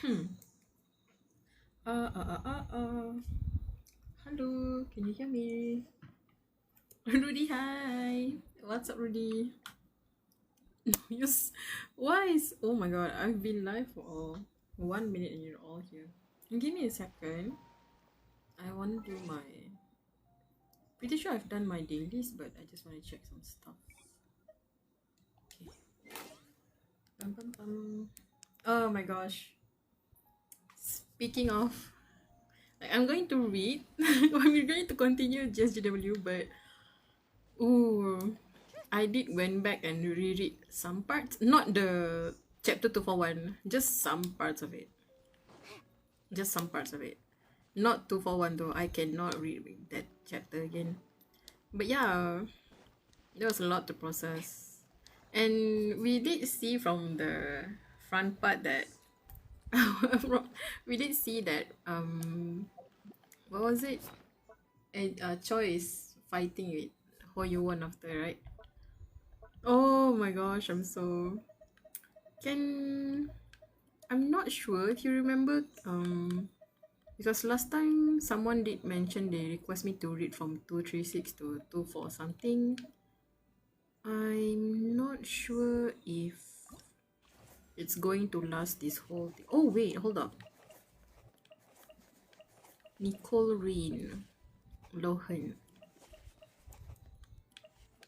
Uh, uh, uh, uh, uh. Hello, can you hear me? Rudy, hi. What's up, Rudy? Yes. Why is? Oh my god, I've been live for 1 minute and you're all here. Give me a second. I want to do my. Pretty sure I've done my dailies, but I just want to check some stuff. Okay. Bum, bum, bum. Oh my gosh. Speaking of, like, I'm going to read. We're going to continue Gsgw, but ooh, I did went back and reread some parts, not the chapter 241, just some parts of it. Just some parts of it. Not 241 though. I cannot read that chapter again. But yeah, there was a lot to process. And we did see from the front part that we did see that what was it? And Choi is fighting with Ho Yuwon after, right? Oh my gosh, can I'm not sure if you remember because last time someone did mention they request me to read from 236 to 24 something. I'm not sure if it's going to last this whole thing. Oh wait, hold up. Nicole Reen Lohan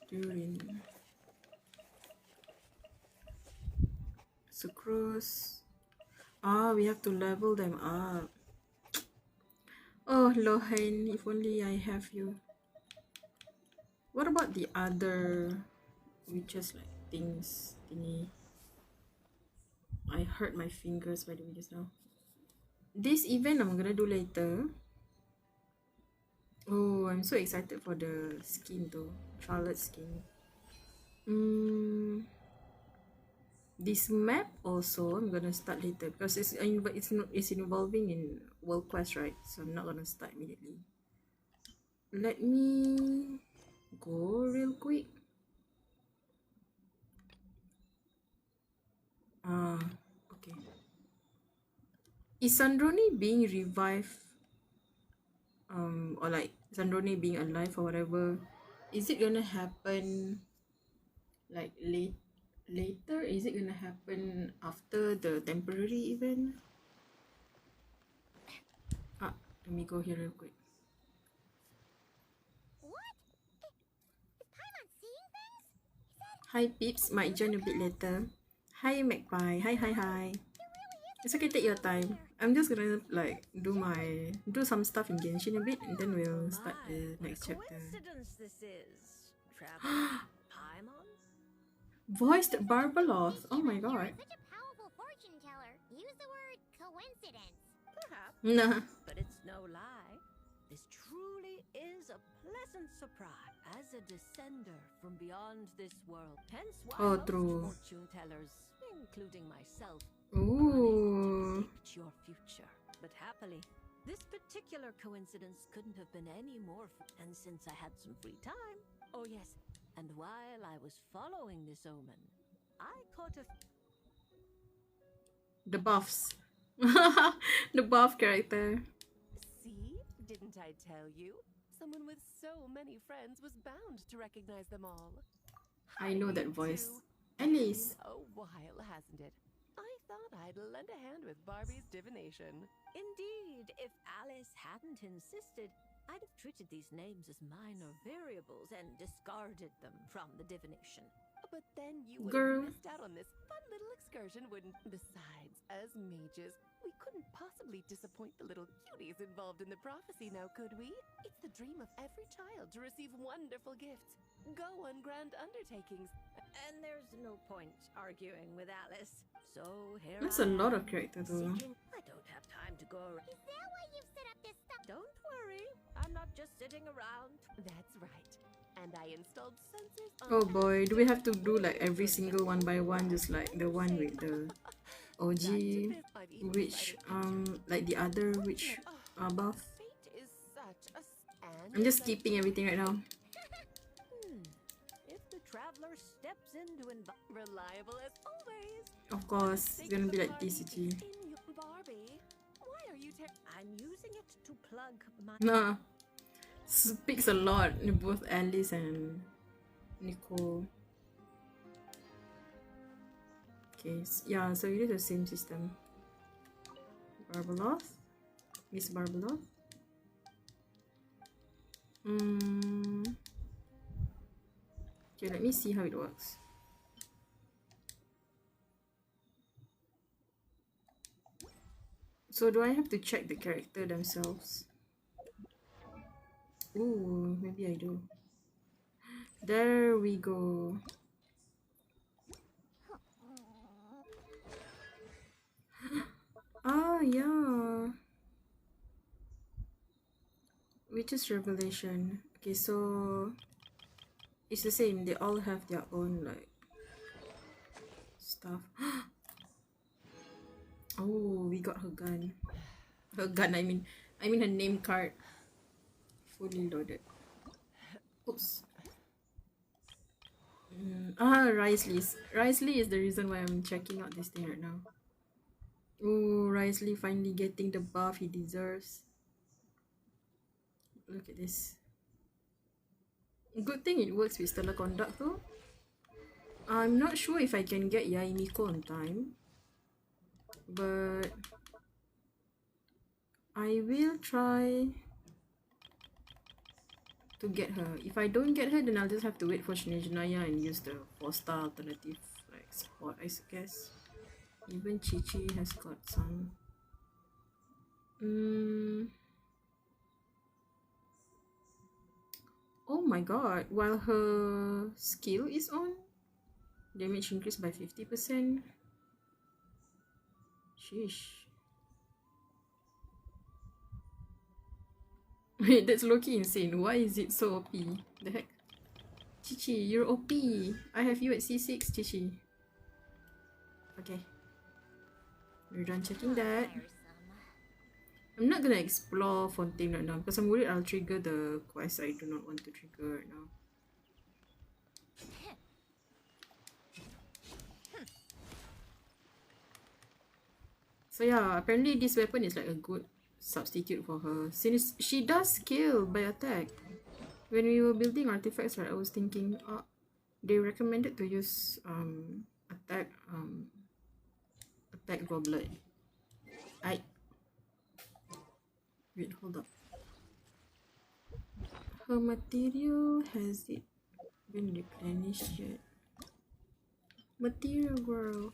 Durin Sucrose. Ah, we have to level them up. Oh, Lohan, if only I have you. What about the other witches like things thingy? I hurt my fingers by the way just now. This event I'm gonna do later. Oh, I'm so excited for the skin though. Charlotte skin. This map also I'm gonna start later because it's involving in World Quest, right? So I'm not gonna start immediately. Let me go real quick. Okay. Is Sandroni being revived? Or like Sandroni being alive or whatever? Is it gonna happen like later? Is it gonna happen after the temporary event? Let me go here real quick. Hi peeps, might join a bit later. Hi Magpie, hi. It's okay, take your time. I'm just gonna like do some stuff in Genshin a bit and then we'll start the next chapter. Voiced Barbalos. Oh my god. Such a powerful fortune teller. Use the word coincidence. Perhaps. Nah. But it's no lie. This truly is a pleasant surprise. As a descender from beyond this world, hence why most True. fortune tellers, including myself, Ooh. predict your future. But happily, this particular coincidence couldn't have been any more. And since I had some free time, oh yes, and while I was following this omen, I caught a The buffs. The buff character. See? Didn't I tell you? Someone with so many friends was bound to recognize them all. I know that Me voice. too. Alice. Been a while, hasn't it? I thought I'd lend a hand with Barbie's divination. Indeed, if Alice hadn't insisted, I'd have treated these names as minor variables and discarded them from the divination. But then you would Girl. have missed out on this fun little excursion, wouldn't? Besides, as mages, we couldn't possibly disappoint the little cuties involved in the prophecy now, could we? It's the dream of every child to receive wonderful gifts, go on grand undertakings. And there's no point arguing with Alice. So here That's I a lot am, of character though. seeking. I don't have time to go around. Is that why you've set up this stuff? Don't worry, I'm not just sitting around. That's right. And I installed sensors on Oh boy, do we have to do like every single one by one, just like the one with the OG witch, like the other witch buff? Fate is such a I'm just skipping everything right now. If the traveler steps into reliable as always. Of course, it's gonna be like TCG. Nah, speaks a lot in both Alice and Nicole. Okay, yeah, so it is the same system. Barbeloth, Miss Barbeloth. Okay, let me see how it works. So do I have to check the character themselves? Ooh, maybe I do. There we go. Ah, yeah. Witch's Revelation. Okay, so it's the same. They all have their own like stuff. Oh, we got her gun. Her gun, I mean her name card. Fully loaded. Oops. Risley is the reason why I'm checking out this thing right now. Oh, Risley finally getting the buff he deserves. Look at this. Good thing it works with Stellar Conduct though. I'm not sure if I can get Yaimiko on time, but I will try to get her. If I don't get her, then I'll just have to wait for Shinejinaya and use the 4-star alternative like spot, I guess. Even Chi-Chi has got some. Oh my god, while her skill is on, damage increased by 50%. Sheesh. Wait, that's low-key insane. Why is it so OP? The heck? Chi-Chi, you're OP. I have you at C6, Chi-Chi. Okay. We're done checking that. I'm not gonna explore Fontaine right now because I'm worried I'll trigger the quest I do not want to trigger right now. So yeah, apparently this weapon is like a good substitute for her since she does scale by attack. When we were building artifacts, right, I was thinking they recommended to use attack goblet. Wait, hold up. Her material, has it been replenished yet? Material world.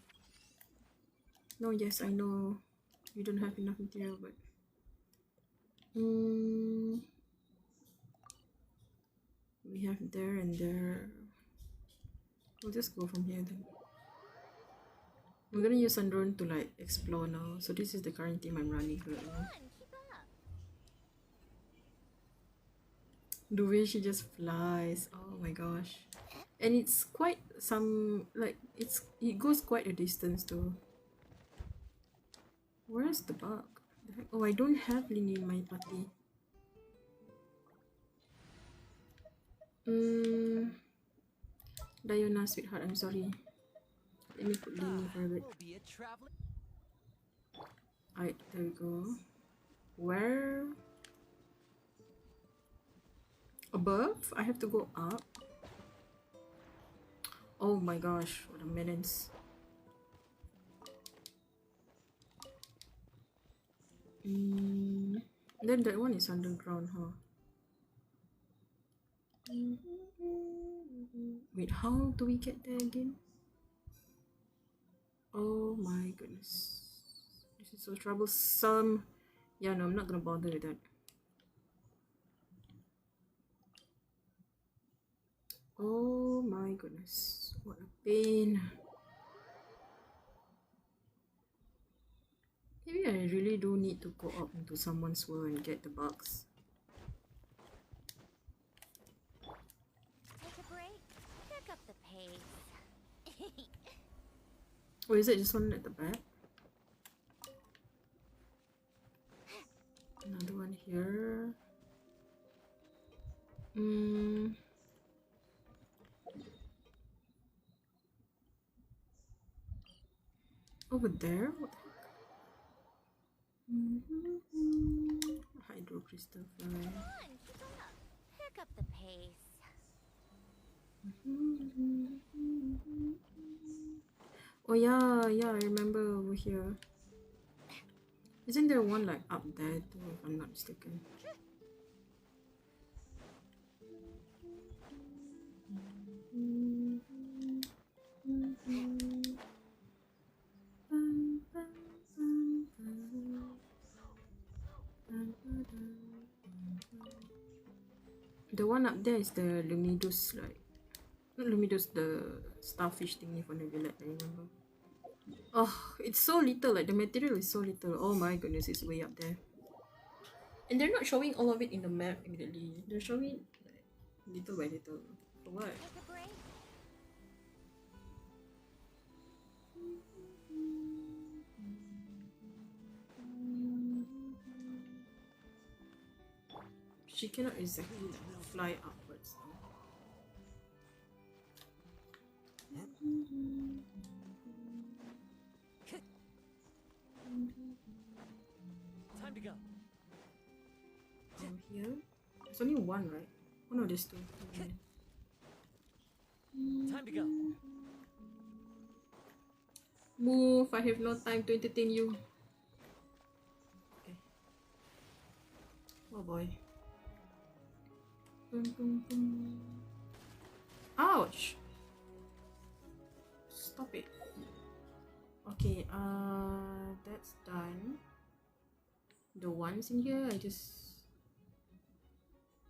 No, yes, I know you don't have enough material, but we have there and there. We'll just go from here then. I'm gonna use Sundrone to like explore now. So this is the current team I'm running right now. The way she just flies, oh my gosh. And it's quite some like it goes quite a distance though. Where's the bug? The heck? Oh, I don't have Lini in my party. Diana, sweetheart, I'm sorry. Let me put Lini for a bit. Alright, there we go. Where? Above? I have to go up? Oh my gosh, what a menace. Then that one is underground, huh? Wait, how do we get there again? Oh my goodness. This is so troublesome. Yeah, no, I'm not gonna bother with that. Oh my goodness. What a pain. Maybe I really do need to go up into someone's world and get the bugs. Take a break, pick up the pace. Oh, is it just one at the back? Another one here. Over there? What the heck? Hydro crystal fly. Come on, keep up. Pick up the pace. Oh yeah, I remember over here. Isn't there one like up there too, if I'm not mistaken? The one up there is the Lumidus, like not Lumidus, the starfish thingy from the village, I remember. Oh, it's so little, like the material is so little. Oh my goodness, it's way up there. And they're not showing all of it in the map immediately. They're showing like little by little. For what? Take a break. She cannot exactly like fly upwards though. Time to go. Oh, here? There's only one, right? Oh no, there's two. Okay. Time to go. Move, I have no time to entertain you. Okay. Oh boy. Ouch! Stop it. Okay, that's done. The ones in here, I just...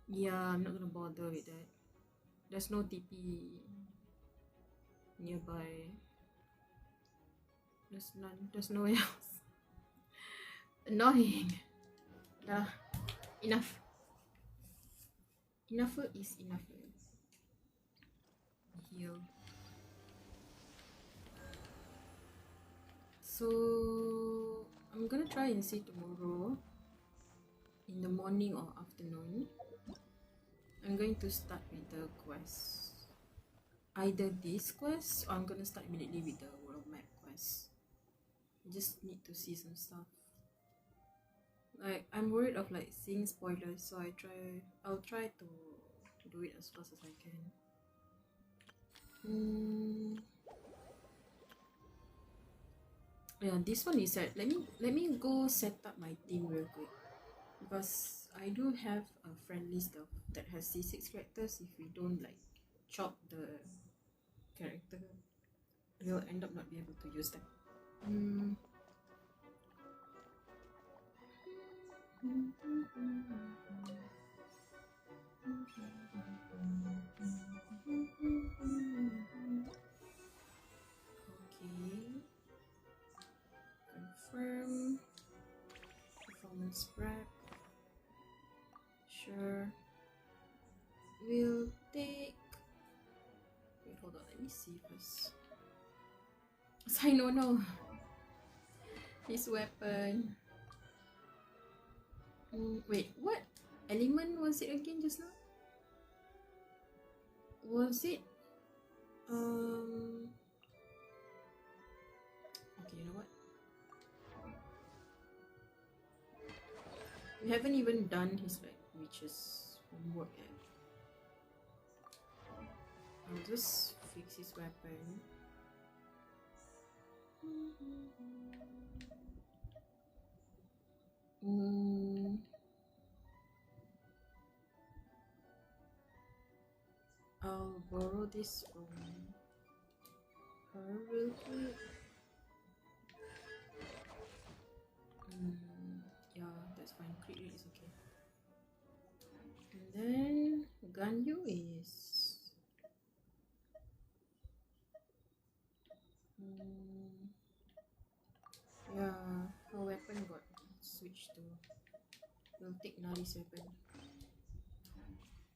Yeah, I'm not gonna bother with that. There's no TP nearby. There's none. There's nowhere else. Annoying. Enough. Enough is enough. Heal. So I'm gonna try and see tomorrow in the morning or afternoon. I'm going to start with the quest. Either this quest or I'm gonna start immediately with the world map quest. I just need to see some stuff. Like I'm worried of like seeing spoilers, so I'll try to do it as fast as I can. Yeah, this one is set. Let me go set up my team real quick, because I do have a friend list that has C6 characters. If we don't like chop the character, we'll end up not be able to use them. Okay. Confirm. Performance prep. Sure. We'll take... Wait, hold on. Let me see first. No. His weapon. Wait, what element was it again just now? Was it... Okay, you know what? We haven't even done his like witch's homework yet. I'll just fix his weapon. I'll borrow this from her real quick. Yeah, that's fine. Crit rate is okay. And then Ganyu is yeah, her weapon got switched to. We'll take Nari's weapon.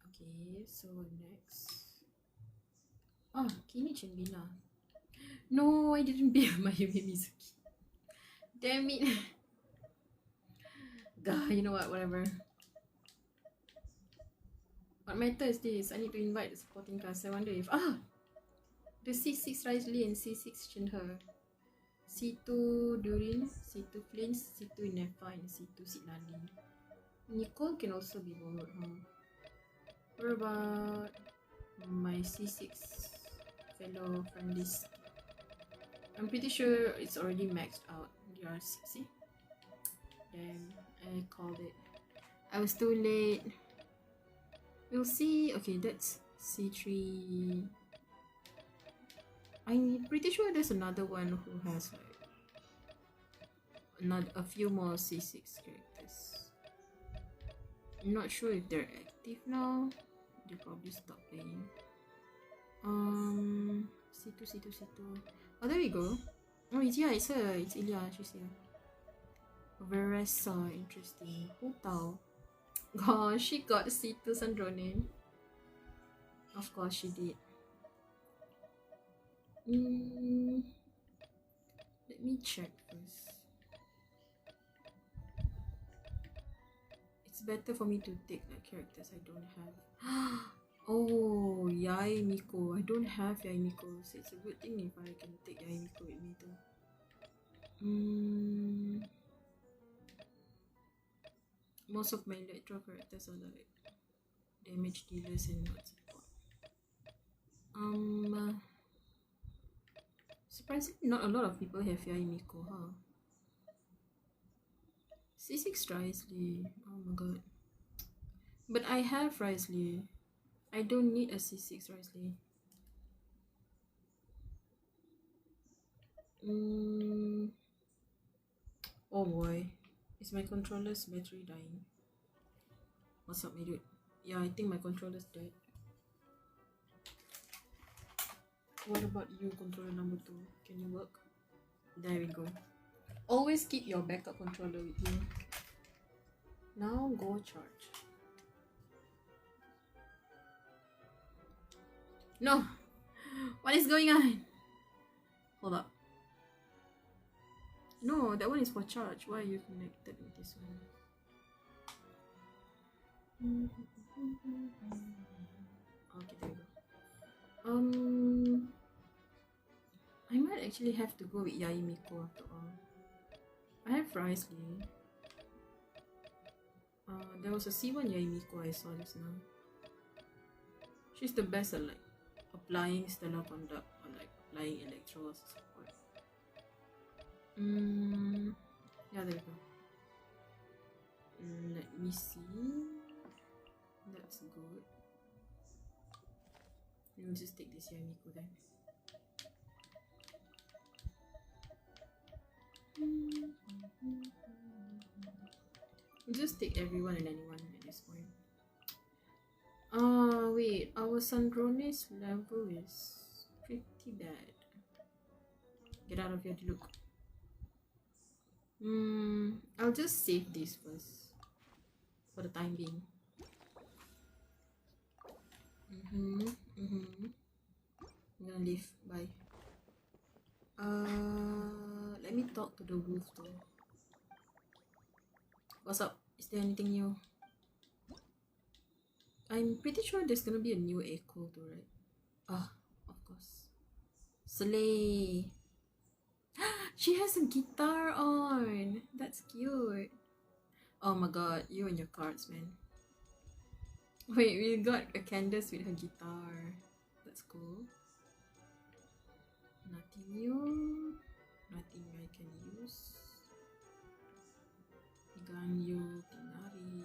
Okay, so next. Ah, Kinich and Bina. No, I didn't build my Mizuki. Damn it. Gah, you know what, whatever. What matter is this? I need to invite the supporting cast. I wonder if... the C6 Rise Lee and C6 Shinher. C2 Durin, C2 Flint, C2 Nefa, and C2 Sitlali. Nicole can also be borrowed, huh? What about my C6 fellow friend list? I'm pretty sure it's already maxed out. See? Damn, I called it. I was too late. We'll see. Okay, that's C3. I'm pretty sure there's another one who has like a few more C6 characters. I'm not sure if they're active now. They probably stopped playing. C2. Oh, there we go. Oh, it's her. It's Ilya. She's here. Veressa, interesting. Who tau? Gosh, she got C2 Sandrone. Of course she did. Let me check first. It's better for me to take like characters I don't have. Oh, Yai Miko. I don't have Yai Miko, so it's a good thing if I can take Yai Miko with me too. Most of my electro characters are like damage dealers and not support. Surprisingly, not a lot of people have Yai Miko, huh? C6 Risley. Oh my god. But I have Risley. I don't need a C6 Risley. Oh boy. Is my controller's battery dying? What's up, my dude? Yeah, I think my controller's dead. What about you, controller number 2? Can you work? There we go. Always keep your backup controller with you. Now go charge. No! What is going on? Hold up. No, that one is for charge. Why are you connected with this one? Okay, there we go. I might actually have to go with Yai Miko after all. I have Risley. There was a C1 Yai Miko I saw just now. She's the best at like applying stellar conduct or like applying electro as support. Yeah, there we go. Let me see. That's good. We'll just take this Yai Miko then. We'll just take everyone and anyone at this point. Wait, our Sandrone's level is pretty bad. Get out of here, look. I'll just save this first for the time being. I'm gonna leave. Bye. Let me talk to the wolf though. What's up? Is there anything new? I'm pretty sure there's gonna be a new echo too, right? Ah, of course. Slay. She has a guitar on. That's cute. Oh my god, you and your cards, man. Wait, we got a Candace with her guitar. That's cool. Nothing new. Nothing I can use. Ganyo, Pinari.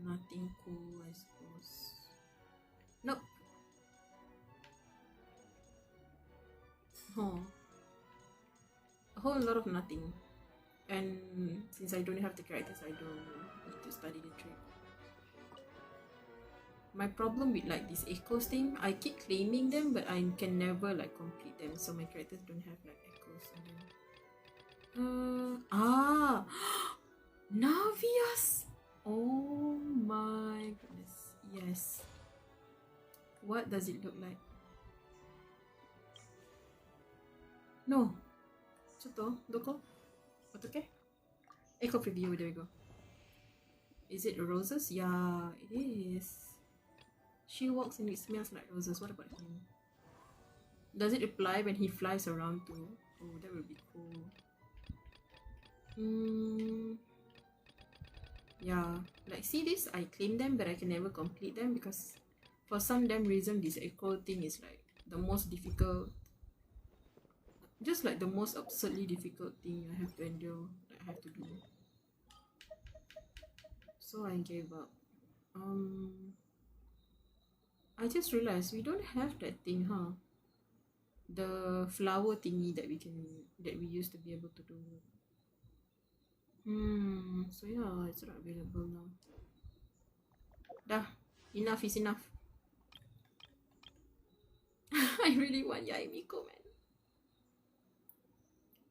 Nothing cool, I suppose. Nope. Oh. A whole lot of nothing. And since I don't have the characters, I don't need to study the trick. My problem with like this echoes thing, I keep claiming them, but I can never like complete them, so my characters don't have like echoes on them. Navias! Oh my goodness. Yes. What does it look like? No. Choto, doko? Otoke? Echo preview, there we go. Is it roses? Yeah, it is. She walks and it smells like roses. What about him? Does it apply when he flies around too? Oh, that would be cool. Yeah, like see this, I claim them but I can never complete them because for some damn reason this echo thing is like the most difficult, just like the most absurdly difficult thing I have to endure, that I have to do. So I gave up. I just realized we don't have that thing, huh? The flower thingy that we used to be able to do. So yeah, it's not available now. Dah, enough is enough. I really want Yaimiko, man.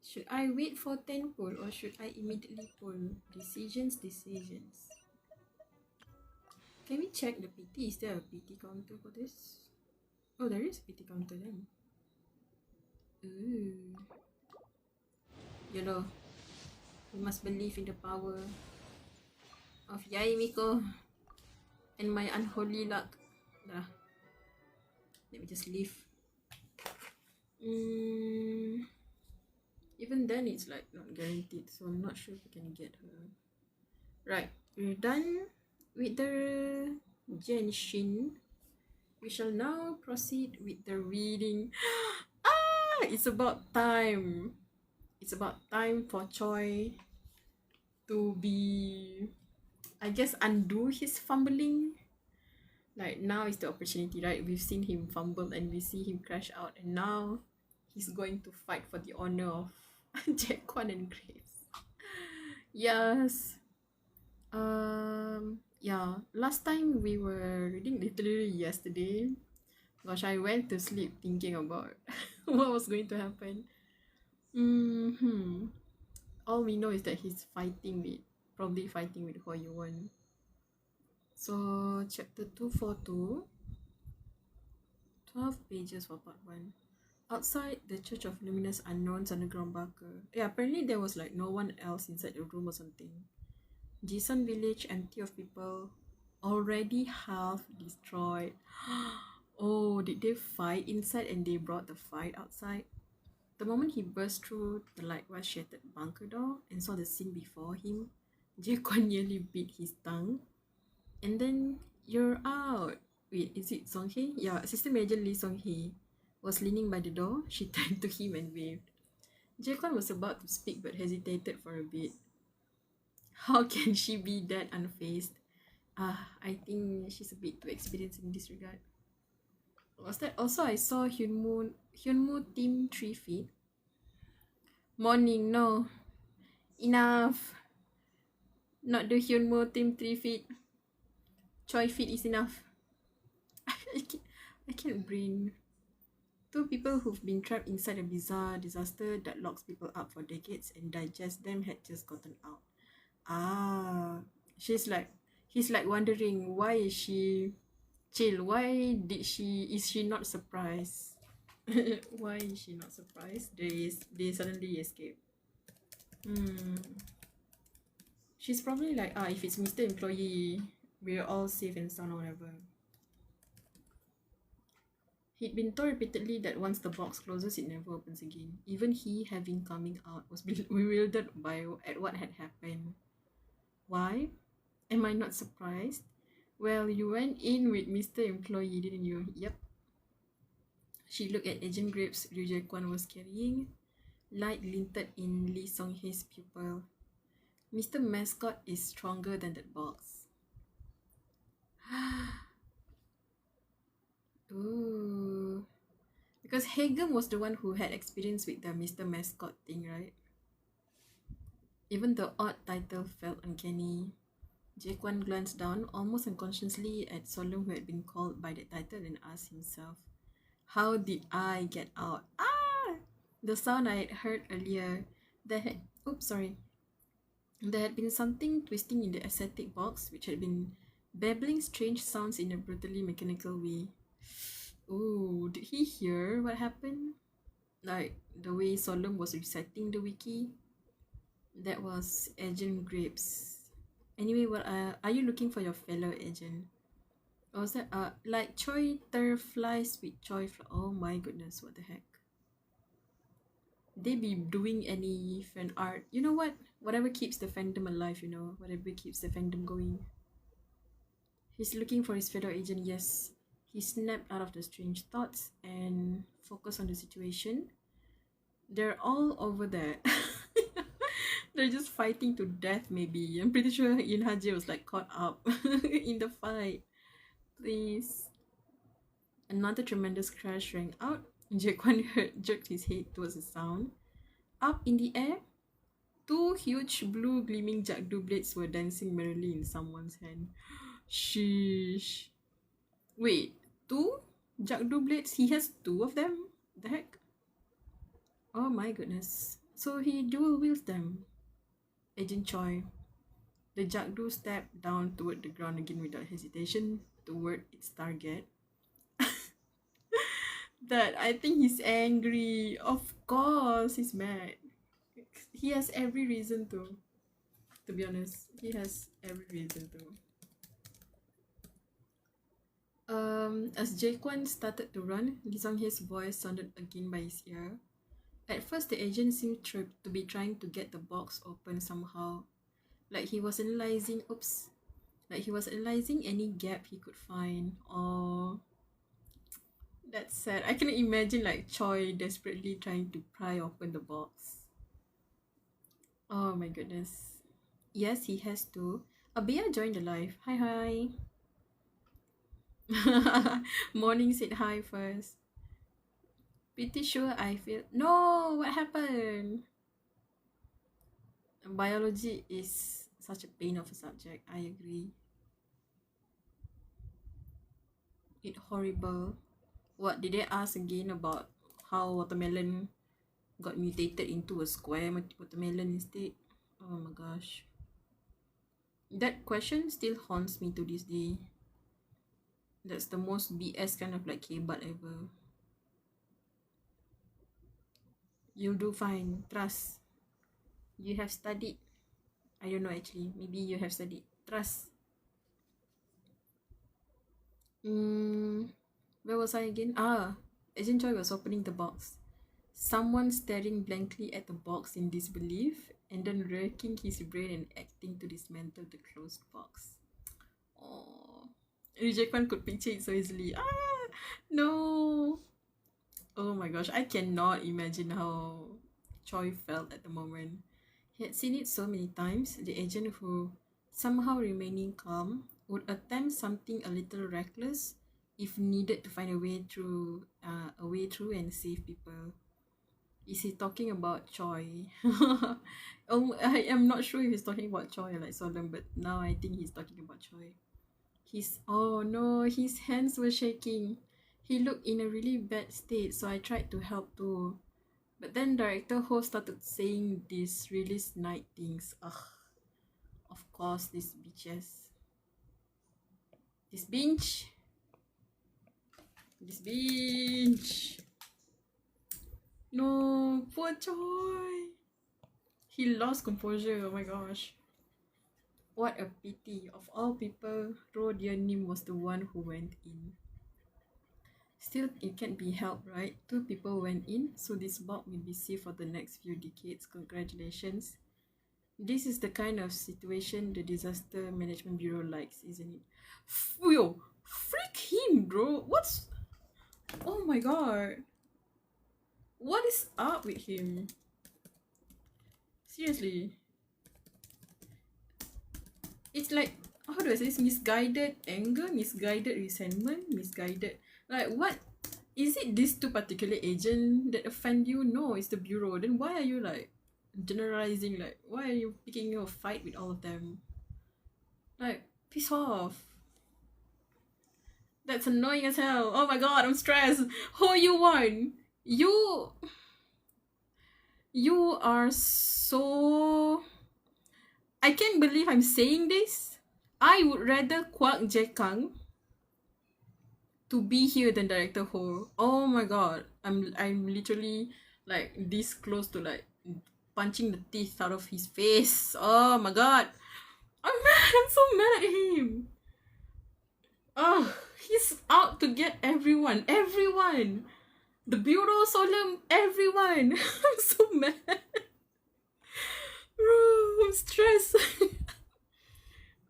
Should I wait for 10 pull or should I immediately pull? Decisions. Can we check the PT? Is there a PT counter for this? Oh, there is a PT counter then. Ooh. You know, we must believe in the power of Yaimiko and my unholy luck. Dah. Let me just leave. Even then it's like not guaranteed, so I'm not sure if we can get her. Right, we're done with the Genshin. We shall now proceed with the reading. It's about time. It's about time for Choi to be, I guess, undo his fumbling. Like now is the opportunity, right? We've seen him fumble and we see him crash out, and now he's going to fight for the honor of Jaquan and Graves. Yes. Yeah. Last time we were reading literally yesterday. Gosh, I went to sleep thinking about what was going to happen. All we know is that he's probably fighting with Hua Yuan. So, chapter 242, 12 pages for part 1. Outside the Church of Luminous Unknowns underground bunker. Yeah, apparently there was like no one else inside the room or something. Jisun village empty of people, already half destroyed. Oh, did they fight inside and they brought the fight outside? The moment he burst through the likewise shattered bunker door and saw the scene before him, Jaquan nearly bit his tongue. And then, you're out. Wait, is it Songhei? Yeah, Assistant Major Lee Songhei was leaning by the door. She turned to him and waved. Jaquan was about to speak but hesitated for a bit. How can she be that unfazed? I think she's a bit too experienced in this regard. Was that also I saw Hyunmoo team 3 feet. Morning, no. Enough. Not the Hyunmoo team 3 feet. Choi feet is enough. I can't brain. Two people who've been trapped inside a bizarre disaster that locks people up for decades and digests them had just gotten out. He's like wondering why is she chill? Is she not surprised? Why is she not surprised? They suddenly escape. She's probably like, if it's Mr. Employee, we're all safe and sound or whatever. He'd been told repeatedly that once the box closes, it never opens again. Even he, having coming out, was bewildered at what had happened. Why? Am I not surprised? Well, you went in with Mr. Employee, didn't you? Yep. She looked at Agent Grapes Ryu Jae-kwan was carrying. Light glinted in Lee Song-hae's pupil. Mr. Mascot is stronger than that box. Ooh. Because Hagem was the one who had experience with the Mr. Mascot thing, right? Even the odd title felt uncanny. Jaquan glanced down, almost unconsciously, at Solemn, who had been called by that title, and asked himself, how did I get out? The sound I had heard earlier. There had been something twisting in the ascetic box, which had been babbling strange sounds in a brutally mechanical way. Ooh, did he hear what happened? Like the way Solemn was reciting the wiki? That was Agent Grapes. Anyway, are you looking for your fellow agent? What was that? Like Choi Terflies with Oh my goodness, what the heck? They be doing any fan art. You know what? Whatever keeps the fandom alive, whatever keeps the fandom going. He's looking for his federal agent, yes. He snapped out of the strange thoughts and focused on the situation. They're all over there. They're just fighting to death, maybe. I'm pretty sure Yin Haji was like caught up in the fight. Please. Another tremendous crash rang out. Jaquan jerked his head towards the sound. Up in the air, two huge blue gleaming Gsgw blades were dancing merrily in someone's hand. Sheesh. Wait, two Gsgw blades? He has two of them? The heck? Oh my goodness. So he dual wields them. Agent Choi. The Gsgw stepped down toward the ground again without hesitation toward its target. That I think he's angry. Of course, he's mad. He has every reason to be honest. He has every reason to. As Jaquan started to run, Lee Sung-hae's voice sounded again by his ear. At first, the agent seemed to be trying to get the box open somehow. Like he was analyzing any gap he could find. Or that's sad. I can imagine like Choi desperately trying to pry open the box. Oh my goodness. Yes, he has to. Abia joined the live. Hi. Morning said hi first. Pretty sure I feel. No, what happened? Biology is such a pain of a subject. I agree. It horrible. What did they ask again about how watermelon got mutated into a square watermelon instead? Oh my gosh. That question still haunts me to this day. That's the most BS kind of like K-but ever. You'll do fine. Trust. You have studied. I don't know actually. Maybe you have studied. Trust. Where was I again? Agent Choi was opening the box. Someone staring blankly at the box in disbelief and then racking his brain and acting to dismantle the closed box. Oh, Jaquan could picture it so easily. No. Oh my gosh, I cannot imagine how Choi felt at the moment. He had seen it so many times. The agent who, somehow remaining calm, would attempt something a little reckless if needed to find a way through and save people. Is he talking about Choi? I am not sure if he's talking about Choi like Solemn, but now I think he's talking about Choi. Oh no, his hands were shaking. He looked in a really bad state, so I tried to help too. But then director Ho started saying these really snide things. Of course, these bitches. This binge. No, poor Choi. He lost composure. Oh my gosh. What a pity. Of all people, Ro Nim was the one who went in. Still, it can't be helped, right? 2 people went in, so this bug will be safe for the next few decades. Congratulations. This is the kind of situation the Disaster Management Bureau likes, isn't it? Yo, freak him, bro. Oh my god. What is up with him? Seriously. It's like, how do I say this? Misguided anger, misguided resentment, misguided. Like, what? Is it these 2 particular agents that offend you? No, it's the bureau. Then why are you like generalizing? Like, why are you picking a fight with all of them? Like, piss off. That's annoying as hell. Oh my god, I'm stressed. Who you won? You are so... I can't believe I'm saying this. I would rather Kwak Jekang to be here than Director Ho. Oh my god. I'm literally like this close to like punching the teeth out of his face. Oh my god. I'm mad. I'm so mad at him. Oh, he's out to get everyone. Everyone. The Bureau, Solemn, everyone. I'm so mad. Bro, I'm stressed.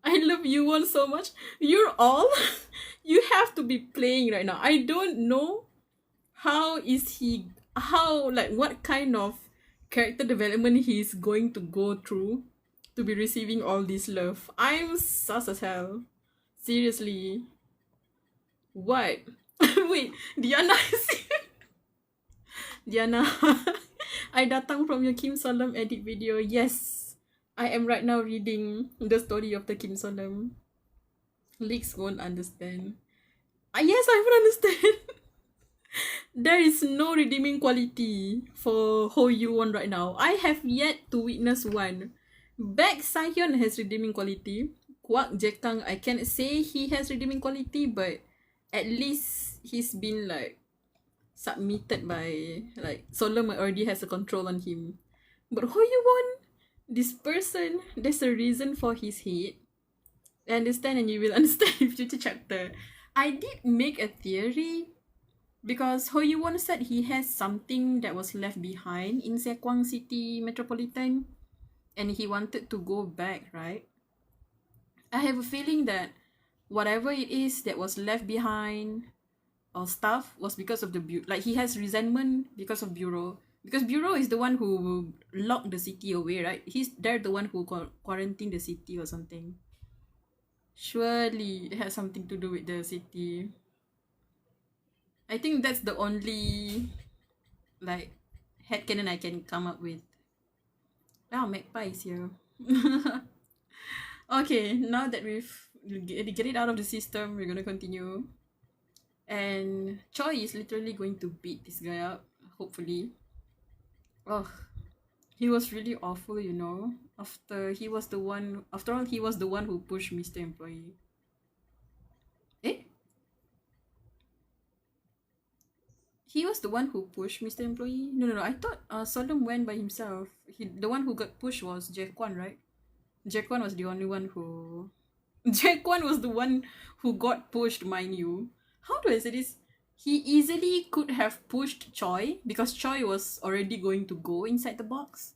I love you all so much. You're all. You have to be playing right now. I don't know how is he. How, like, what kind of character development he's going to go through to be receiving all this love. I'm sus as hell. Seriously. What? Wait, Diana is here. Diana, I datang from your Kim Solemn edit video. Yes, I am right now reading the story of the Kim Solemn. Leaks won't understand. Yes, I won't understand. There is no redeeming quality for Ho Yu Won right now. I have yet to witness one. Baek Sahyun has redeeming quality. Kwak Jekang, I can't say he has redeeming quality, but at least he's been like submitted by like Solomon already has a control on him. But Ho Yu Won, this person, there's a reason for his hate. I understand, and you will understand in future chapter. I did make a theory because Ho Yu Won said he has something that was left behind in Sekwang City Metropolitan and he wanted to go back, right? I have a feeling that whatever it is that was left behind or stuff was because of the like he has resentment because of Bureau. Because Bureau is the one who locked the city away, right? They're the one who quarantined the city or something. Surely it has something to do with the city. I think that's the only like headcanon I can come up with. Wow, Magpie is here. Okay, now that we've get it out of the system, we're gonna continue. And Choi is literally going to beat this guy up, hopefully. Oh, he was really awful, you know. After all, he was the one who pushed Mr. Employee. Eh? He was the one who pushed Mr. Employee? No. I thought Solemn went by himself. The one who got pushed was Jaquan, right? Jaquan was the only one who... Jaquan was the one who got pushed, mind you. How do I say this? He easily could have pushed Choi because Choi was already going to go inside the box.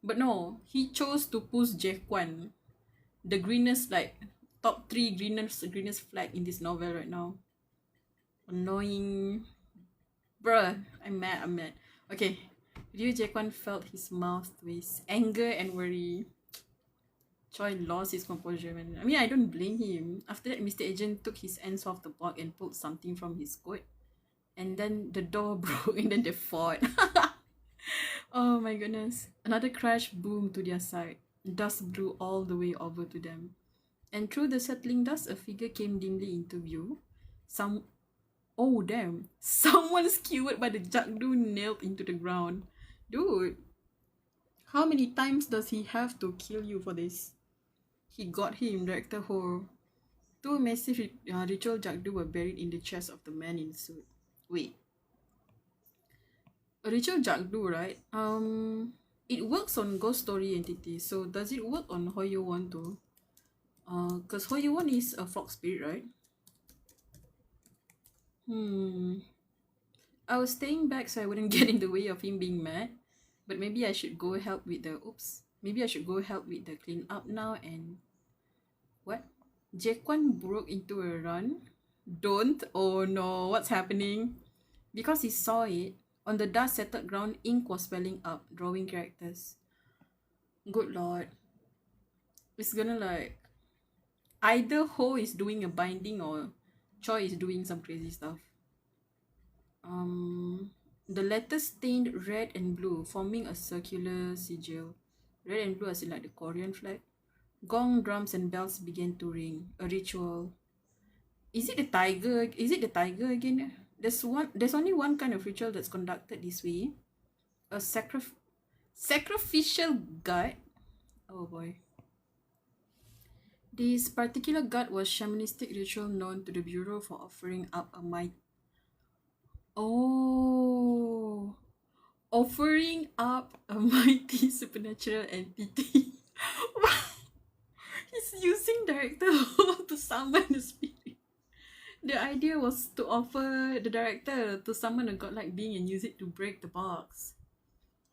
But no, he chose to push Jaquan. The greenest, like, top 3 greenest flag in this novel right now. Annoying. Bruh, I'm mad. Okay. Ryu Jaquan felt his mouth twist. Anger and worry. Choi lost his composure, man. I mean, I don't blame him. After that, Mr. Agent took his hands off the block and pulled something from his coat. And then the door broke and then they fought. Oh my goodness. Another crash boomed to their side. Dust blew all the way over to them. And through the settling dust, a figure came dimly into view. Oh damn. Someone skewered by the Gsgw nailed into the ground. Dude. How many times does he have to kill you for this? He got him, Director Ho. 2 massive ritual Gsgw were buried in the chest of the man in the suit. Wait. A ritual Gsgw, right? It works on ghost story entities. So does it work on Ho Yu Won too? Because Ho Yu Won is a fox spirit, right? I was staying back so I wouldn't get in the way of him being mad. But maybe I should go help with the... Maybe I should go help with the clean up now and... What? Jaquan broke into a run? Don't? Oh no, what's happening? Because he saw it, on the dust settled ground, ink was swelling up, drawing characters. Good lord. It's gonna like... Either Ho is doing a binding or Choi is doing some crazy stuff. The letters stained red and blue, forming a circular sigil. Red and blue as in like the Korean flag. Gong, drums and bells began to ring. A ritual. Is it the tiger? Is it the tiger again? There's only one kind of ritual that's conducted this way. A sacrificial god. Oh boy. This particular god was shamanistic ritual known to the Bureau for offering up a offering up a mighty supernatural entity. He's using Director Ho to summon the spirit. The idea was to offer the director to summon a godlike being and use it to break the box.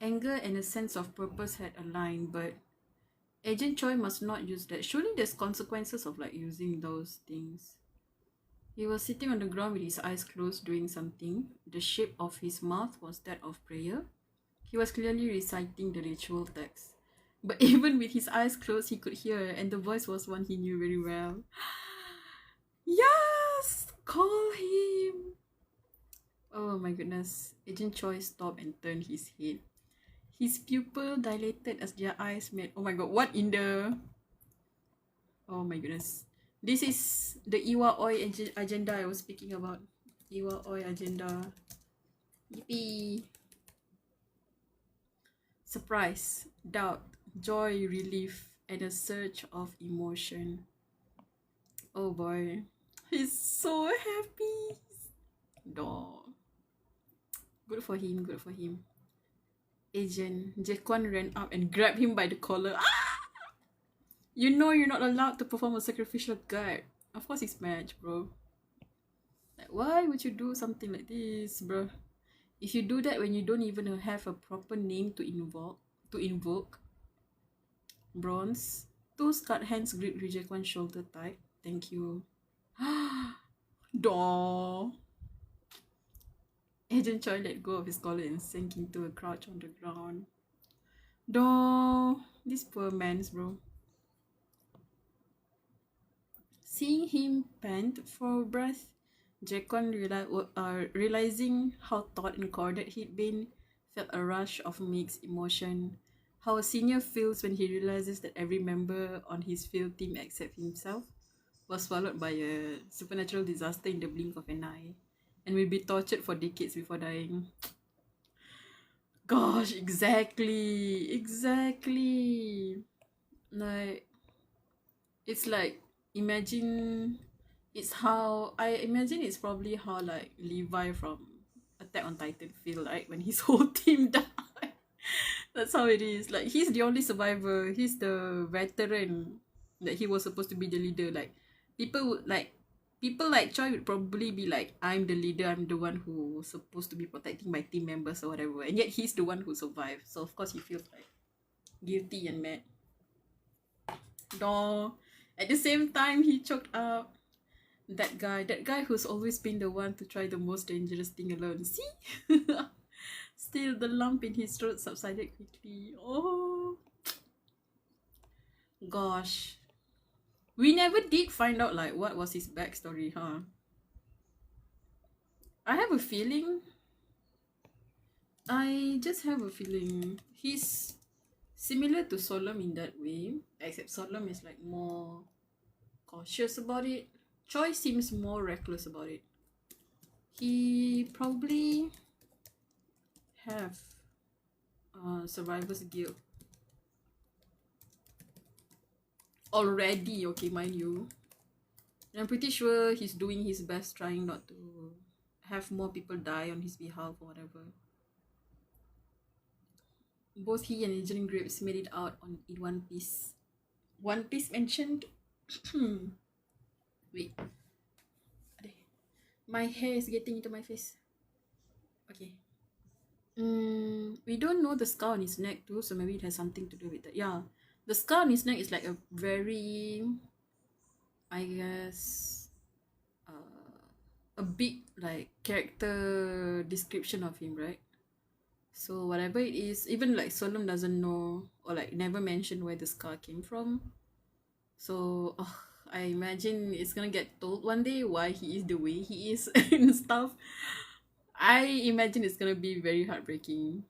Anger and a sense of purpose had aligned, but Agent Choi must not use that. Surely there's consequences of like using those things. He was sitting on the ground with his eyes closed doing something. The shape of his mouth was that of prayer. He was clearly reciting the ritual text. But even with his eyes closed, he could hear, and the voice was one he knew very well. Yes! Call him! Oh my goodness. Agent Choi stopped and turned his head. His pupil dilated as their eyes met. Oh my god, what in the... Oh my goodness. This is the Iwa Oi agenda I was speaking about. Iwa Oi agenda. Yippee! Surprise, doubt, joy, relief, and a surge of emotion. Oh boy. He's so happy. Dog. Good for him, good for him. Agent Jaquan ran up and grabbed him by the collar. Ah! You know you're not allowed to perform a sacrificial guard. Of course he's mad, bro. Like, why would you do something like this, bro? If you do that when you don't even have a proper name to invoke. Bronze. Two scarred hands grip Jaquan's shoulder tight. Thank you. Daw. Agent Choi let go of his collar and sank into a crouch on the ground. Daw. This poor man's, bro. Seeing him pant for breath, Jaquan realizing how taut and corded he'd been, felt a rush of mixed emotion. How a senior feels when he realizes that every member on his field team except himself was swallowed by a supernatural disaster in the blink of an eye and will be tortured for decades before dying. Gosh, exactly. Like, it's like, I imagine it's probably how like Levi from Attack on Titan feel like when his whole team died. That's how it is. Like, he's the only survivor. He's the veteran that he was supposed to be the leader. Like, people like Choi would probably be like, I'm the leader, I'm the one who's supposed to be protecting my team members or whatever, and yet he's the one who survived. So of course he feels like guilty and mad. No. At the same time, he choked up. That guy who's always been the one to try the most dangerous thing alone. See? Still, the lump in his throat subsided quickly. Oh. Gosh. We never did find out, like, what was his backstory, huh? I just have a feeling he's similar to Solemn in that way, except Solemn is like more cautious about it. Choi seems more reckless about it. He probably have survivor's guilt already, okay, mind you. And I'm pretty sure he's doing his best trying not to have more people die on his behalf or whatever. Both he and Agent Grips made it out in one piece. One Piece mentioned. Wait. My hair is getting into my face. Okay. We don't know the scar on his neck too, so maybe it has something to do with that. Yeah. The scar on his neck is like a very, I guess, a big like character description of him, right? So whatever it is, even like Solemn doesn't know or like never mentioned where the scar came from. So I imagine it's gonna get told one day why he is the way he is and stuff. I imagine it's gonna be very heartbreaking.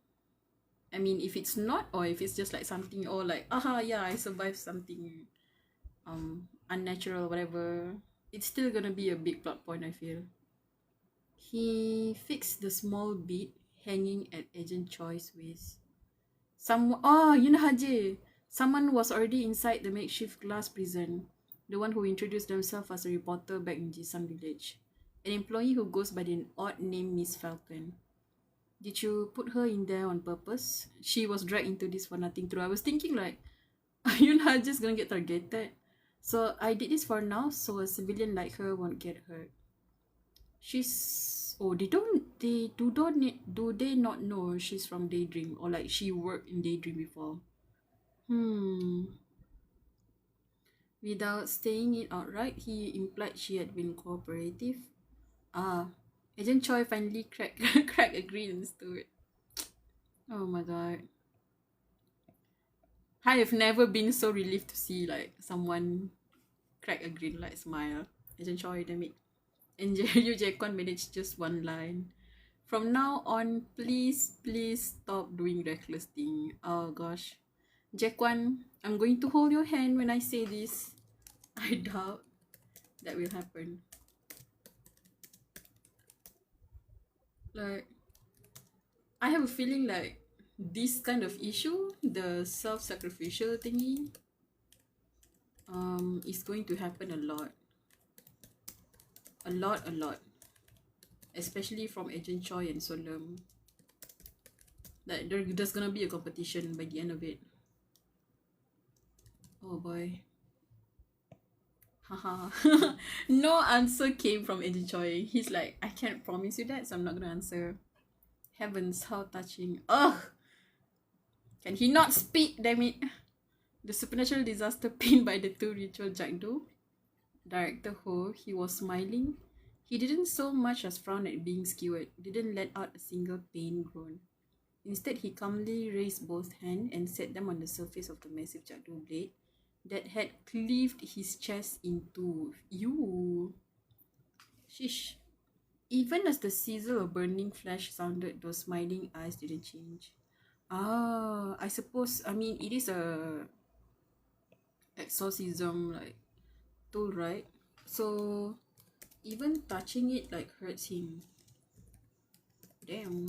I mean, if it's not, or if it's just like something, or like, yeah, I survived something unnatural, whatever, it's still gonna be a big plot point, I feel. He fixed the small bead hanging at Agent Choi's waist. Haji. Someone was already inside the makeshift glass prison. The one who introduced themselves as a reporter back in Jisan village. An employee who goes by the odd name Miss Falcon. Did you put her in there on purpose? She was dragged into this for nothing true. I was thinking like, Yun Haji's gonna get targeted. So I did this for now so a civilian like her won't get hurt. She's do they not know she's from Daydream, or like she worked in Daydream before? Without saying it outright, he implied she had been cooperative. Ah, Agent Choi finally crack agreements to it. Oh my god. I have never been so relieved to see like someone crack a green light smile. Agent Choi, damn it. And Yu Jae-kwon managed just one line. From now on, please stop doing reckless thing. Oh gosh. Jae-kwon, I'm going to hold your hand when I say this. I doubt that will happen. Like, I have a feeling like this kind of issue, the self-sacrificial thingy, is going to happen a lot. A lot. Especially from Agent Choi and Solem. Like, there's gonna be a competition by the end of it. Oh boy. Haha. No answer came from Agent Choi. He's like, I can't promise you that, so I'm not gonna answer. Heavens, how touching. Ugh! Can he not speak, damn it? The supernatural disaster pinned by the two ritual Gsgw. Director Ho, he was smiling. He didn't so much as frown at being skewered, didn't let out a single pain groan. Instead, he calmly raised both hands and set them on the surface of the massive Gsgw blade that had cleaved his chest in two. Ew. Shish. Even as the sizzle of burning flesh sounded, those smiling eyes didn't change. Ah, I suppose, I mean, it is a exorcism, like, tool, right? So, even touching it, like, hurts him. Damn.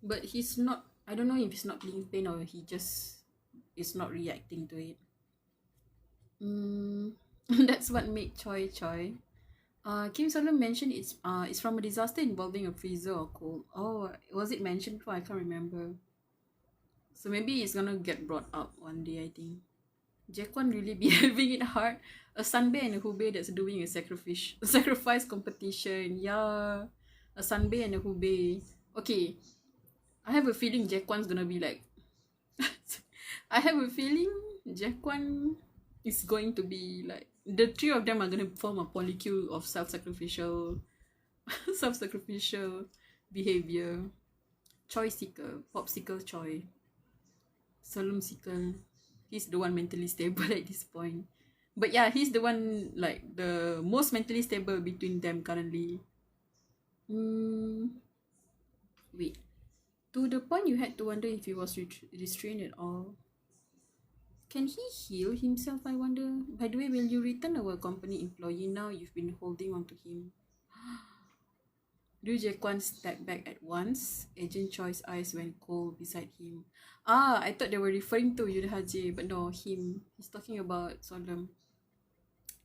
But he's not, I don't know if he's not feeling pain or he just is not reacting to it. That's what made Choi. Kim Solomon mentioned it's from a disaster involving a freezer or coal. Oh, was it mentioned before? I can't remember. So maybe it's gonna get brought up one day, I think. Jaekwon really be having it hard. A Sanbae and a Hubei that's doing a sacrifice competition. Yeah. A Sanbae and a Hubei. Okay. I have a feeling Jaekwon's gonna be like I have a feeling Jaekwon is going to be like the three of them are gonna form a polycule of self-sacrificial behavior. Choi seeker, popsicle Choi. Solum seeker. He's the one mentally stable at this point. But yeah, he's the one like the most mentally stable between them currently. Wait. To the point you had to wonder if he was restrained at all. Can he heal himself, I wonder? By the way, will you return our company employee now you've been holding on to him? Ryu Jae-kwon stepped back at once. Agent Choi's eyes went cold beside him. Ah, I thought they were referring to Yuda Haji, but no, him. He's talking about Solem.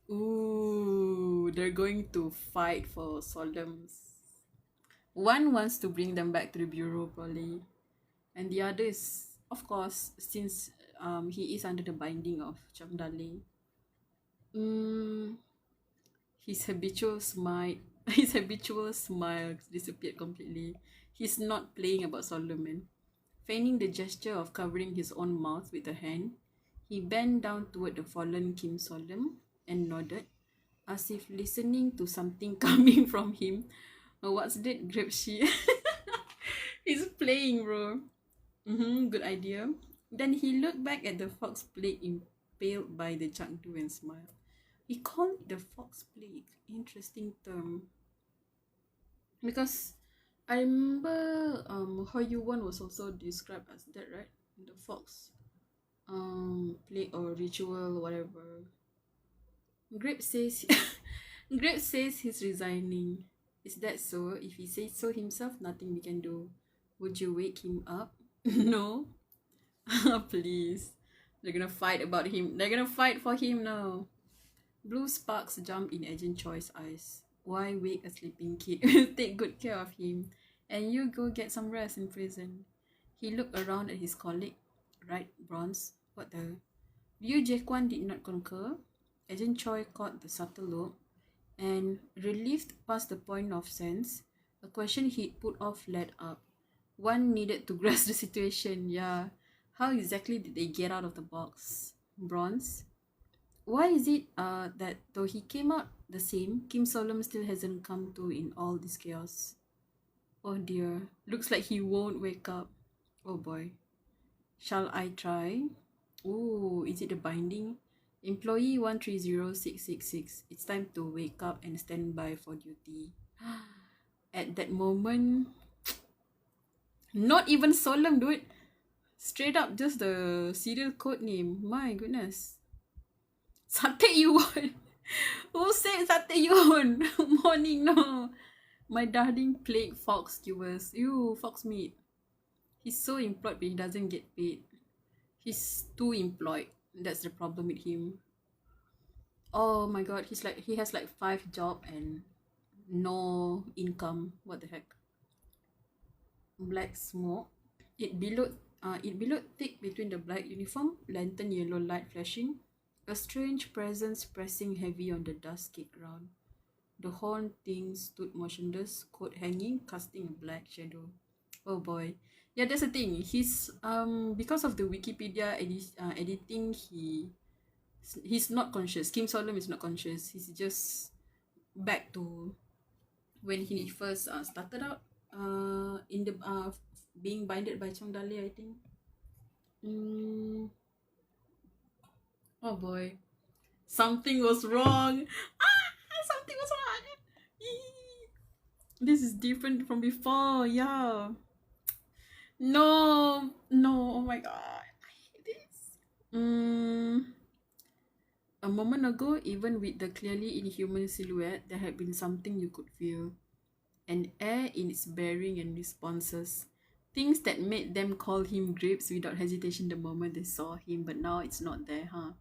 Ooh, they're going to fight for Solem's. One wants to bring them back to the bureau, probably. And the other is, of course, since he is under the binding of Chang Dali. His habitual smile disappeared completely. He's not playing about Solomon. Feigning the gesture of covering his own mouth with a hand, he bent down toward the fallen Kim Solom and nodded, as if listening to something coming from him. Oh, what's that grape shit? He's playing, bro. Good idea. Then he looked back at the fox plague impaled by the Gsgw and smiled. He called it the fox plague. Interesting term. Because I remember Ho Yu-won was also described as that, right? The fox plague or ritual, whatever. Grape says he's resigning. Is that so? If he says so himself, nothing we can do. Would you wake him up? No. Please. They're gonna fight about him. They're gonna fight for him now. Blue sparks jumped in Agent Choi's eyes. Why wake a sleeping kid? We'll take good care of him. And you go get some rest in prison. He looked around at his colleague. Right, Bronze? What the? Ryu Jae-kwon did not concur. Agent Choi caught the subtle look and relieved past the point of sense, a question he'd put off led up. One needed to grasp the situation. Yeah. How exactly did they get out of the box? Bronze? Why is it that though he came out the same, Kim Solomon still hasn't come to in all this chaos? Oh dear. Looks like he won't wake up. Oh boy. Shall I try? Ooh, is it the binding? Employee 130666. It's time to wake up and stand by for duty. At that moment, not even solemn, dude. Straight up just the serial code name. My goodness. Sate Yuan. Who said Sate Yuan? Morning, no. My darling plague fox skewers. Ew, fox meat. He's so employed but he doesn't get paid. He's too employed. That's the problem with him. Oh my god, he has like 5 jobs and no income. What the heck? Black smoke. It billowed thick between the black uniform, lantern yellow light flashing, a strange presence pressing heavy on the dust-caked ground. The horned thing stood motionless, coat hanging, casting a black shadow. Oh boy. Yeah, that's the thing. He's because of the Wikipedia editing, he's not conscious. Kim Solomon is not conscious. He's just back to when he first started out in the being binded by Chong Dali, I think. Oh boy. Something was wrong. Something was wrong. This is different from before. Yeah. No. Oh my god. I hate this. A moment ago, even with the clearly inhuman silhouette, there had been something you could feel. An air in its bearing and responses. Things that made them call him Grapes without hesitation the moment they saw him, but now it's not there, huh?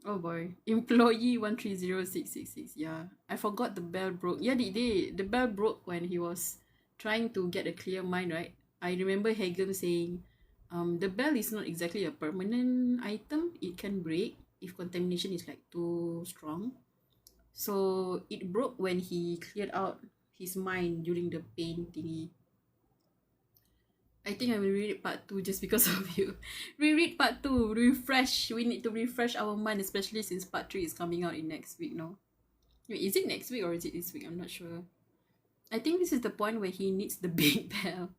Oh boy. Employee 130666. Yeah. I forgot the bell broke. Yeah, they did. The bell broke when he was trying to get a clear mind, right? I remember Hagem saying, the bell is not exactly a permanent item. It can break if contamination is like too strong. So it broke when he cleared out his mind during the pain thingy. I think I will read part 2 just because of you. Reread part 2. Refresh. We need to refresh our mind, especially since part 3 is coming out in next week, no? Wait, is it next week or is it this week? I'm not sure. I think this is the point where he needs the big bell.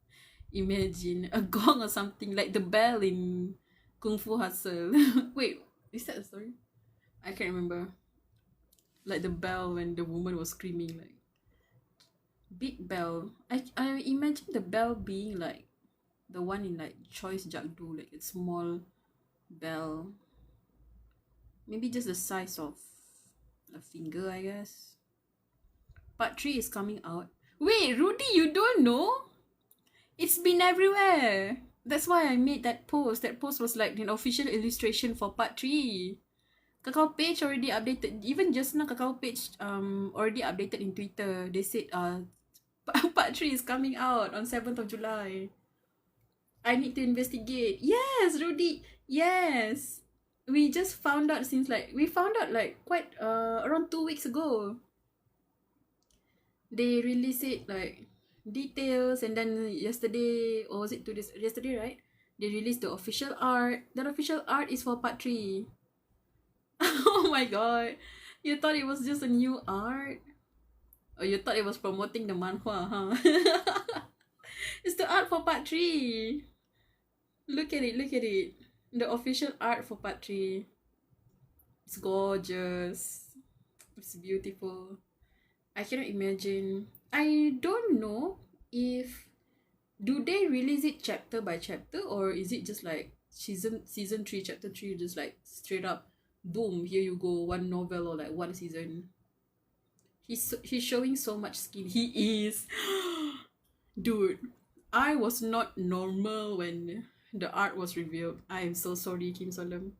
Imagine a gong or something like the bell in Kung Fu Hustle. Wait, is that a story? I can't remember. Like the bell when the woman was screaming, like big bell. I imagine the bell being like the one in like Gsgw, like a small bell. Maybe just the size of a finger, I guess. Part 3 is coming out. Wait, Rudy, you don't know? It's been everywhere. That's why I made that post. That post was like an official illustration for part 3. Kakao page already updated. Even just now, Kakao page already updated in Twitter. They said part 3 is coming out on 7th of July. I need to investigate. Yes, Rudy. Yes. We just found out quite around 2 weeks ago. They released it like details, and then yesterday, or was it 2 days yesterday, right? They released the official art. That official art is for part 3. Oh my god. You thought it was just a new art? Or you thought it was promoting the manhwa, huh? It's the art for part 3. Look at it. The official art for part 3. It's gorgeous. It's beautiful. I cannot imagine. I don't know if do they release it chapter by chapter, or is it just like season 3 chapter 3 just like straight up boom, here you go, one novel or like one season. He's showing so much skin. He is. Dude, I was not normal when the art was revealed. I am so sorry, Kim Solomon.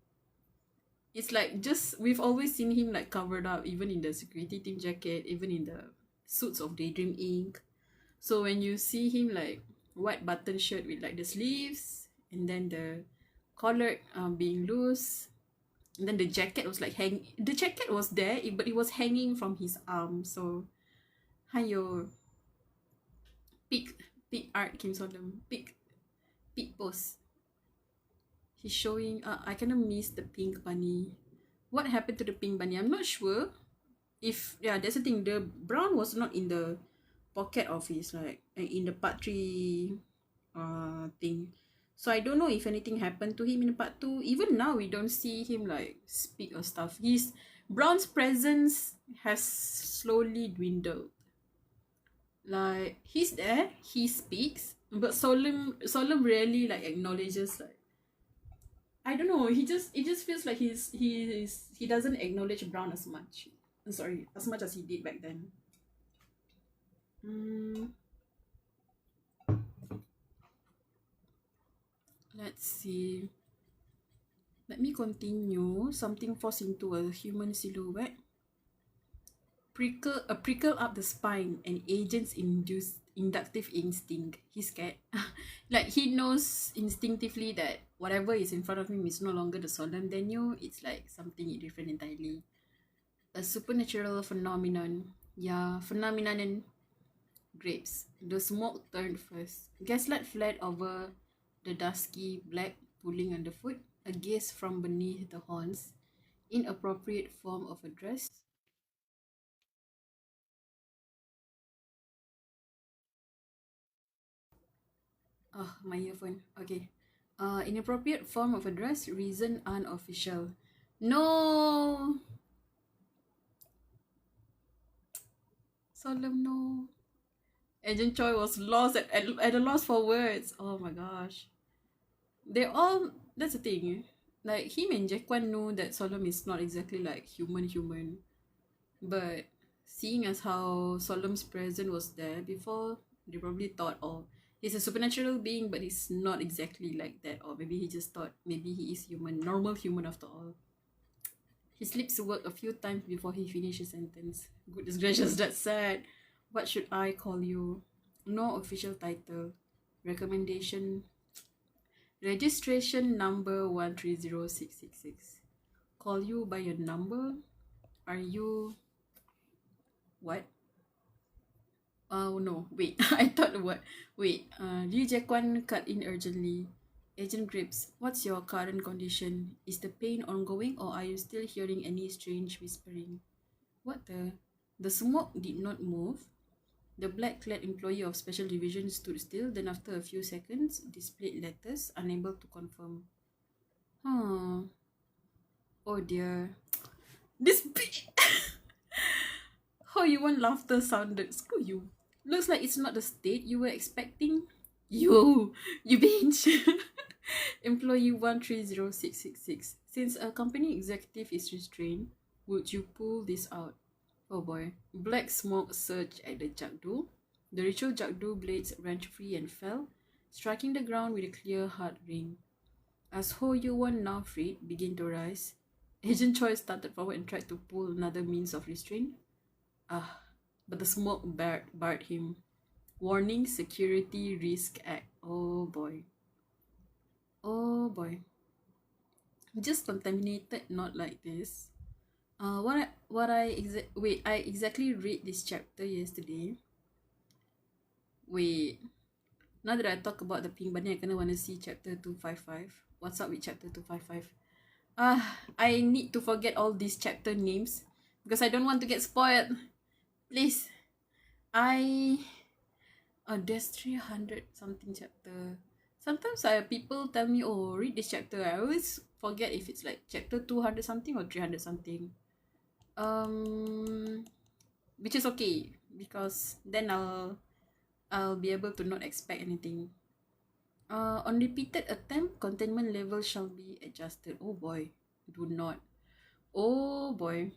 It's like just we've always seen him like covered up, even in the security team jacket, even in the suits of Daydream Inc. So when you see him like white button shirt with like the sleeves and then the collar being loose, And then the jacket was like the jacket was there, but it was hanging from his arm. So, hayo, pick art Kim Sodom, pick post. He's showing. I kind of miss the pink bunny. What happened to the pink bunny? I'm not sure. If yeah, that's the thing. The brown was not in the pocket of his like in the part 3 thing. So I don't know if anything happened to him in part 2. Even now we don't see him like speak or stuff. His Brown's presence has slowly dwindled. Like he's there, he speaks, but Solemn rarely like acknowledges like I don't know, it just feels like he doesn't acknowledge Brown as much. Sorry, as much as he did back then. Let's see. Let me continue. Something falls into a human silhouette. Prickle up the spine and agents induce inductive instinct. He's scared. Like he knows instinctively that whatever is in front of him is no longer the solemn Daniel. It's like something different entirely. A supernatural phenomenon. Yeah, phenomenon and grapes. The smoke turned first. Gaslight fled over the dusky black pulling underfoot. A gaze from beneath the horns. Inappropriate form of a dress. Oh, my earphone. Okay. Inappropriate form of a dress. Reason unofficial. No. Solemn no. Agent Choi was lost at a loss for words. Oh my gosh. They all, that's the thing. Like him and Jaquan knew that Solemn is not exactly like human. But seeing as how Solemn's presence was there before, they probably thought, oh, he's a supernatural being, but he's not exactly like that. Or maybe he just thought maybe he is human, normal human after all. His lips worked a few times before he finished his sentence. Goodness gracious, that's sad. What should I call you? No official title. Recommendation. Registration number 130666. Call you by your number? Are you... What? Oh no, wait. I thought what? Wait. Lee Jaquan cut in urgently. Agent Grips, what's your current condition? Is the pain ongoing or are you still hearing any strange whispering? What the? The smoke did not move. The black-clad employee of Special Division stood still, then after a few seconds, displayed letters, unable to confirm. Huh. Oh dear. This bitch! How you want laughter sounded. Screw you. Looks like it's not the state you were expecting. Yo, you bitch. Employee 130666. Since a company executive is restrained, would you pull this out? Oh boy. Black smoke surged at the Gsgw. The ritual Gsgw blades wrenched free and fell, striking the ground with a clear hard ring. As Ho Yuan, now freed, began to rise, Agent Choi started forward and tried to pull another means of restraint. But the smoke barred him. Warning, security risk act. Oh boy. Oh boy. Just contaminated, not like this. I exactly read this chapter yesterday. Wait. Now that I talk about the pink bunny, I kinda wanna see chapter 255. What's up with chapter 255? I need to forget all these chapter names because I don't want to get spoiled. Please. There's 300 something chapter. Sometimes people tell me, oh, read this chapter. I always forget if it's like chapter 200 something or 300 something. Which is okay because then I'll be able to not expect anything. On repeated attempt, containment level shall be adjusted. Oh boy, do not. Oh boy.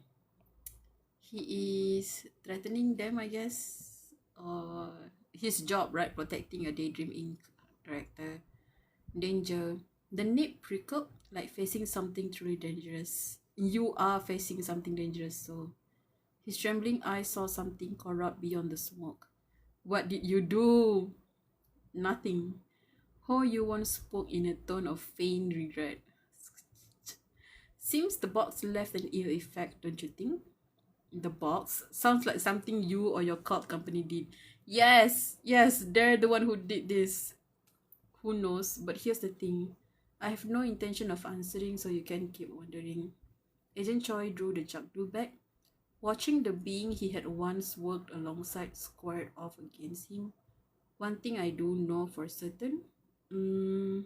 He is threatening them, I guess. His job, right? Protecting a Daydream Inc. character. Danger. The nape prickled like facing something truly dangerous. You are facing something dangerous, so... His trembling eyes saw something corrupt beyond the smoke. What did you do? Nothing. Ho Yuan spoke in a tone of feigned regret. Seems the box left an ill effect, don't you think? The box sounds like something you or your cult company did. Yes, yes, they're the one who did this. Who knows? But here's the thing. I have no intention of answering, so you can keep wondering. Agent Choi drew the Gsgw back, watching the being he had once worked alongside squared off against him. One thing I do know for certain. The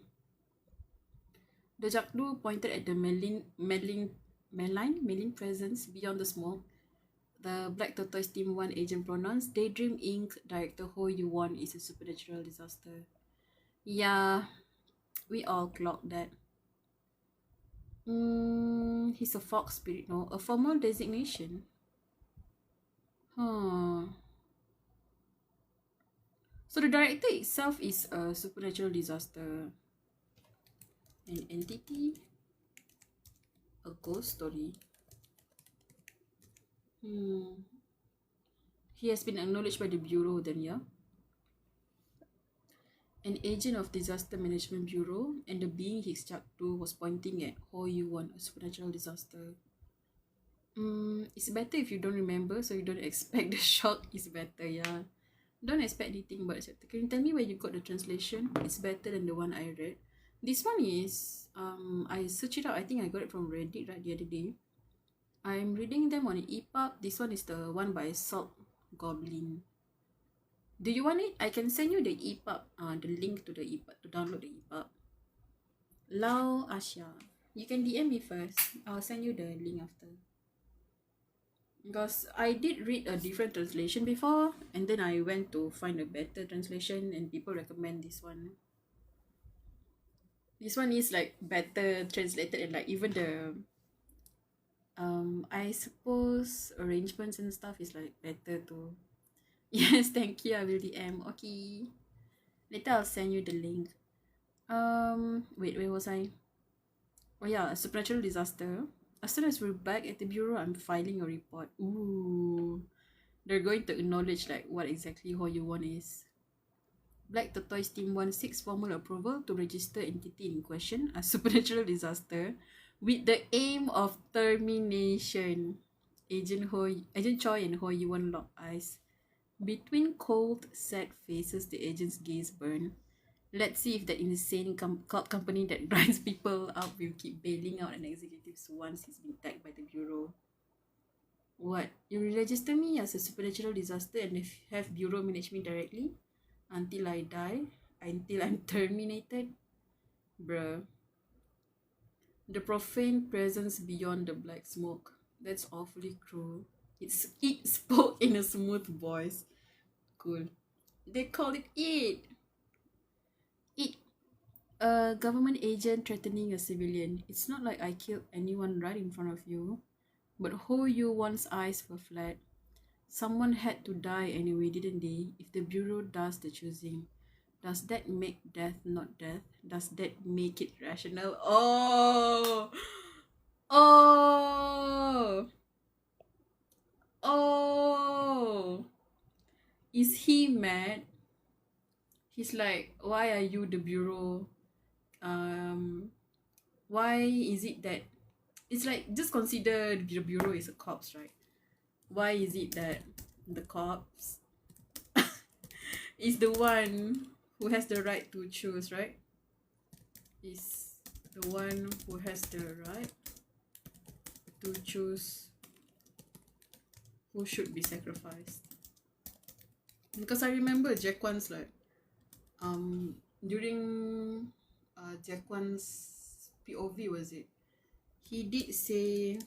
Gsgw pointed at the malign presence beyond the smoke. The Black Tortoise Team 1 agent pronounced Daydream Inc. Director Ho Yu-won is a supernatural disaster. Yeah, we all clocked that. He's a fox spirit, no? A formal designation. Huh. So the director itself is a supernatural disaster. An entity? A ghost story? He has been acknowledged by the Bureau then, yeah? An agent of Disaster Management Bureau, and the being he stuck to was pointing at Ho Yu-won, a supernatural disaster. It's better if you don't remember, so you don't expect the shock. Is better, yeah. Don't expect anything but accept. Can you tell me where you got the translation? It's better than the one I read. This one is I searched it out. I think I got it from Reddit right the other day. I'm reading them on EPUB. This one is the one by Salt Goblin. Do you want it? I can send you the EPUB, the link to the EPUB, to download the EPUB. Lau Asha. You can DM me first. I'll send you the link after. Because I did read a different translation before, and then I went to find a better translation, and people recommend this one. This one is like better translated, and like even the I suppose arrangements and stuff is like better too. Yes, thank you. I will DM. Okay. Later I'll send you the link. Wait, where was I? Oh yeah, a supernatural disaster. As soon as we're back at the bureau, I'm filing a report. Ooh. They're going to acknowledge like what exactly Ho Yu-won is. Black Tortoise Team 1 seeks formal approval to register entity in question as supernatural disaster with the aim of termination. Agent Choi and Ho Yu-won lock eyes. Between cold, sad faces, the agent's gaze burn. Let's see if that insane cult company that grinds people out will keep bailing out an executive once he's been tagged by the bureau. What? You will register me as a supernatural disaster and have bureau manage me directly? Until I die? Until I'm terminated? Bruh. The profane presence beyond the black smoke. That's awfully cruel. It spoke in a smooth voice. Cool. They call it it. It. A government agent threatening a civilian. It's not like I killed anyone right in front of you. But Ho Yu-won's eyes were flat. Someone had to die anyway, didn't they? If the Bureau does the choosing. Does that make death not death? Does that make it rational? Oh! Oh! Oh! Is he mad? He's like, why are you the Bureau? Why is it that it's like, just consider the Bureau is a corpse, right? Why is it that the corpse is the one who has the right to choose, right? Is the one who has the right to choose who should be sacrificed. Because I remember Jaquan's like during Jaquan's POV, was it? He did say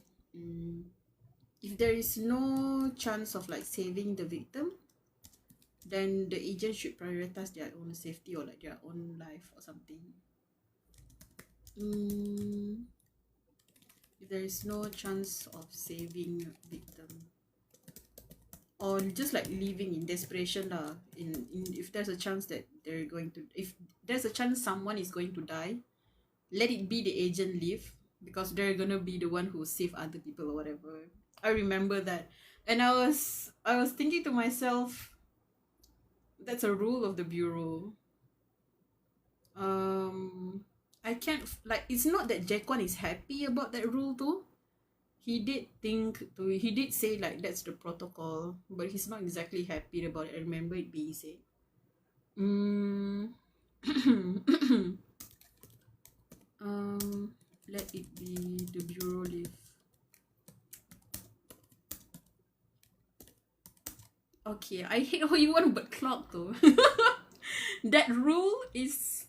if there is no chance of like saving the victim, then the agent should prioritize their own safety or like their own life or something. If there is no chance of saving victim, or just like living in desperation lah, if there's a chance that they're going to, if there's a chance someone is going to die, let it be the agent live, because they're gonna be the one who save other people or whatever. I remember that, and I was thinking to myself, that's a rule of the Bureau. I can't like. It's not that Jaquan is happy about that rule too. He did say like that's the protocol, but he's not exactly happy about it. I remember it being said. Let it be the bureau leave. Okay, I hate how you want but clock though. That rule is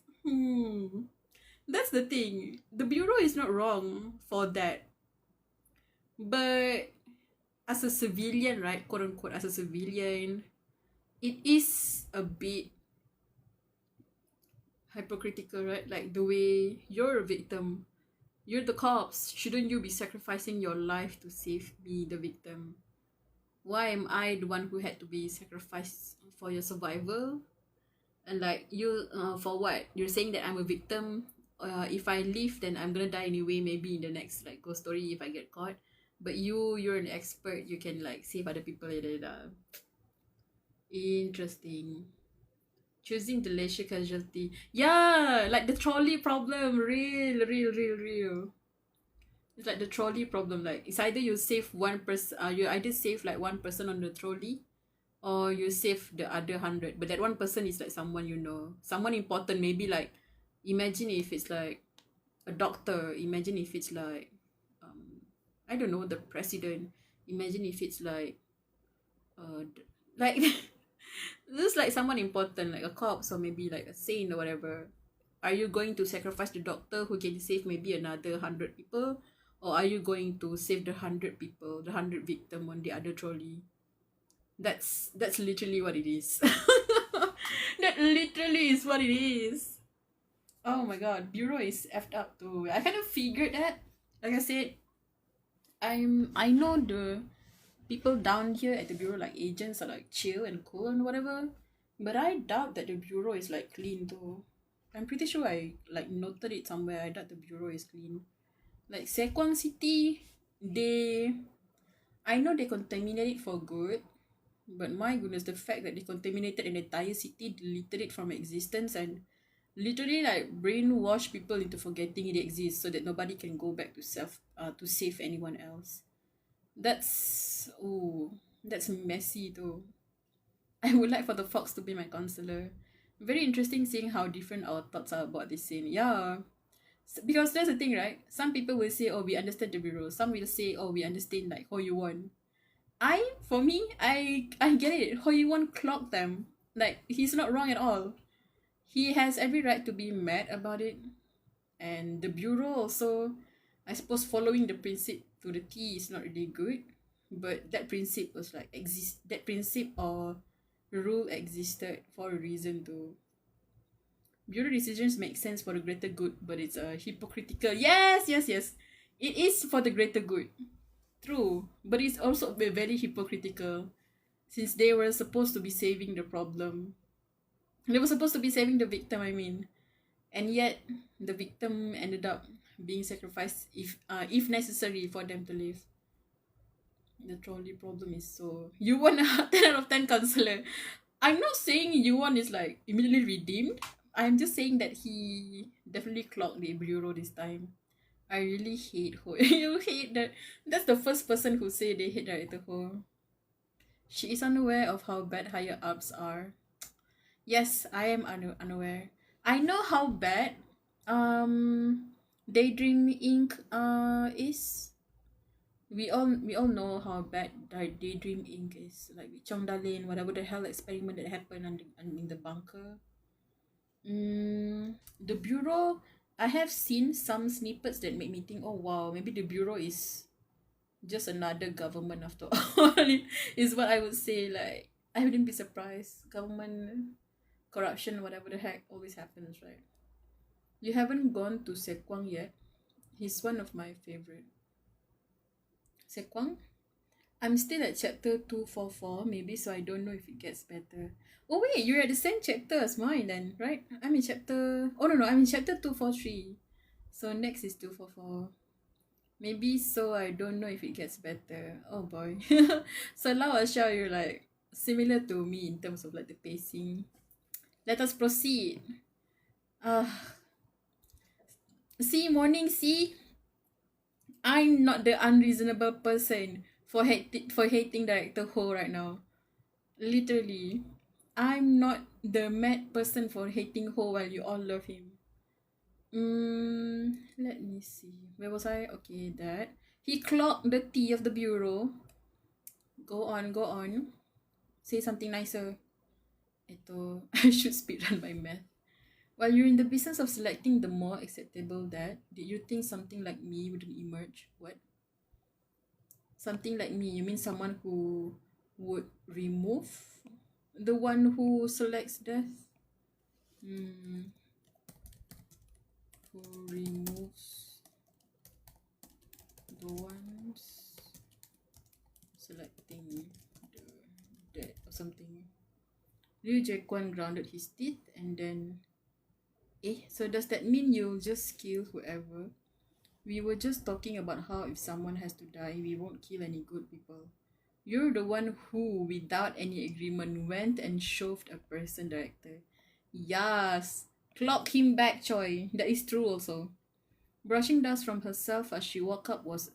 that's the thing. The bureau is not wrong for that. But as a civilian, right, quote unquote, as a civilian, it is a bit hypocritical, right? Like the way you're a victim, you're the cops. Shouldn't you be sacrificing your life to save me, the victim? Why am I the one who had to be sacrificed for your survival? And like you, for what? You're saying that I'm a victim. If I leave, then I'm gonna die anyway. Maybe in the next like ghost story if I get caught. But you're an expert. You can like save other people. Interesting. Choosing the lesser casualty. Yeah, like the trolley problem. Real. It's like the trolley problem. Like it's either you save one person. You either save like one person on the trolley, or you save the other 100. But that one person is like someone you know, someone important. Maybe like, imagine if it's like a doctor. Imagine if it's like, I don't know, the president. Imagine if it's like, like. This is like someone important, like a cops or maybe like a saint or whatever. Are you going to sacrifice the doctor who can save maybe another 100 people? Or are you going to save the 100 people, the 100 victim on the other trolley? That's literally what it is. That literally is what it is. Oh my god, bureau is effed up too. I kind of figured that. Like I said, I know the people down here at the bureau, like agents, are like chill and cool and whatever, but I doubt that the bureau is like clean though. I'm pretty sure I like noted it somewhere. I doubt the bureau is clean. Like Sekwang City, I know they contaminate it for good, but my goodness, the fact that they contaminated an entire city, deleted it from existence, and literally like brainwash people into forgetting it exists so that nobody can go back to save anyone else. That's messy though. I would like for the fox to be my counselor. Very interesting seeing how different our thoughts are about this scene. Yeah. Because that's the thing, right? Some people will say, oh, we understand the bureau. Some will say, oh, we understand like Ho Yuan. For me, I get it. Ho Yuan clocked them. Like, he's not wrong at all. He has every right to be mad about it. And the bureau also, I suppose following the principle to the T is not really good. But that principle was like that principle or rule existed for a reason too. Bureau decisions make sense for the greater good, but it's hypocritical. Yes. It is for the greater good. True. But it's also very hypocritical. Since they were supposed to be saving the problem. They were supposed to be saving the victim, I mean. And yet, the victim ended up being sacrificed if necessary for them to live. The trolley problem is so... You want a 10 out of 10 counselor. I'm not saying Yuan is like immediately redeemed. I'm just saying that he definitely clocked the bureau this time. I really hate Ho. You hate that. That's the first person who say they hate Director Ho. She is unaware of how bad higher ups are. Yes, I am unaware. I know how bad Daydream Inc. Is. We all know how bad Daydream Inc. is. Like with Chong Dalin, whatever the hell experiment that happened in the bunker. The bureau, I have seen some snippets that make me think, oh wow, maybe the bureau is just another government after all. Is what I would say. Like, I wouldn't be surprised. Government corruption, whatever the heck, always happens, right? You haven't gone to Sekwang yet. He's one of my favorite. Sekwang? I'm still at chapter 244, maybe, so I don't know if it gets better. Oh wait, you're at the same chapter as mine then, right? I'm in chapter... Oh no, I'm in chapter 243. So next is 244. Maybe so, I don't know if it gets better. Oh boy. So Lao Asha, you're like similar to me in terms of like the pacing. Let us proceed. See, morning, see, I'm not the unreasonable person for hating Director Ho right now. Literally, I'm not the mad person for hating Ho while you all love him. Let me see. Where was I? Okay, that. He clocked the T of the bureau. Go on, go on. Say something nicer. Ito, I should speedrun my math. While you're in the business of selecting the more acceptable that, did you think something like me wouldn't emerge? What? Something like me, you mean someone who would remove the one who selects death? Who removes the ones selecting the dead or something? Liu Jaekwon grounded his teeth and then... so does that mean you'll just kill whoever? We were just talking about how if someone has to die, we won't kill any good people. You're the one who, without any agreement, went and shoved a person, Director. Yes! Clock him back, Choi. That is true also. Brushing dust from herself as she woke up was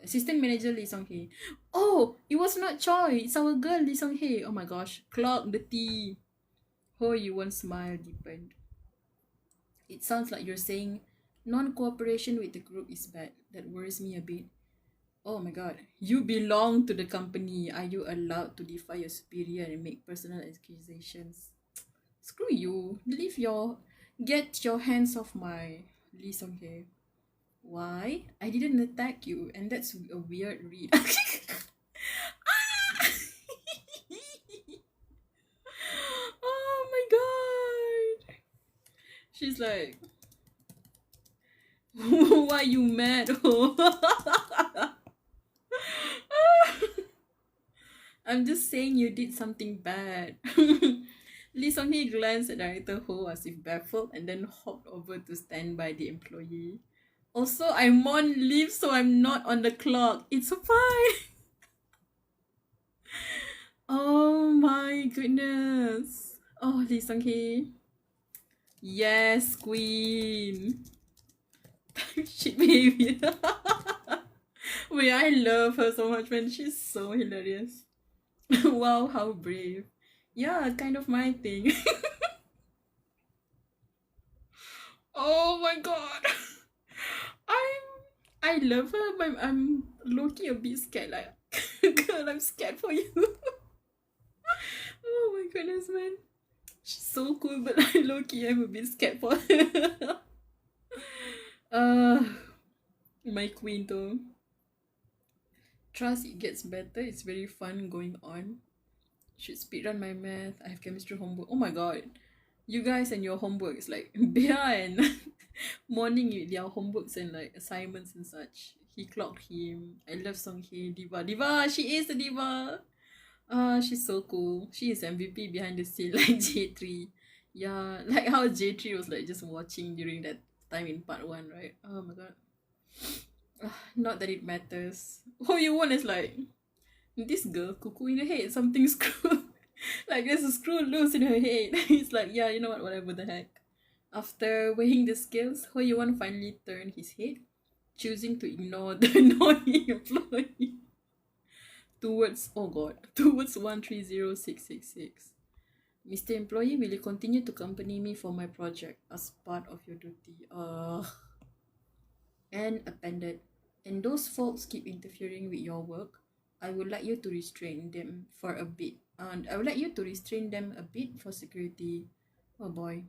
Assistant Manager Lee Song-hye. Oh! It was not Choi! It's our girl, Lee Song-hye. Oh my gosh. Clock the tea. Oh, you won't smile deepened. It sounds like you're saying non-cooperation with the group is bad. That worries me a bit. Oh my god. You belong to the company. Are you allowed to defy your superior and make personal accusations? Screw you. Get your hands off my Lee Song-hye. Why? I didn't attack you, and that's a weird read. Oh my god. She's like, why you mad? I'm just saying you did something bad. Lee Song-hye glanced at Director Ho as if baffled and then hopped over to stand by the employee. Also, I'm on leave, so I'm not on the clock. It's fine. Oh my goodness. Oh, Lee Sung-hee. Yes, queen. Shit baby. Wait, I love her so much, man. She's so hilarious. Wow, how brave. Yeah, kind of my thing. Oh my god. I love her, but I'm low-key a bit scared. Like, girl, I'm scared for you. Oh my goodness, man. She's so cool, but I low-key I'm a bit scared for her. uh, my queen though. Trust it gets better. It's very fun going on. Should speedrun my math. I have chemistry homework. Oh my god. You guys and your homework is like Bea and morning with their homeworks and like assignments and such. He clocked him. I love Song-hye. Diva. Diva! She is a diva! She's so cool. She is MVP behind the scene like J3. Yeah, like how J3 was like just watching during that time in part 1, right? Oh my god. Not that it matters. All you want is like, this girl, cuckoo in her head, something screw. Like there's a screw loose in her head. It's like, yeah, you know what, whatever the heck. After weighing the scales, Ho Yuan finally turned his head, choosing to ignore the annoying employee towards 130666. Mr. Employee, will you continue to accompany me for my project as part of your duty? And appended, and those folks keep interfering with your work, I would like you to restrain them for a bit. And I would like you to restrain them a bit for security. Oh boy.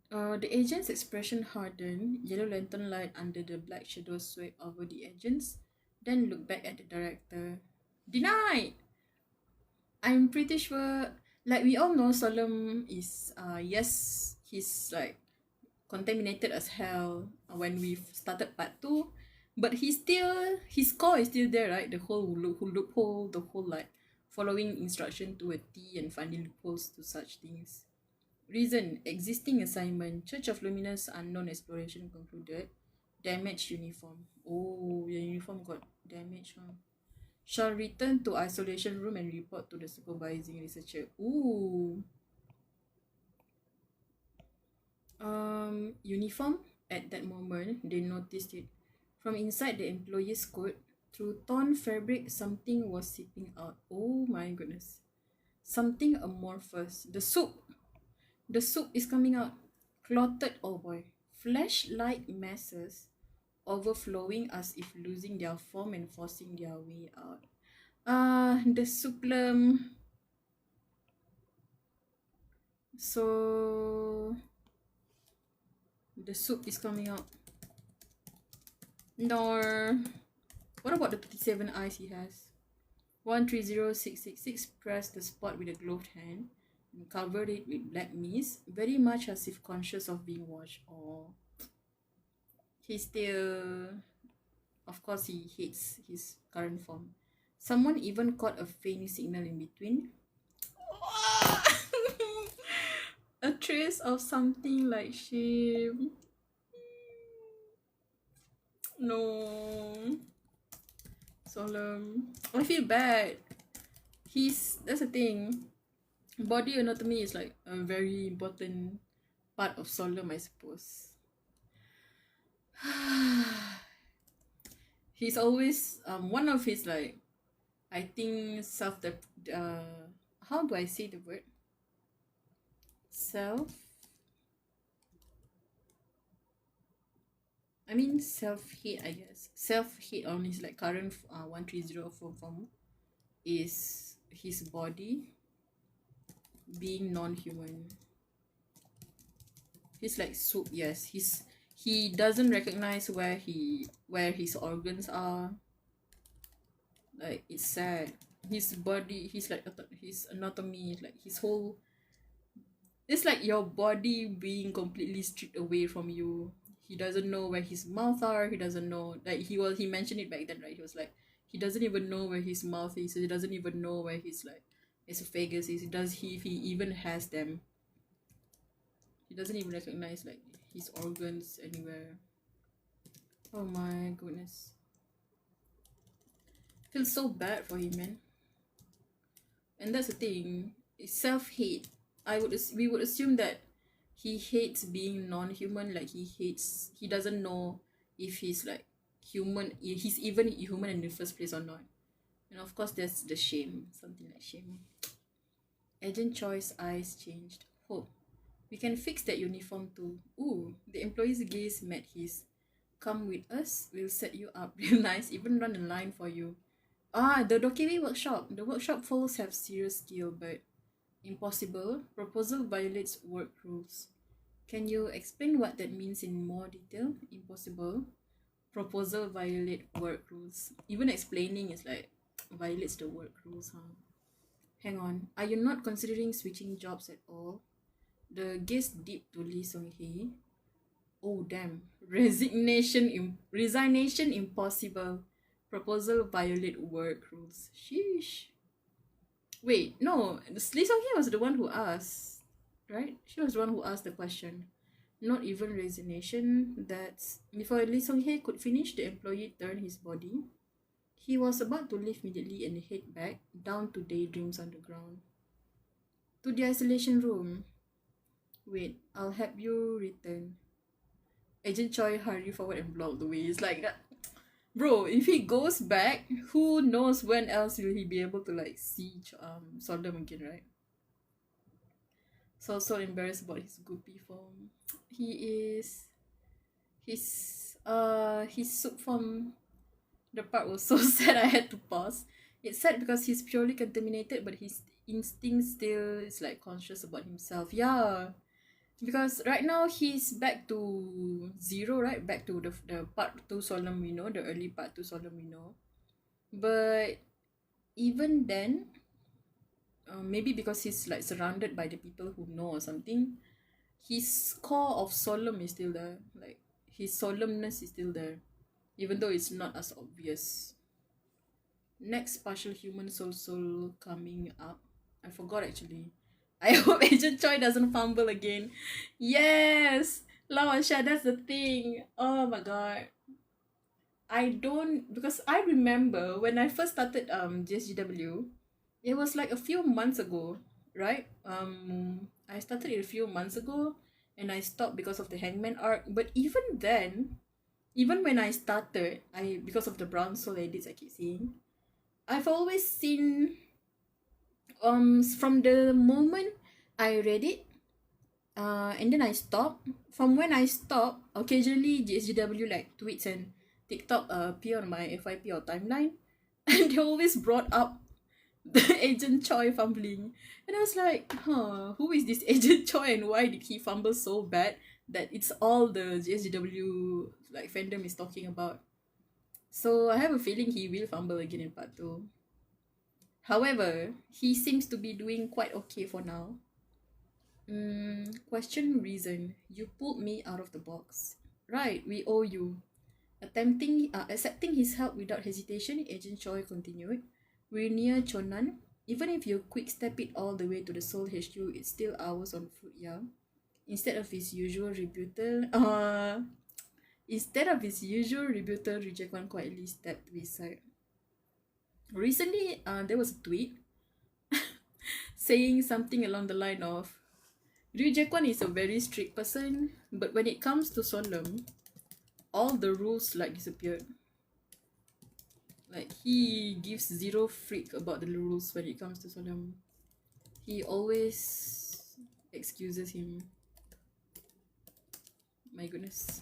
The agent's expression hardened, yellow lantern light under the black shadow swept over the agents, then looked back at the director. Denied! I'm pretty sure, like we all know, Solemn is, yes, he's like contaminated as hell when we started part 2, but his core is still there, right? The whole loophole, the whole like following instruction to a T and finding loopholes to such things. Reason: existing assignment, Church of Luminous unknown exploration concluded. Damaged uniform. Oh, your uniform got damaged, huh? Shall return to isolation room and report to the supervising researcher. Ooh. uniform. At that moment, they noticed it. From inside the employee's coat, through torn fabric, something was seeping out. Oh my goodness. Something amorphous. The soup. The soup is coming out. Clotted, oh boy. Flesh-like masses overflowing as if losing their form and forcing their way out. The souplum. So the soup is coming out. No. What about the 37 eyes he has? 130666 pressed the spot with a gloved hand and covered it with black mist, very much as if conscious of being watched. Or he still, of course, he hates his current form. Someone even caught a faint signal in between. A trace of something like shame. No. Solemn. I feel bad. That's the thing. Body anatomy is like a very important part of Solemn, I suppose. He's always one of his, like, I think how do I say the word? Self hate, I guess. Self hate on his like current 1304 form is his body being non-human. He's like soup, yes. He doesn't recognize where his organs are. Like, it's sad. His body, his anatomy, like his whole, it's like your body being completely stripped away from you. He doesn't know where his mouth are. He doesn't know, like, he mentioned it back then, right? He was like, he doesn't even know where his mouth is. He doesn't even know where his like esophagus is. If he even has them. He doesn't even recognize like his organs anywhere. Oh my goodness. Feels so bad for him, man. And that's the thing. It's self-hate. We would assume that he hates being non-human. Like, he doesn't know if he's like human, if he's even human in the first place or not. And of course there's the shame. Something like shame. Agent Choi's eyes changed. Hope. We can fix that uniform too. Ooh, the employee's gaze met his. Come with us, we'll set you up real nice, even run a line for you. The Dokewi workshop. The workshop folks have serious skill, but impossible. Proposal violates work rules. Can you explain what that means in more detail? Impossible. Proposal violate work rules. Even explaining is like violates the work rules, huh? Hang on. Are you not considering switching jobs at all? The gaze dipped to Lee Sung-hee. Oh damn. Resignation impossible. Proposal violate work rules. Sheesh. Wait, no. Lee Sung-hee was the one who asked, right? She was the one who asked the question. Not even resignation. That's... Before Lee Sung-hee could finish, the employee turned his body. He was about to leave immediately and head back, down to Daydreams Underground. To the isolation room. Wait, I'll help you return. Agent Choi hurried forward and blocked the way. It's like that. Bro, if he goes back, who knows when else will he be able to like see Soldem again, right? So embarrassed about his goopy form. His soup form, the part was so sad I had to pause. It's sad because he's purely contaminated, but his instinct still is like conscious about himself. Yeah. Because right now he's back to zero, right? Back to the part 2 Solemn we know, the early part 2 Solemn we know. But even then, maybe because he's like surrounded by the people who know or something, his core of Solemn is still there. Like, his solemnness is still there, even though it's not as obvious. Next partial human soul coming up. I forgot actually. I hope Agent Choi doesn't fumble again. Yes! Lawansha, that's the thing. Oh my god. Because I remember when I first started Gsgw, it was like a few months ago, right? I started it a few months ago, and I stopped because of the Hangman arc. But even then, even when I started, because of the brown soul edits I keep seeing, I've always seen from the moment I read it, and then I stopped. From when I stopped, occasionally Gsgw like tweets and TikTok appear on my FYP or timeline, and they always brought up the Agent Choi fumbling. And I was like, who is this Agent Choi and why did he fumble so bad that it's all the Gsgw like fandom is talking about. So I have a feeling he will fumble again in part 2. However, he seems to be doing quite okay for now. Question reason. You pulled me out of the box. Right, we owe you. Accepting his help without hesitation, Agent Choi continued. We're near Chonan. Even if you quick step it all the way to the Seoul HQ, it's still hours on foot, yeah. Instead of his usual rebuttal, Reject quietly stepped to his side. Recently, there was a tweet saying something along the line of, Reject is a very strict person, but when it comes to Solemn, all the rules like disappeared. Like, he gives zero freak about the rules when it comes to Solemn. He always excuses him. My goodness.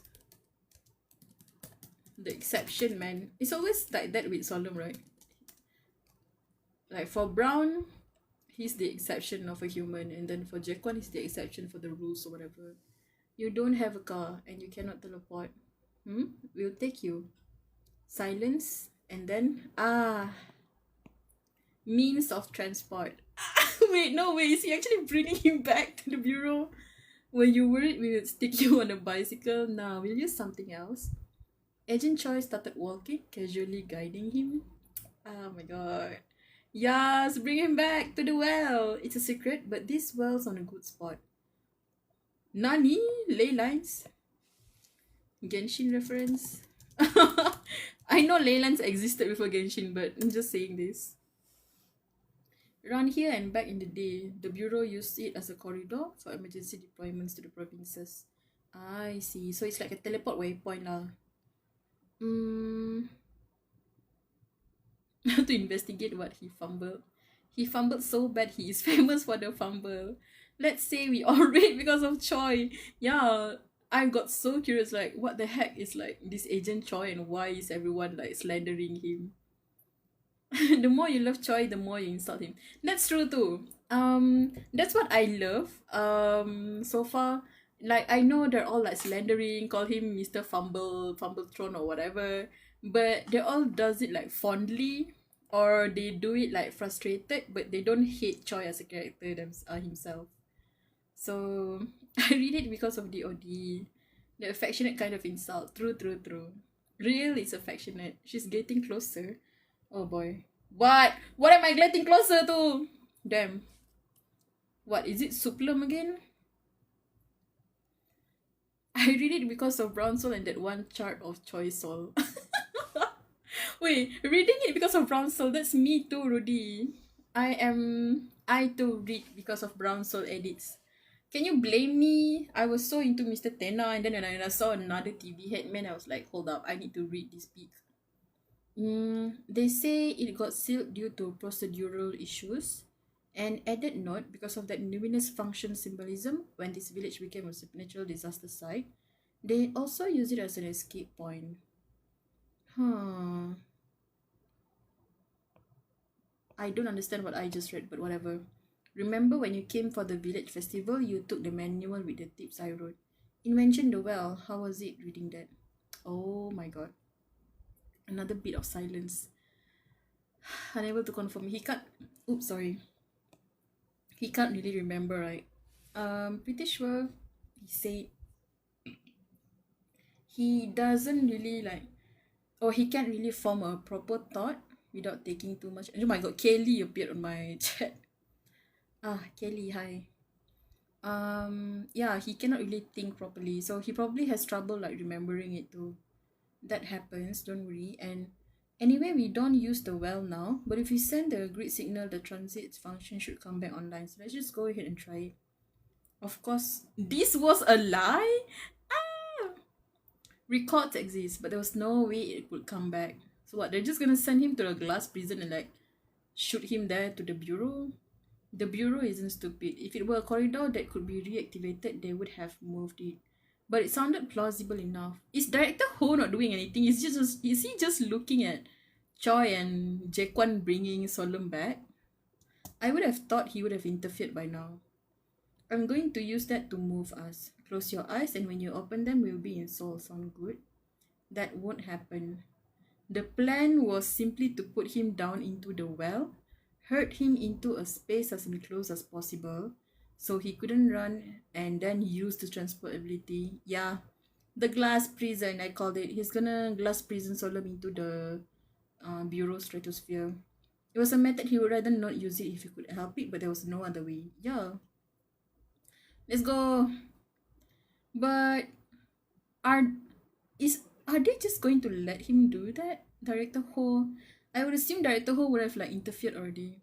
The exception, man. It's always like that with Solemn, right? Like, for Brown, he's the exception of a human, and then for Jaquan, he's the exception for the rules or whatever. You don't have a car, and you cannot teleport. We'll take you. Silence, and then, means of transport. Wait, no, wait, is he actually bringing him back to the bureau? Were you worried we would stick you on a bicycle? Nah, we'll use something else. Agent Choi started walking, casually guiding him. Oh my god. Yes, bring him back to the well. It's a secret, but this well's on a good spot. Nani? Ley lines? Genshin reference? I know ley lines existed before Genshin, but I'm just saying this. Around here and back in the day, the Bureau used it as a corridor for emergency deployments to the provinces. I see. So it's like a teleport waypoint lah. To investigate what he fumbled. He fumbled so bad he is famous for the fumble. Let's say we all read because of Choi. Yeah, I got so curious, like, what the heck is like this Agent Choi and why is everyone like slandering him? The more you love Choi, the more you insult him. That's true too. That's what I love. So far, like, I know they're all like slandering, call him Mr. Fumbletron or whatever, but they all does it like fondly, or they do it like frustrated, but they don't hate Choi as a character himself. So I read it because of DOD. The affectionate kind of insult. True. Real is affectionate. She's getting closer. Oh boy. What am I getting closer to? Damn. What, is it Suplum again? I read it because of Brown Soul and that one chart of Choi Soul. Wait, reading it because of Brown Soul, that's me too, Rudy. I too read because of Brown Soul edits. Can you blame me? I was so into Mr. Tenna, and then when I saw another TV headman, I was like, hold up, I need to read this peak. They say it got sealed due to procedural issues. And added note, because of that luminous function symbolism, when this village became a supernatural disaster site, they also use it as an escape point. I don't understand what I just read, but whatever. Remember when you came for the village festival, you took the manual with the tips I wrote. Invention the well, how was it reading that? Oh my god. Another bit of silence. Unable to confirm. He can't really remember, right? Pretty sure he said he doesn't really like, or he can't really form a proper thought without taking too much. Oh my god, Kelly appeared on my chat. Kelly, hi. Yeah, he cannot really think properly, so he probably has trouble like remembering it too. That happens, don't worry. And anyway, we don't use the well now, but if we send the grid signal, the transit function should come back online. So let's just go ahead and try it. Of course, this was a lie? Ah! Records exist, but there was no way it would come back. So what, they're just gonna send him to a glass prison and like shoot him there to the bureau? The bureau isn't stupid. If it were a corridor that could be reactivated, they would have moved it. But it sounded plausible enough. Is Director Ho not doing anything? Is he just looking at Choi and Jaekwon bringing Solemn back? I would have thought he would have interfered by now. I'm going to use that to move us. Close your eyes and when you open them, we'll be in Seoul. Sound good? That won't happen. The plan was simply to put him down into the well, herd him into a space as enclosed as possible, so he couldn't run, and then use the transport ability. Yeah, the glass prison, I called it. He's gonna glass prison Solemn into the bureau stratosphere. It was a method he would rather not use it if he could help it, but there was no other way. Yeah. Let's go. But are are they just going to let him do that? Director Ho, I would assume Director Ho would have like interfered already.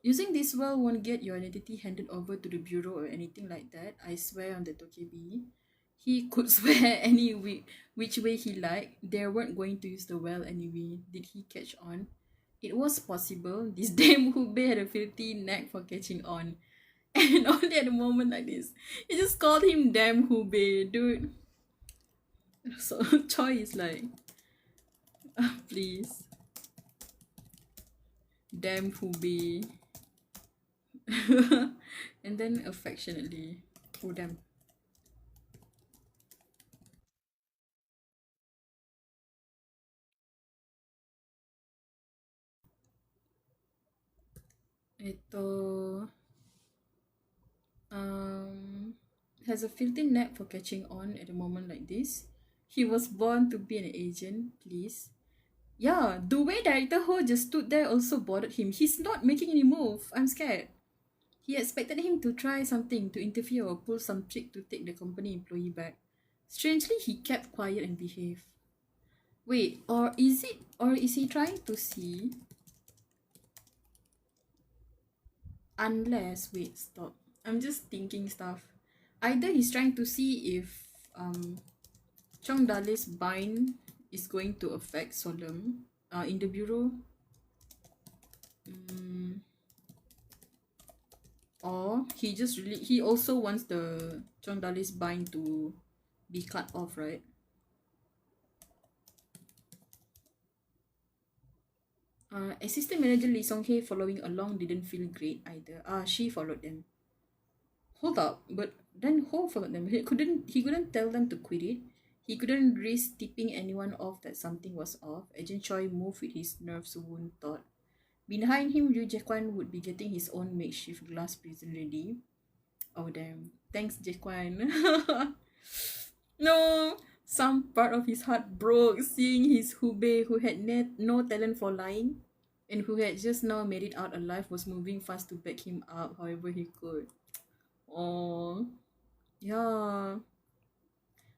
Using this well won't get your identity handed over to the bureau or anything like that. I swear on the Tokebi. He could swear which way he liked. They weren't going to use the well anyway. Did he catch on? It was possible. This damn Hubei had a filthy knack for catching on. And only at a moment like this. He just called him damn Hubei, dude. So Choi is like, please. Damn Hubei. And then affectionately. Oh damn. Ito has a filthy knack for catching on at a moment like this. He was born to be an agent, please. Yeah, the way Director Ho just stood there also bothered him. He's not making any move. I'm scared. He expected him to try something, to interfere or pull some trick to take the company employee back. Strangely, he kept quiet and behaved. Wait, or is he trying to see? Unless, wait, stop. I'm just thinking stuff. Either he's trying to see if Chong Dali's bind is going to affect Solemn in the bureau. Or he also wants the Chong Dali's bind to be cut off, right? Assistant manager Lee Song Hye following along didn't feel great either. She followed them. Hold up, but then Ho followed them. He couldn't tell them to quit it. He couldn't risk tipping anyone off that something was off. Agent Choi moved with his nerves wound thought. Behind him, Ryu Jaekwon would be getting his own makeshift glass prison ready. Oh damn. Thanks, Jaekwon. No! Some part of his heart broke seeing his Hubei, who had no talent for lying and who had just now made it out alive, was moving fast to back him up however he could. Oh, yeah.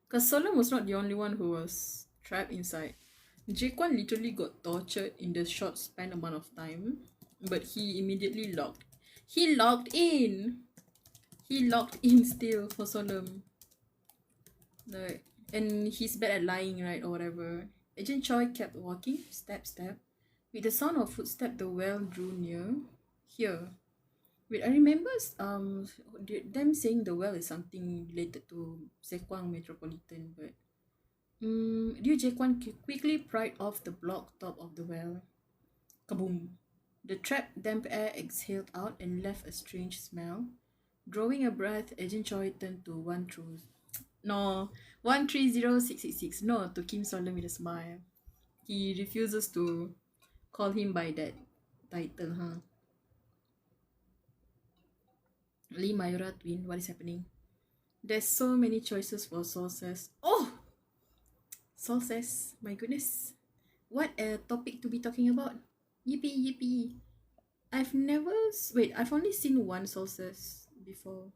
Because Solon was not the only one who was trapped inside. Jaekwon literally got tortured in the short span amount of time, but he immediately locked. He locked in! He locked in still for Solon. Like, and he's bad at lying, right, or whatever. Agent Choi kept walking, step, step. With the sound of footsteps, the well drew near. Here. Wait, I remember them saying the well is something related to Sekwang Metropolitan, but Ryu Jaekwon quickly pried off the block top of the well. Kaboom! The trapped damp air exhaled out and left a strange smell. Drawing a breath, Agent Choi turned to 130666. No, to Kim Solomon with a smile. He refuses to call him by that title, huh? Lee Mayura twin, what is happening? There's so many choices for sources. Oh! Sources, my goodness. What a topic to be talking about. Yippee, yippee. I've only seen one sources before.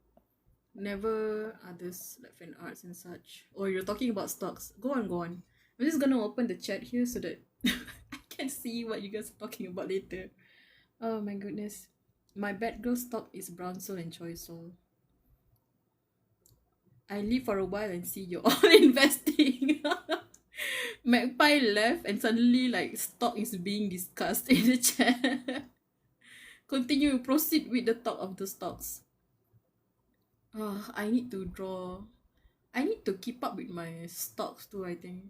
Never others, like fan arts and such. Or you're talking about stocks. Go on, go on. I'm just gonna open the chat here so that I can see what you guys are talking about later. Oh my goodness. My bad girl stock is Brown Soul and Choi Soul. I leave for a while and see you all investing. Magpie left and suddenly like stock is being discussed in the chat. Continue, proceed with the talk of the stocks. I need to draw. I need to keep up with my stocks too, I think.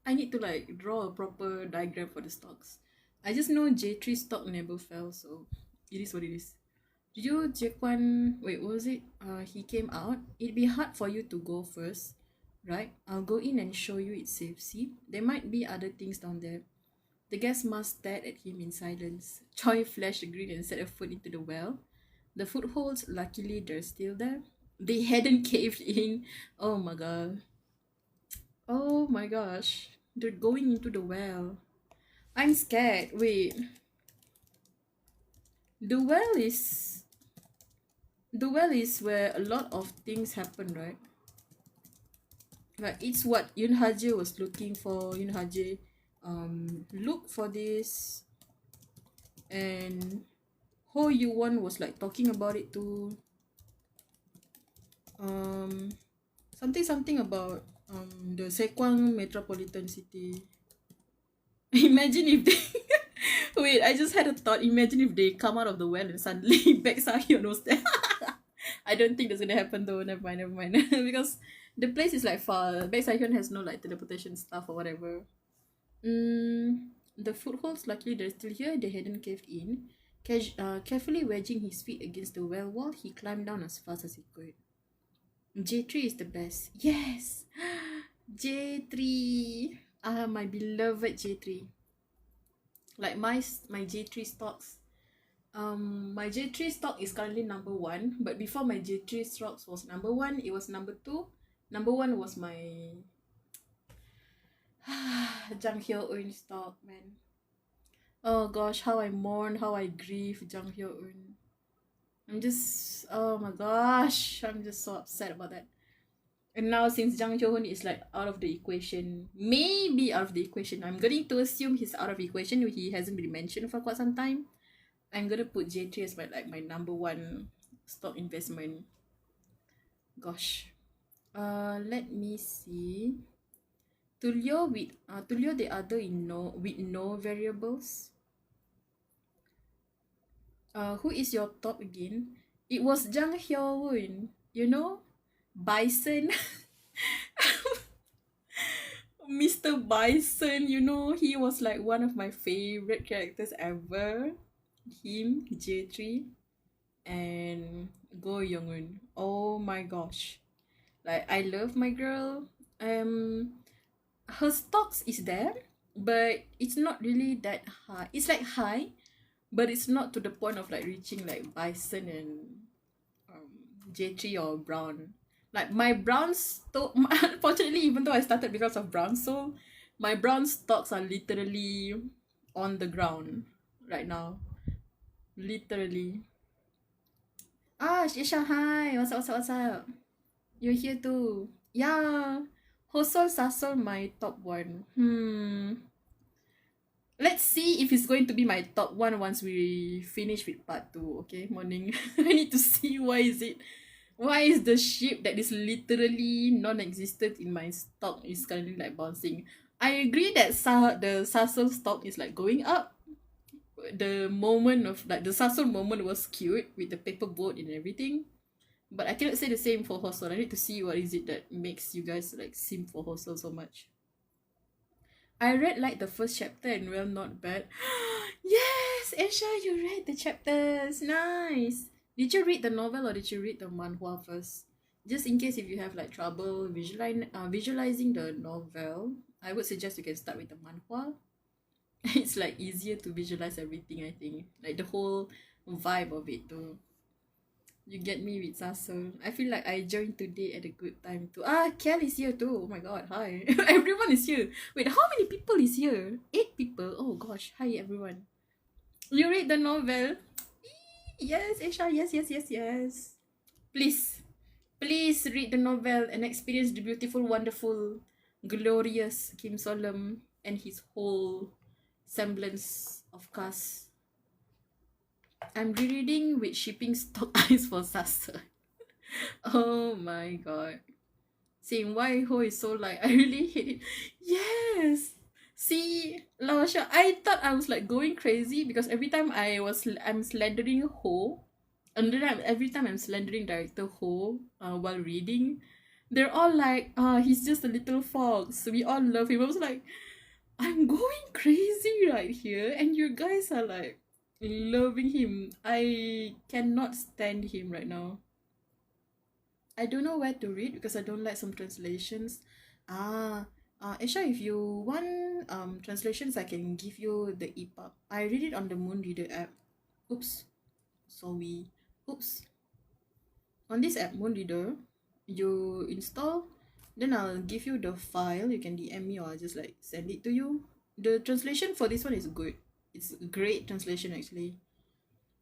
I need to like draw a proper diagram for the stocks. I just know J3 stock never fell, so it is what it is. You, Jekwan, wait, what was it? He came out. It'd be hard for you to go first, right? I'll go in and show you it's safe. See, there might be other things down there. The guest must stare at him in silence. Choi flashed a grin and set a foot into the well. The footholds, luckily, they're still there. They hadn't caved in. Oh my god. Oh my gosh. They're going into the well. I'm scared. Wait. The well is... The well is where a lot of things happen, right? Like, it's what Yun Haji was looking for. Yun Haji, look for this. And Ho Yuwon was like talking about it too. Something about the Sekwang metropolitan city. Imagine if they wait, I just had a thought. Imagine if they come out of the well and suddenly Baek Sahyeon was there. I don't think that's gonna happen though. Never mind. Because the place is like far. Baek Sahyeon has no like teleportation stuff or whatever. The footholds, luckily they're still here. They hadn't caved in. Carefully wedging his feet against the well wall, he climbed down as fast as he could. J3 is the best. Yes! J3! My beloved J3. Like my J3 stocks. My J3 stock is currently number 1. But before my J3 stocks was number 1, it was number 2. Number 1 was my Jang Hyo-eun stock, man. Oh gosh, how I mourn, how I grieve Jang Hyo-eun. Oh my gosh, I'm just so upset about that. And now since Jang Hyo-eun is like out of the equation, maybe out of the equation, I'm going to assume he's out of the equation. He hasn't been mentioned for quite some time. I'm gonna put J3 as my number 1 stock investment. Gosh. Let me see. Tulio the other with no variables. Who is your top again? It was Jang Hyo-eun. You know? Bison. Mr. Bison, you know, he was like one of my favorite characters ever. Him, J3, and Go Young-eun. Oh my gosh. Like, I love my girl. Her stocks is there, but it's not really that high. It's like high, but it's not to the point of like reaching like Bison and J3 or Brown. Like my brown stock, unfortunately, even though I started because of Brown Soul, my brown stocks are literally on the ground right now. Literally. Isha, hi. What's up? You're here too. Yeah. Hosol Sasol, my top 1. Let's see if it's going to be my top 1 once we finish with part 2. Okay, morning. I need to see why is the ship that is literally non-existent in my stock is currently like bouncing. I agree that the Sasol stock is like going up. The moment of like the Sasol moment was cute with the paper boat and everything, but I cannot say the same for Hosol. I need to see what is it that makes you guys like simp for Hosol so much. I read like the first chapter and well, not bad. Yes, Esha, you read the chapters. Nice. Did you read the novel or did you read the manhwa first? Just in case if you have like trouble visualizing the novel, I would suggest you can start with the manhwa. It's like easier to visualize everything, I think. Like the whole vibe of it too. You get me with Sasol. I feel like I joined today at a good time too. Kel is here too. Oh my god, hi. Everyone is here. Wait, how many people is here? 8 people. Oh gosh, hi everyone. You read the novel? Yes, Esha, yes. Please read the novel and experience the beautiful, wonderful, glorious Kim Solem and his whole semblance of cast. I'm rereading with shipping stock eyes for Sasa. Oh my god. saying why Ho is so like, I really hate it. Yes. See, Laosha, I thought I was like going crazy because every time I'm slandering Ho, and then every time I'm slandering director Ho while reading, they're all like, he's just a little fox. We all love him. I was like, I'm going crazy right here, and you guys are like loving him. I cannot stand him right now. I don't know where to read because I don't like some translations. Esha, if you want translations, I can give you the EPUB. I read it on the Moon Reader app. Oops. Sorry. Oops. On this app, Moon Reader, you install, then I'll give you the file. You can DM me or I'll just like send it to you. The translation for this one is good. It's a great translation actually.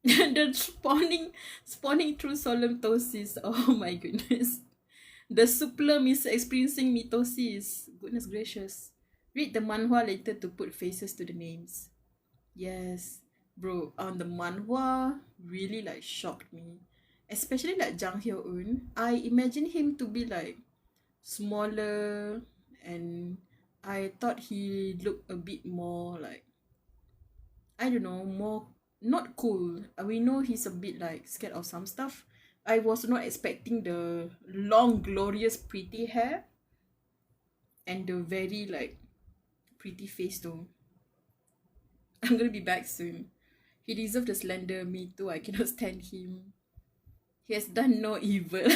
The spawning through solemn ptosis. Oh my goodness. The Suplam is experiencing mitosis. Goodness gracious. Read the manhwa later to put faces to the names. Yes. Bro, the manhwa really like shocked me. Especially like Jang Hyo-eun. I imagine him to be like smaller, and I thought he looked a bit more like, I don't know, more not cool. We know he's a bit like scared of some stuff. I was not expecting the long, glorious, pretty hair and the very like pretty face though. I'm gonna be back soon. He deserved the slender. Me too. I cannot stand him. He has done no evil.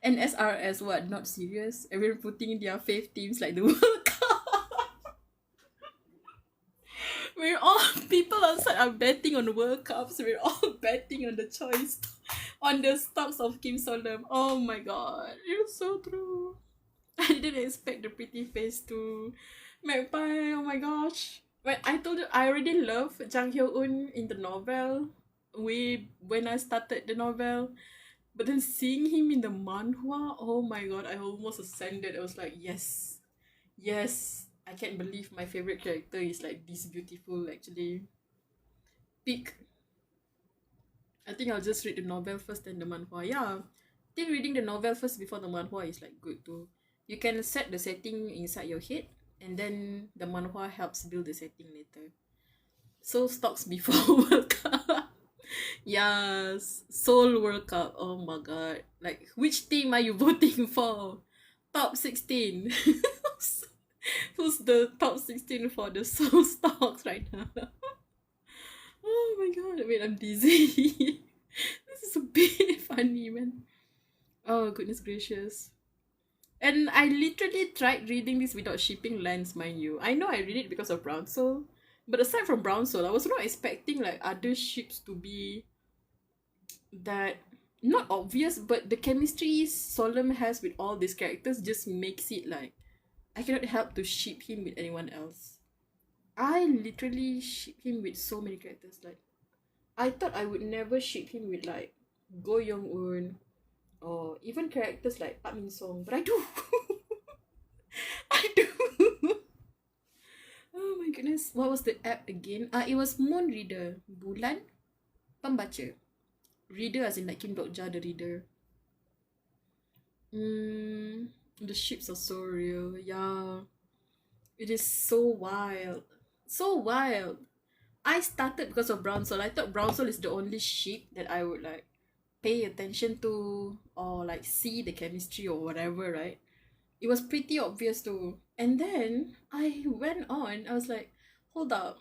And SRS, what? Not serious? Everyone putting their faith teams like the World Cup. We're all, people outside are betting on World Cups. We're all betting on the choice, on the stocks of Kim Solem. Oh my god, it's so true. I didn't expect the pretty face to Magpie. Oh my gosh. When I told you, I already love Jang Hyo-eun in the novel. When I started the novel, but then seeing him in the manhwa, oh my god, I almost ascended. I was like, yes, yes, I can't believe my favorite character is like this beautiful actually. Peak. I think I'll just read the novel first then the manhwa. Yeah, I think reading the novel first before the manhwa is like good too. You can set the setting inside your head, and then the manhwa helps build the setting later. So stocks before World Cup. Yes, Seoul World Cup. Oh my god. Like, which team are you voting for? Top 16. Who's the top 16 for the Seoul stocks right now? Oh my god. Wait, I'm dizzy. This is a bit funny, man. Oh, goodness gracious. And I literally tried reading this without shipping lands, mind you. I know I read it because of Brown Soul, but aside from Brown Soul, I was not expecting like other ships to be that not obvious, but the chemistry Solemn has with all these characters just makes it like I cannot help to ship him with anyone else. I literally ship him with so many characters. Like, I thought I would never ship him with like Go Young-eun or even characters like Park Min-sung, but I do. I do. Oh my goodness. What was the app again? It was Moon Reader. Bulan Pembaca. Reader as in like Kim Dok-ja, the reader. The ships are so real. Yeah. It is so wild. So wild. I started because of Brown Soul. I thought Brown Soul is the only ship that I would like pay attention to or like see the chemistry or whatever, right? It was pretty obvious too. And then I went on, I was like, hold up.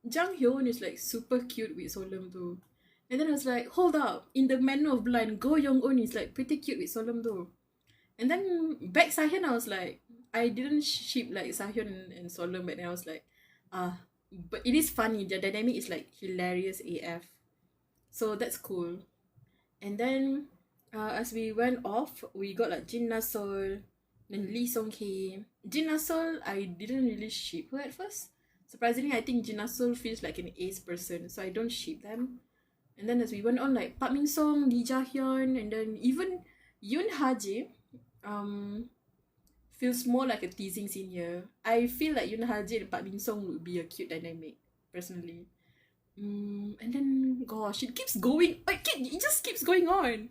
Jang Hyo-eun is like super cute with Solemn too. And then I was like, hold up. In the Man of Blind, Go Young-eun is like pretty cute with Solemn too. And then back Sahyun, I was like, I didn't ship like Sahyun and Solemn, but then I was like, but it is funny. The dynamic is like hilarious AF. So that's cool. And then as we went off, we got like Jin Na-sol, then Lee Song-hye. Jin Na-sol, I didn't really ship her at first. Surprisingly, I think Jin Na-sol feels like an ace person, so I don't ship them. And then as we went on, like Park Min-sung, Lee Ja-hyun, and then even Yoon Ha-jae feels more like a teasing senior. I feel like Yoon Ha-jae and Park Min-sung would be a cute dynamic, personally. And then, gosh, it keeps going. It just keeps going on.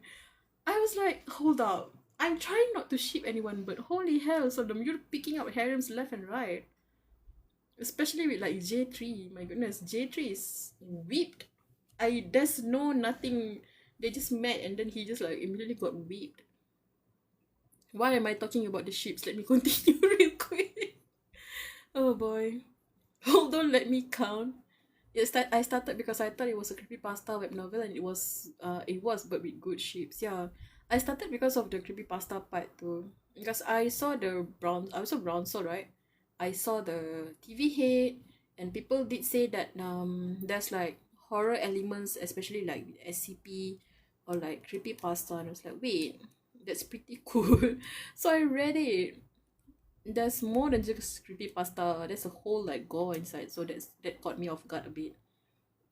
I was like, hold up. I'm trying not to ship anyone, but holy hell, so you're picking up harems left and right. Especially with like J3. My goodness, J3 is whipped. There's no nothing. They just met and then he just like immediately got whipped. Why am I talking about the ships? Let me continue real quick. Oh boy. Hold on, let me count. I started because I thought it was a creepypasta web novel and it was but with good ships. Yeah. I started because of the creepypasta part too. Because I saw Brown Soul, right? I saw the TV head and people did say that there's like horror elements, especially like SCP or like creepypasta, and I was like, wait, that's pretty cool. So I read it. There's more than just creepypasta. There's a whole like gore inside, so that caught me off guard a bit.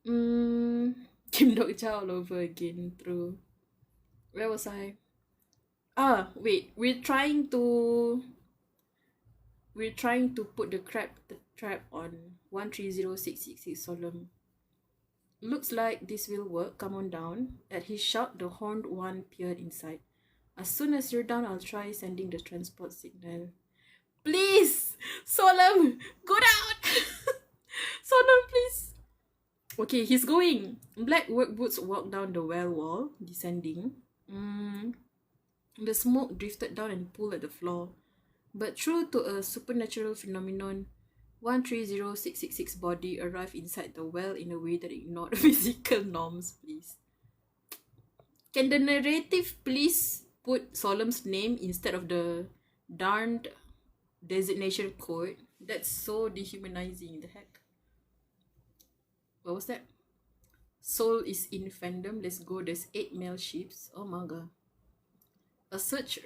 Kim Dokja all over again. True. Where was I? Wait. We're trying to put the trap on 130666 Solemn. Looks like this will work. Come on down. At his shout, the horned one peered inside. As soon as you're down, I'll try sending the transport signal. Please! Solemn! Go down! Solemn, please! Okay, he's going. Black work boots walk down the well wall, descending. The smoke drifted down and pulled at the floor. But true to a supernatural phenomenon, 130666 body arrived inside the well in a way that ignored physical norms, please. Can the narrative please put Solemn's name instead of the darned designation code? That's so dehumanizing. The heck? What was that? Soul is in fandom. Let's go. There's 8 male ships. Oh my god. A surge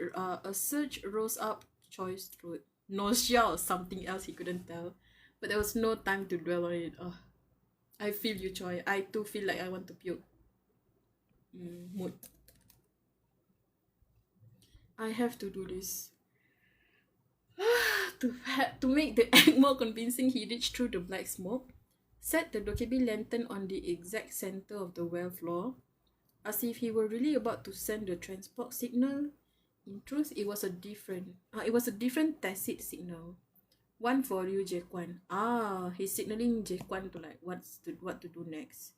rose up Choi's throat. Nausea or something else, he couldn't tell. But there was no time to dwell on it. Oh, I feel you, Choi. I too feel like I want to puke. Mood. I have to do this. To make the act more convincing, he reached through the black smoke, set the dokebi lantern on the exact center of the well floor, as if he were really about to send the transport signal. In truth, it was a different tacit signal. One for you, Jaquan. He's signaling Jaquan to like what to do next.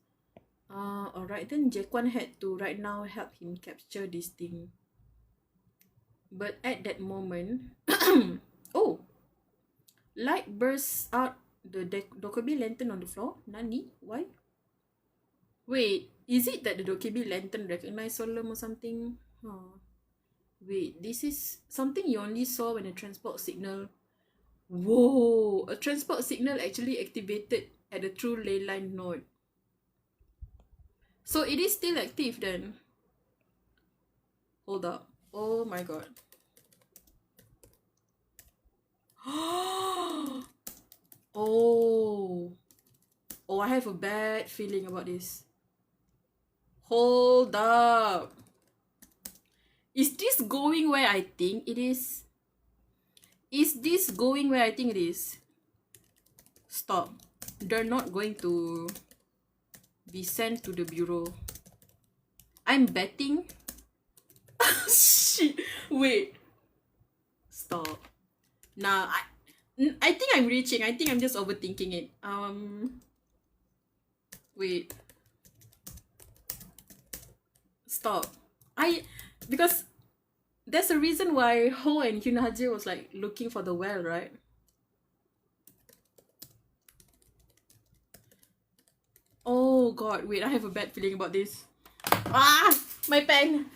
Alright then, Jaquan had to right now help him capture this thing. But at that moment, oh, light bursts out the dokebi lantern on the floor. Nani? Why? Wait, is it that the dokebi lantern recognized Solemn or something? Wait, this is something you only saw when a transport signal... Whoa! A transport signal actually activated at the true ley line node. So it is still active then. Hold up. Oh my god. Oh, I have a bad feeling about this. Hold up. Is this going where I think it is? Is this going where I think it is? Stop. They're not going to be sent to the bureau. I'm betting. Shit. Wait. Stop. Nah, I think I'm reaching. I think I'm just overthinking it. Wait. Stop. Because there's a reason why Ho and Hyunhaje was like looking for the well, right? Oh god, wait, I have a bad feeling about this. My pen.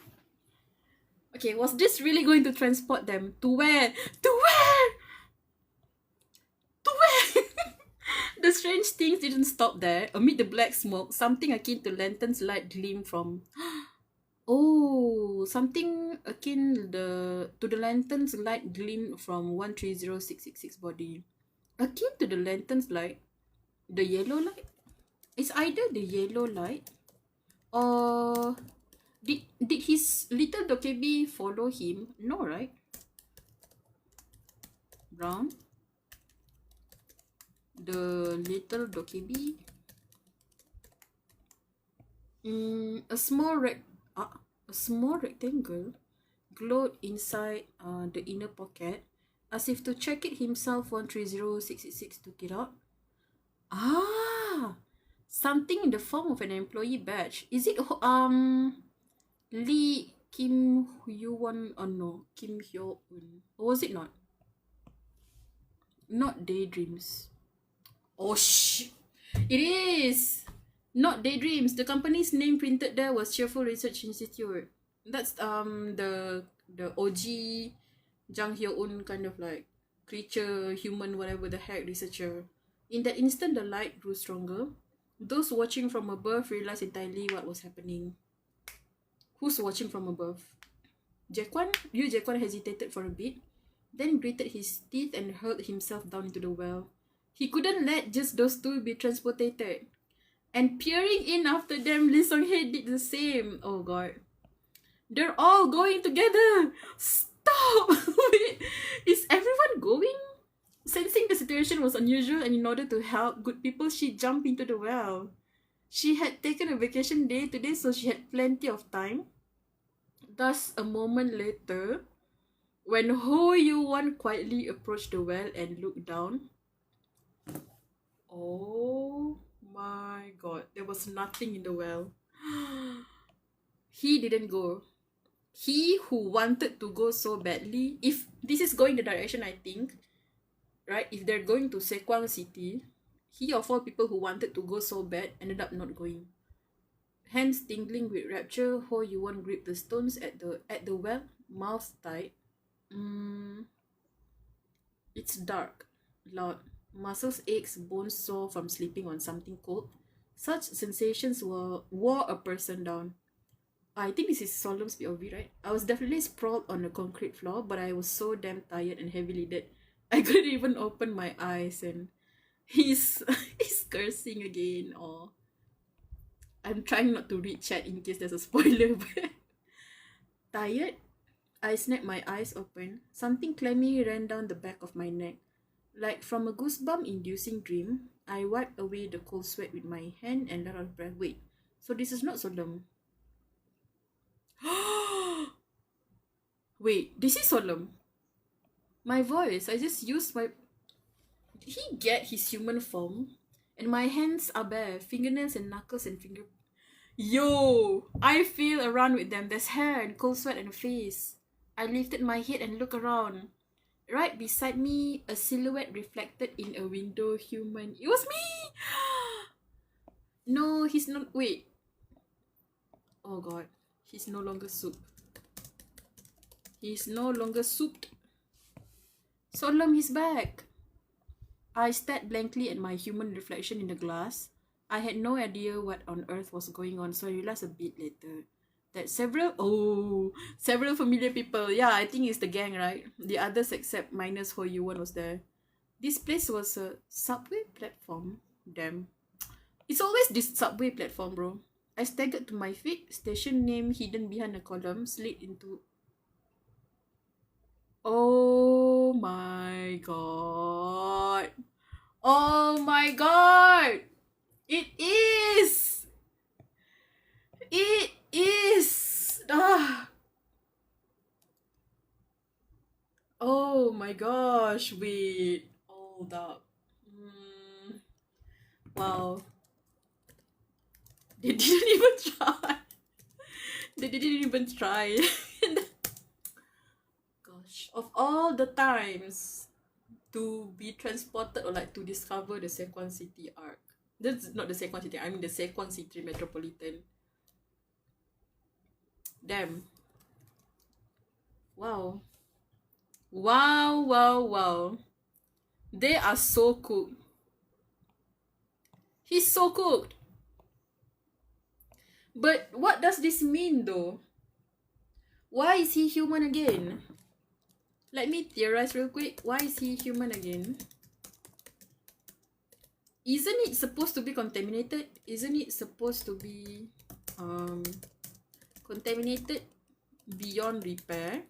Okay, was this really going to transport them? To where? To where? To where? The strange things didn't stop there. Amid the black smoke, something akin to lantern's light gleamed from... Oh, something akin to the lantern's light gleam from 130666 body. Akin to the lantern's light? The yellow light? It's either the yellow light or... Did his little dokebi follow him? No, right? Brown. The little dokebi. A small rectangle glowed inside the inner pocket, as if to check it himself. 130666 took it out. Ah, something in the form of an employee badge. Is it Lee Kim Hyewon? Oh no, Kim Hyo-un. Or was it not? Not Daydreams. Oh it is not Daydreams. The company's name printed there was Cheerful Research Institute. That's the OG Jang Hyo-un kind of like creature, human, whatever the heck researcher. In that instant, the light grew stronger. Those watching from above realized entirely what was happening. Who's watching from above? Jaekwon? Jaekwon hesitated for a bit, then gritted his teeth and hurled himself down into the well. He couldn't let just those two be transported. And peering in after them, Lee Sung-hae did the same. Oh god. They're all going together! Stop! Wait, is everyone going? Sensing the situation was unusual and in order to help good people, she jumped into the well. She had taken a vacation day today, so she had plenty of time. Thus, a moment later, when Ho Yoo-won quietly approached the well and looked down, oh my god, there was nothing in the well. He didn't go. He who wanted to go so badly, if this is going the direction I think, right, if they're going to Sekwang City, he of all people who wanted to go so bad ended up not going. Hands tingling with rapture, Ho Yoo-won gripped the stones at the well, mouth tight. It's dark, loud. Muscles aches, bones sore from sleeping on something cold. Such sensations wore a person down. I think this is Solemn's POV, right? I was definitely sprawled on the concrete floor, but I was so damn tired and heavy-lidded. I couldn't even open my eyes, and he's cursing again. Or I'm trying not to read chat in case there's a spoiler. But tired, I snapped my eyes open. Something clammy ran down the back of my neck. Like from a goosebump-inducing dream, I wiped away the cold sweat with my hand and let out of breath. Wait, so this is not Solemn. Wait, this is Solemn. My voice, I just used my... Did he get his human form? And my hands are bare, fingernails and knuckles and finger... Yo! I feel around with them. There's hair and cold sweat on the face. I lifted my head and looked around. Right beside me, a silhouette reflected in a window human. It was me! No, he's not... Wait. Oh god. He's no longer soup. He's no longer souped. Solemn, he's back. I stared blankly at my human reflection in the glass. I had no idea what on earth was going on, so I realized a bit later that several familiar people. Yeah, I think it's the gang, right? The others except minus Ho Yoo-won was there. This place was a subway platform. Damn. It's always this subway platform, bro. I staggered to my feet, station name hidden behind a column, slid into... Oh my god. Oh my god. It is. It is. Oh my gosh. Wait. Hold up. Wow. They didn't even try. They didn't even try. Gosh. Of all the times to be transported or like to discover the Sekwang City arc. That's not the Sekwang City, I mean the Sekwang City Metropolitan. Damn. Wow. Wow, wow, wow. They are so cooked. He's so cooked. But what does this mean though? Why is he human again? Let me theorize real quick. Why is he human again? Isn't it supposed to be contaminated? Isn't it supposed to be contaminated beyond repair?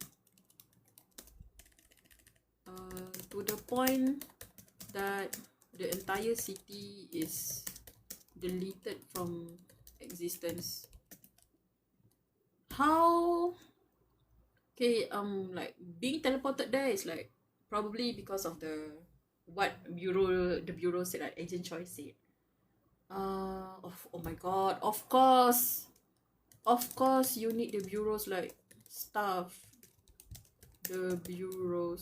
To the point that the entire city is deleted from existence. How Okay, like being teleported there is like probably because of the bureau said, like Agent Choi said. Oh my god, of course you need the bureaus like stuff. The bureau,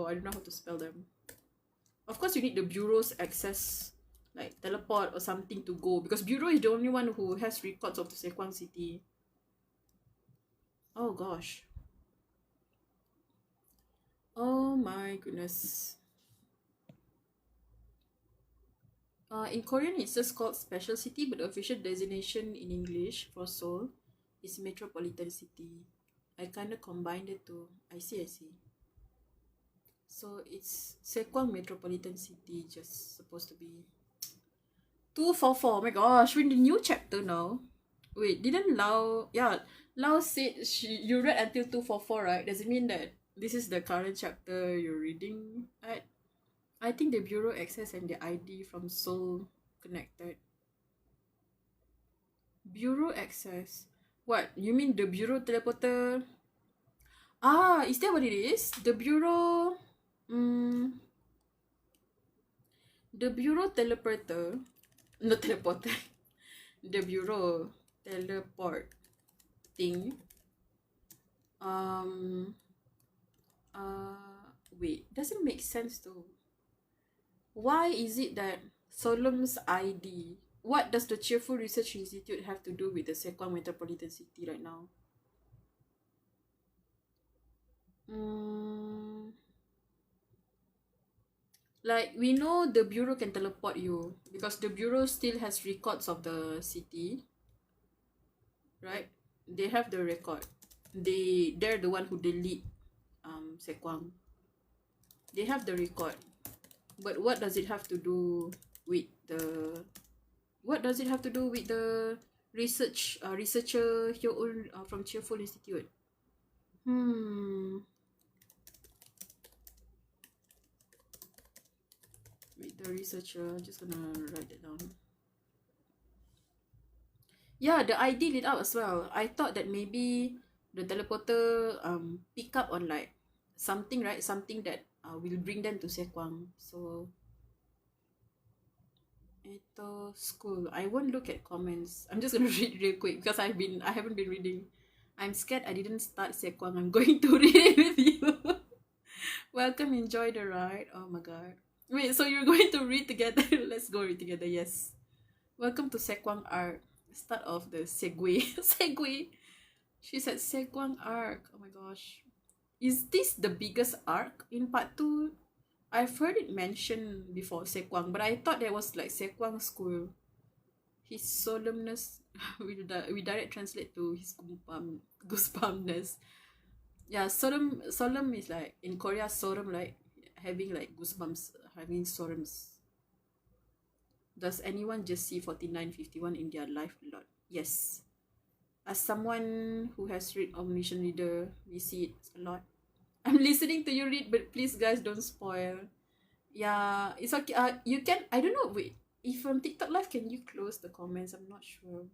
I don't know how to spell them. Of course you need the bureau's access, like teleport or something to go, because bureau is the only one who has records of the Sequang city. Oh gosh. Oh my goodness. In Korean, it's just called special city, but the official designation in English for Seoul is metropolitan city. I kind of combined the two. I see. So it's Sequang metropolitan city, just supposed to be 244. Oh my gosh, we're in the new chapter now. Wait, didn't Lau? Yeah, Lau said you read until 244, right? Does it mean that this is the current chapter you're reading at? I think the bureau access and the ID from Seoul connected. Bureau access. What? You mean the bureau teleporter? Ah, is that what it is? The bureau. The bureau teleporter. Not teleporter. The bureau teleport thing. Um. Wait. Doesn't make sense though. Why is it that Solom's ID? What does the Cheerful Research Institute have to do with the Sequang Metropolitan City right now? Like, we know the Bureau can teleport you because the Bureau still has records of the city, right? They have the record. They're the one who delete Sequang. They have the record. But what does it have to do with the researcher Hyo-eun from Cheerful Institute? With the researcher, I'm just gonna write it down. Yeah, the ID lit up as well. I thought that maybe the teleporter pick up on like something, right? Something that will bring them to Sequang. So Eto school. I won't look at comments. I'm just gonna read real quick because I haven't been reading. I'm scared I didn't start Sequang. I'm going to read it with you. Welcome, enjoy the ride. Oh my god. Wait, so you're going to read together? Let's go read together, yes. Welcome to Sequang Arc. Start of the Gsgw. Gsgw. She said Sequang Arc. Oh my gosh. Is this the biggest arc in part 2? I've heard it mentioned before, Sequang, but I thought that was like Sequang School. His solemnness, we direct translate to his goosebumpness. Yeah, solemn is like, in Korea, solemn, like having like goosebumps, having solemns. Does anyone just see 4951 in their life a lot? Yes. As someone who has read Omniscient Reader, we see it a lot. I'm listening to you read, but please guys don't spoil. Yeah, it's okay. You can, I don't know, wait. If from TikTok live, can you close the comments? I'm not sure.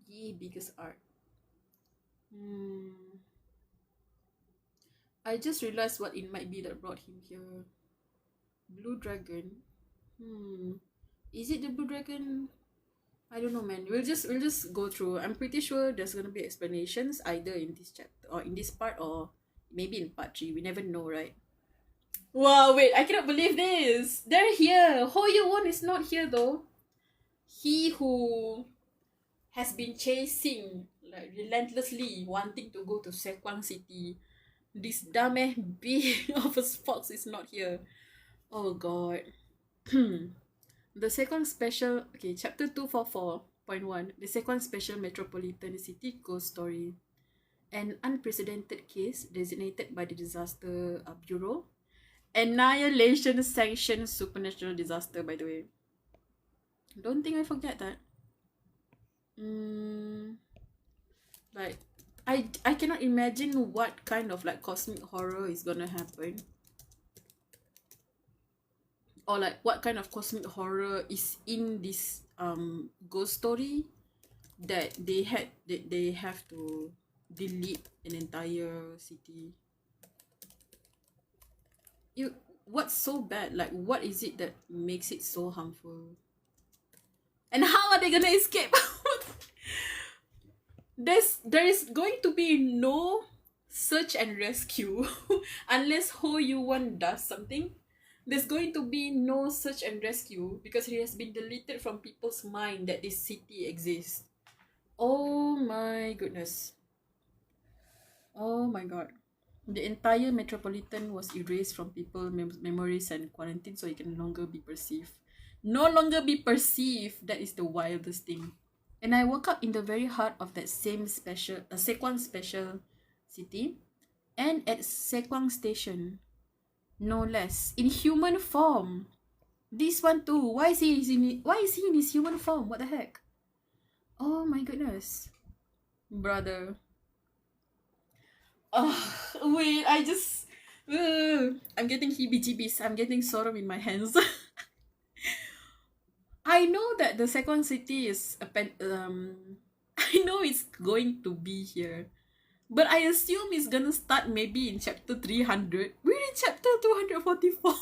Yee, biggest art. I just realized what it might be that brought him here. Blue Dragon. Is it the Blue Dragon? I don't know, man. We'll just go through. I'm pretty sure there's gonna be explanations either in this chapter or in this part or maybe in part 3. We never know, right? Wow, wait, I cannot believe this. They're here. Ho Yoo-won is not here though. He who has been chasing like relentlessly wanting to go to Sequang City. This dumb bit of a fox is not here. Oh god. The Sequang Special, okay, chapter 244.1, the Sequang Special Metropolitan City Ghost Story. An unprecedented case designated by the Disaster Bureau. Annihilation sanctioned supernatural disaster, by the way. Don't think I forget that. Like, I cannot imagine what kind of like cosmic horror is gonna happen. Or like what kind of cosmic horror is in this ghost story. that they have to delete an entire city. What's so bad? Like, what is it that makes it so harmful? And how are they gonna escape? There is going to be no search and rescue unless Ho Yuan does something. There's going to be no search and rescue because it has been deleted from people's mind that this city exists. Oh my goodness. Oh my god. The entire metropolitan was erased from people's memories and quarantined so it can no longer be perceived. No longer be perceived. That is the wildest thing. And I woke up in the very heart of that same Sekwang special city, and at Sekwang station, no less, in human form. This one too. Why is he in his human form? What the heck? Oh my goodness, brother. Oh wait, I'm getting heebie-jeebies. I'm getting sorrow in my hands. I know that the second city is I know it's going to be here, but I assume it's gonna start maybe in chapter 300. We're in chapter 244.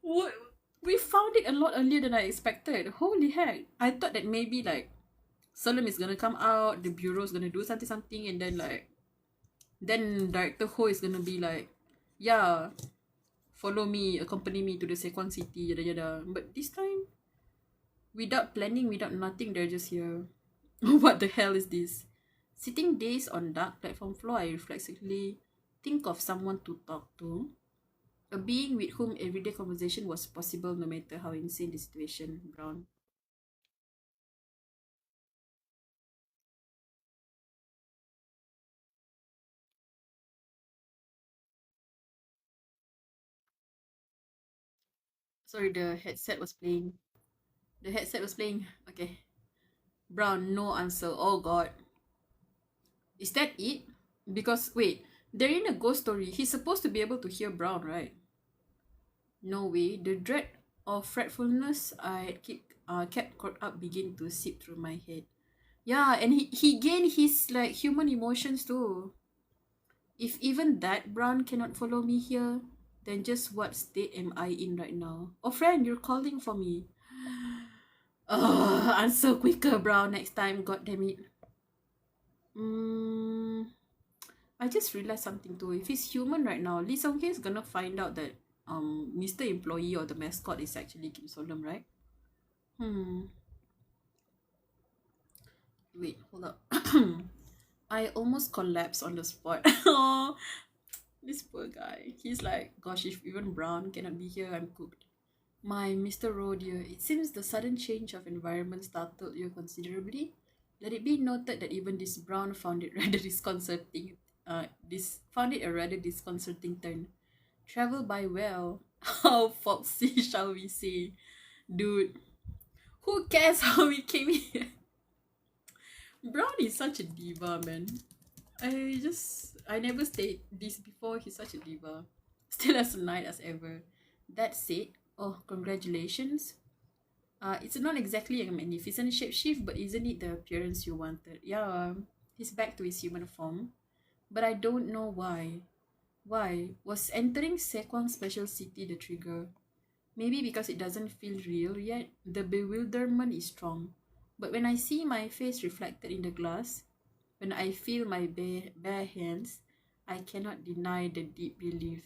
What? We found it a lot earlier than I expected. Holy heck. I thought that maybe like Salam is gonna come out, the bureau is gonna do something, and then Director Ho is gonna be like, yeah, follow me, accompany me to the Sekwang City, yada yada. But this time, without planning, without nothing, they're just here. What the hell is this? Sitting days on dark platform floor, I reflexively think of someone to talk to. A being with whom everyday conversation was possible no matter how insane the situation. Brown. Sorry, the headset was playing. The headset was playing. Okay. Brown, no answer. Oh god. Is that it? Because, wait, they're in a ghost story. He's supposed to be able to hear Brown, right? No way. The dread of fretfulness I kept caught up begin to seep through my head. Yeah, and he gained his like human emotions too. If even that Brown cannot follow me here, then just what state am I in right now? Oh friend, you're calling for me. Answer quicker, Brown, next time, god damn it. I just realized something too. If he's human right now, Lee Song Hye is gonna find out that Mr. Employee or the mascot is actually Kim Solom, right? Wait, hold up. I almost collapsed on the spot. Oh, this poor guy. He's like, gosh, if even Brown cannot be here, I'm cooked. My Mr. Roe dear, it seems the sudden change of environment startled you considerably. Let it be noted that even this Brown found it rather disconcerting. Found it a rather disconcerting turn. Travel by well. How foxy shall we say? Dude, who cares how we came here? Brown is such a diva, man. I never stayed this before. He's such a diva. Still as nice as ever. That said, oh, congratulations. It's not exactly a magnificent shapeshift, but isn't it the appearance you wanted? Yeah, he's back to his human form. But I don't know why. Why? Was entering Sekwang Special City the trigger? Maybe because it doesn't feel real yet. The bewilderment is strong. But when I see my face reflected in the glass, when I feel my bare hands, I cannot deny the deep relief.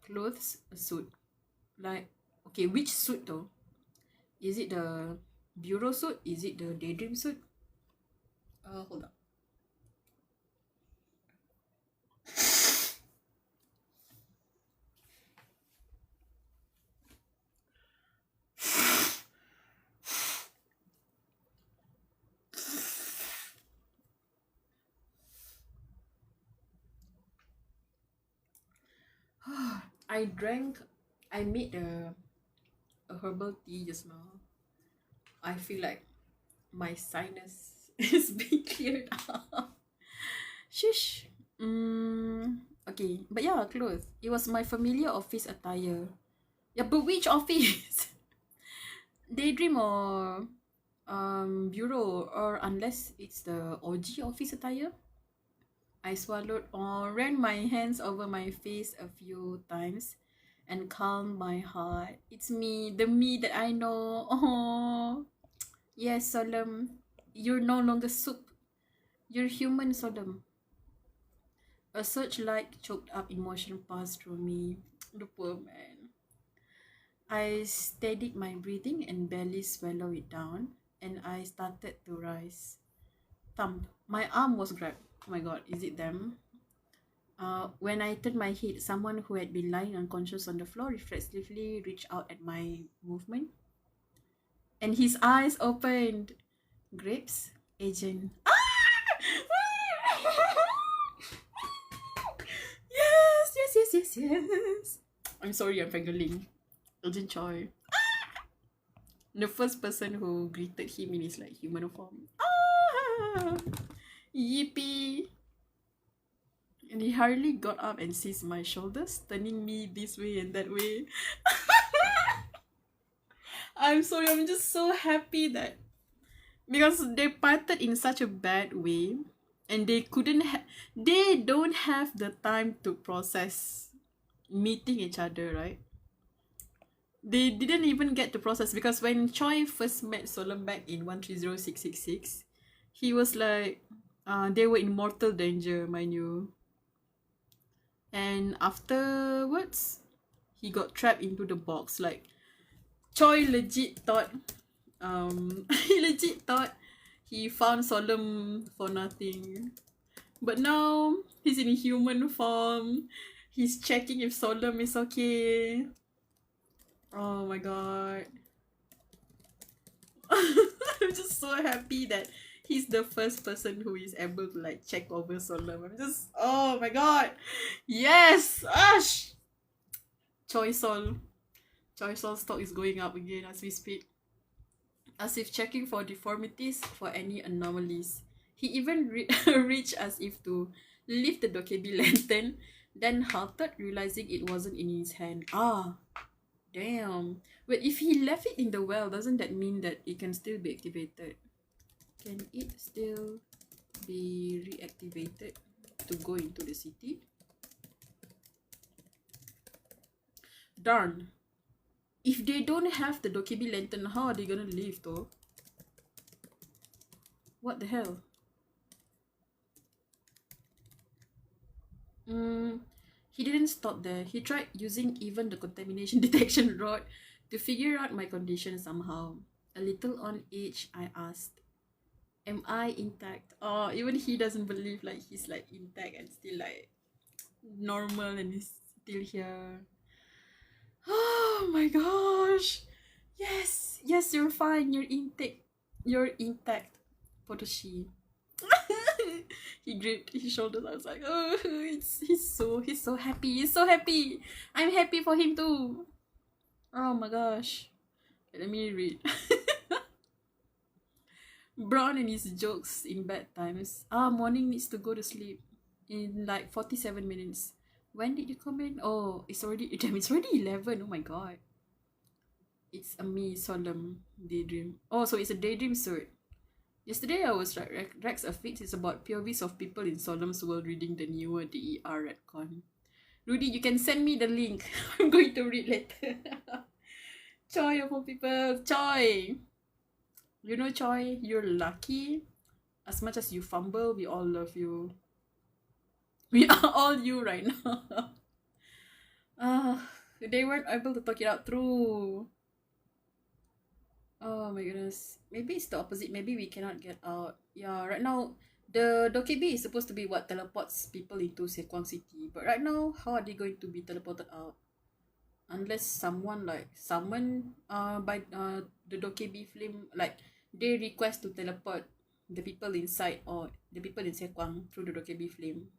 Clothes, a suit. Like, okay, which suit though? Is it the bureau suit? Is it the daydream suit? Hold up. I made a herbal tea just now. I feel like my sinus is being cleared up. Shush. Okay, but yeah, clothes. It was my familiar office attire. Yeah, but which office? Daydream or bureau, or unless it's the OG office attire. I swallowed or ran my hands over my face a few times and calmed my heart. It's me, the me that I know. Oh, yes, Solemn. You're no longer soup. You're human, Solemn. A searchlight choked up emotion passed through me. The poor man. I steadied my breathing and barely swallowed it down, and I started to rise. Thump. My arm was grabbed. Oh my god, is it them? When I turned my head, someone who had been lying unconscious on the floor reflexively reached out at my movement, and his eyes opened. Grapes? Agent. Ah! Yes, yes, yes, yes, yes. I'm sorry, I'm fangirling. Agent Choi. Ah! The first person who greeted him in his like human form. Ah! Yippee! And he hurriedly got up and seized my shoulders, turning me this way and that way. I'm sorry, I'm just so happy that because they parted in such a bad way and they don't have the time to process meeting each other, right? They didn't even get to process because when Choi first met Solon back in 130666, he was like, they were in mortal danger, mind you. And afterwards, he got trapped into the box. Like, Choi legit thought, he legit thought he found Solemn for nothing. But now, he's in human form. He's checking if Solemn is okay. Oh my god. I'm just so happy that he's the first person who is able to like check over Solemn. I'm just, oh my god. Yes! Ash! Choi Sol stock is going up again as we speak. As if checking for deformities, for any anomalies. He even reached as if to lift the dokebi lantern, then halted, realizing it wasn't in his hand. Ah, damn. But if he left it in the well, doesn't that mean that it can still be activated? Can it still be reactivated to go into the city? Darn. If they don't have the dokebi lantern, how are they gonna leave though? What the hell? He didn't stop there. He tried using even the contamination detection rod to figure out my condition somehow. A little on edge, I asked, am I intact? Oh, even he doesn't believe like he's like intact and still like normal and he's still here. Oh my gosh. Yes, yes, you're fine. You're intact. You're intact. Potoshi. He gripped his shoulders. I was like, oh, he's so happy. He's so happy. I'm happy for him too. Oh my gosh. Let me read. Brown and his jokes in bad times. Morning needs to go to sleep in like 47 minutes. When did you come in? Oh, it's already 11. Oh my god. It's a me solemn daydream. Oh, so it's a daydream sword. Yesterday I was like, Rex Affix is about POVs of people in Solemn's world reading the newer DER retcon. Rudy, you can send me the link. I'm going to read later. Choi of all people. Choi. You know, Choi, you're lucky. As much as you fumble, we all love you. We are all you right now. They weren't able to talk it out through. Oh my goodness. Maybe it's the opposite. Maybe we cannot get out. Yeah, right now, the dokebi is supposed to be what teleports people into Sequang City. But right now, how are they going to be teleported out? Unless someone like summon by the dokebi flame, like they request to teleport the people inside or the people in Sequang through the dokebi flame.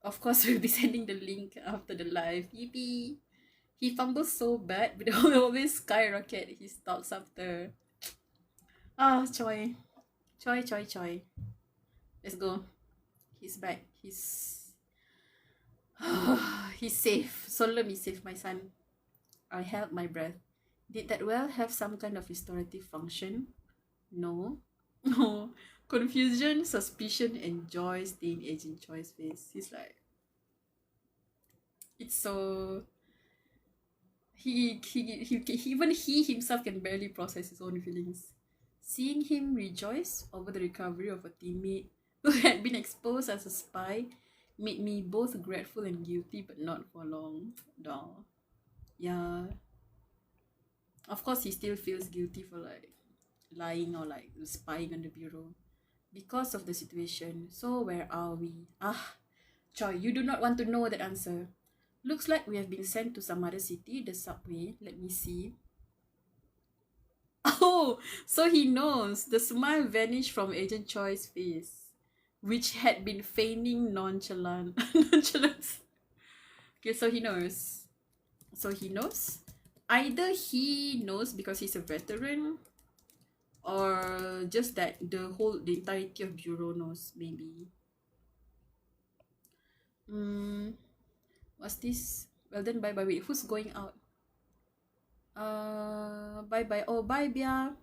Of course, we'll be sending the link after the live. Yippee! He fumbles so bad, but he'll always skyrocket his thoughts after. Choi. Choi. Let's go. He's back. He's safe. Solemn is safe, my son. I held my breath. Did that well have some kind of restorative function? No. No. Confusion, suspicion, and joy stay in Agent Choi's face. He's like, it's so even he himself can barely process his own feelings. Seeing him rejoice over the recovery of a teammate who had been exposed as a spy made me both grateful and guilty, but not for long. Duh. Yeah. Of course, he still feels guilty for like lying or like spying on the bureau because of the situation. So where are we? Ah, Choi, you do not want to know that answer. Looks like we have been sent to some other city, the subway. Let me see. Oh, so he knows. The smile vanished from Agent Choi's face, which had been feigning nonchalance. Okay, so he knows. So he knows. Either he knows because he's a veteran, or just that the entirety of Bureau knows, maybe. What's this? Well then, bye bye. Wait, who's going out? Bye bye. Oh, bye, Bia.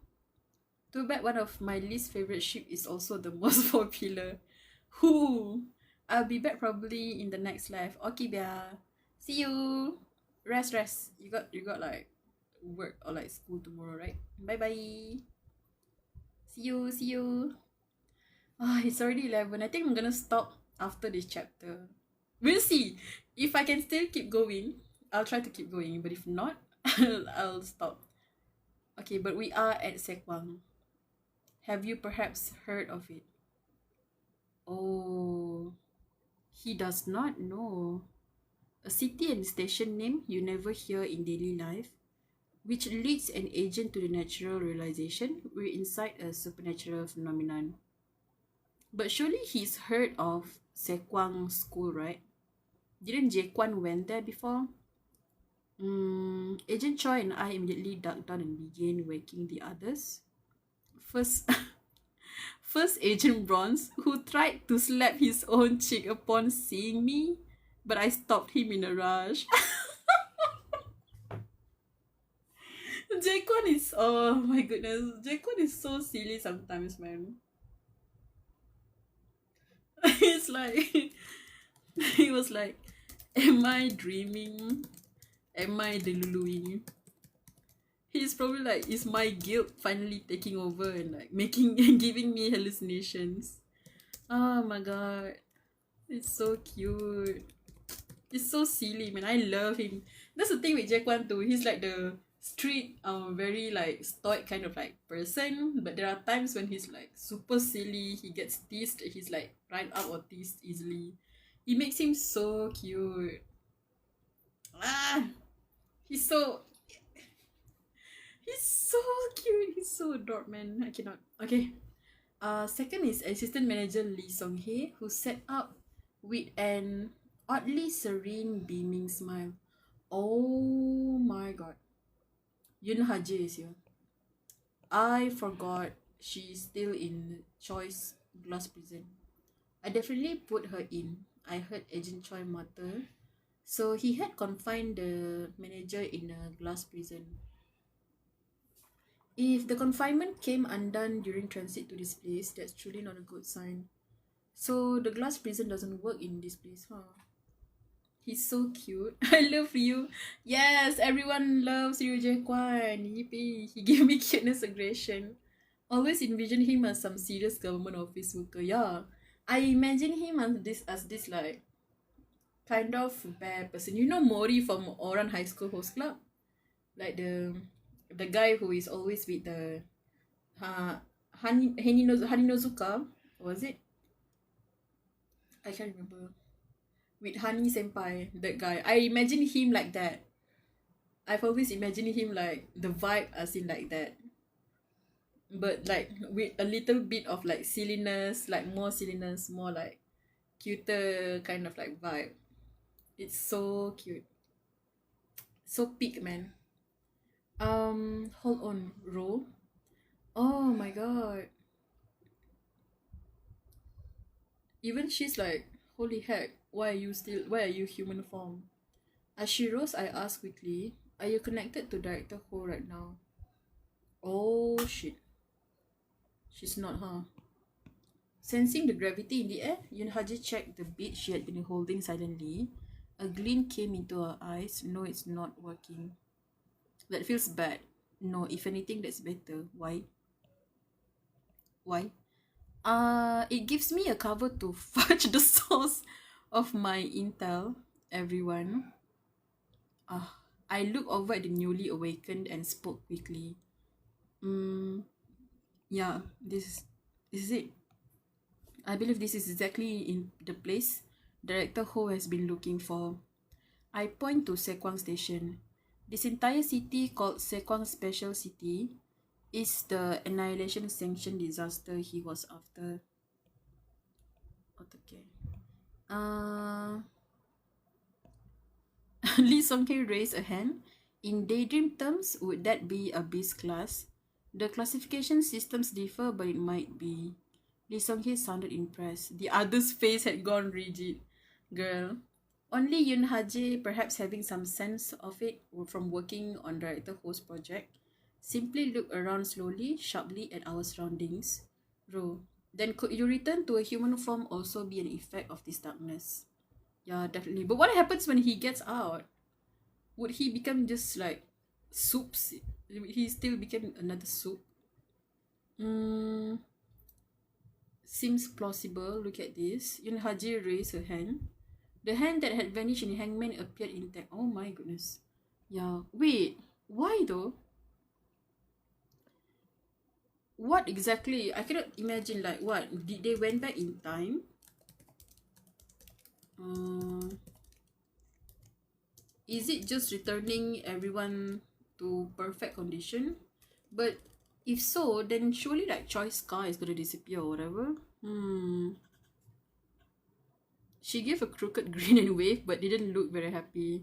Too bad one of my least favorite ship is also the most popular. Who? I'll be back probably in the next life. Okay, Bia. See you. Rest. You got like work or like school tomorrow, right? Bye bye. See you. Ah, it's already 11. I think I'm gonna stop after this chapter. We'll see. If I can still keep going, I'll try to keep going. But if not, I'll stop. Okay, but we are at Sekwang. Have you perhaps heard of it? Oh, he does not know. A city and station name you never hear in daily life, which leads an agent to the natural realization we're inside a supernatural phenomenon. But surely he's heard of Sekwang School, right? Didn't Jaquan went there before? Agent Choi and I immediately ducked down and began waking the others. First, first Agent Bronze, who tried to slap his own cheek upon seeing me, but I stopped him in a rush. Jaquan is, oh my goodness, Jaquan is so silly sometimes, man. It's like, he was like, am I dreaming? Am I deluluing? He's probably like, is my guilt finally taking over and like making and giving me hallucinations? Oh my god. It's so cute. It's so silly, man. I love him. That's the thing with Jaquan too. He's like the street, very like stoic kind of like person. But there are times when he's like super silly. He gets teased. He's like riled up or teased easily. It makes him so cute. Ah, he's so cute. He's so adorable, man. I cannot. Okay. Second is Assistant Manager Lee Song Hye, who set up with an oddly serene, beaming smile. Oh my god. Yun Haji is here. I forgot she's still in Choi's glass prison. I definitely put her in. I heard Agent Choi mutter. So he had confined the manager in a glass prison. If the confinement came undone during transit to this place, that's truly not a good sign. So the glass prison doesn't work in this place, huh? He's so cute. I love you. Yes, everyone loves Ryu Jae-kwan. Yippee. He gave me cuteness aggression. Always envision him as some serious government office worker. Yeah. I imagine him as this like kind of bad person. You know Mori from Oran High School Host Club? Like the guy who is always with the Haninozuka, was it? I can't remember. With Hani Senpai, that guy. I imagine him like that. I've always imagined him like the vibe as in like that. But like with a little bit of like silliness, like more silliness, more like cuter kind of like vibe. It's so cute. So peak, man. Hold on, Ro. Oh my god. Even she's like, holy heck, why are you human form? As she rose, I asked quickly, Are you connected to Director Ho right now? Oh shit. She's not, huh? Sensing the gravity in the air, Yun Haji checked the bead she had been holding silently. A gleam came into her eyes. No, it's not working. That feels bad. No, if anything, that's better. Why? Why? It gives me a cover to fudge the source of my intel, everyone. I looked over at the newly awakened and spoke quickly. Yeah, this is it. I believe this is exactly in the place Director Ho has been looking for. I point to Sekwang Station. This entire city, called Sekwang Special City, is the annihilation sanction disaster he was after. Okay. Lee Song-hye raised a hand. In daydream terms, would that be a beast class? The classification systems differ, but it might be. Lee Song-hye sounded impressed. The other's face had gone rigid. Girl. Only Yun Ha-jae, perhaps having some sense of it from working on Director Ho's project, simply looked around slowly, sharply at our surroundings. Ro, then could your return to a human form also be an effect of this darkness? Yeah, definitely. But what happens when he gets out? Would he become just like soups? He still became another soup? Seems plausible. Look at this. Yun Ha-jae raised her hand. The hand that had vanished in Hangman appeared intact. Oh my goodness. Yeah. Wait. Why though? What exactly? I cannot imagine, like, what? Did they went back in time? Is it just returning everyone to perfect condition? But if so, then surely like Choice Scar is gonna disappear or whatever. She gave a crooked grin and wave, but didn't look very happy.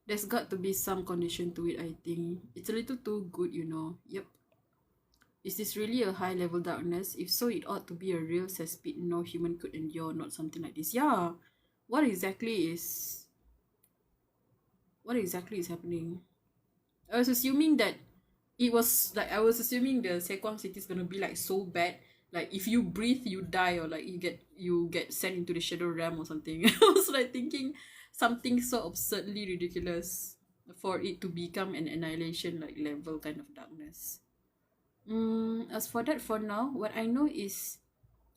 There's got to be some condition to it, I think. It's a little too good, you know. Yep. Is this really a high-level darkness? If so, it ought to be a real cesspit no human could endure, not something like this. Yeah. What exactly is happening? I was assuming that I was assuming the Sekwang city is gonna be like so bad, like if you breathe you die, or like you get sent into the shadow realm or something. I was like thinking something so absurdly ridiculous for it to become an annihilation like level kind of darkness. As for that, for now, what I know is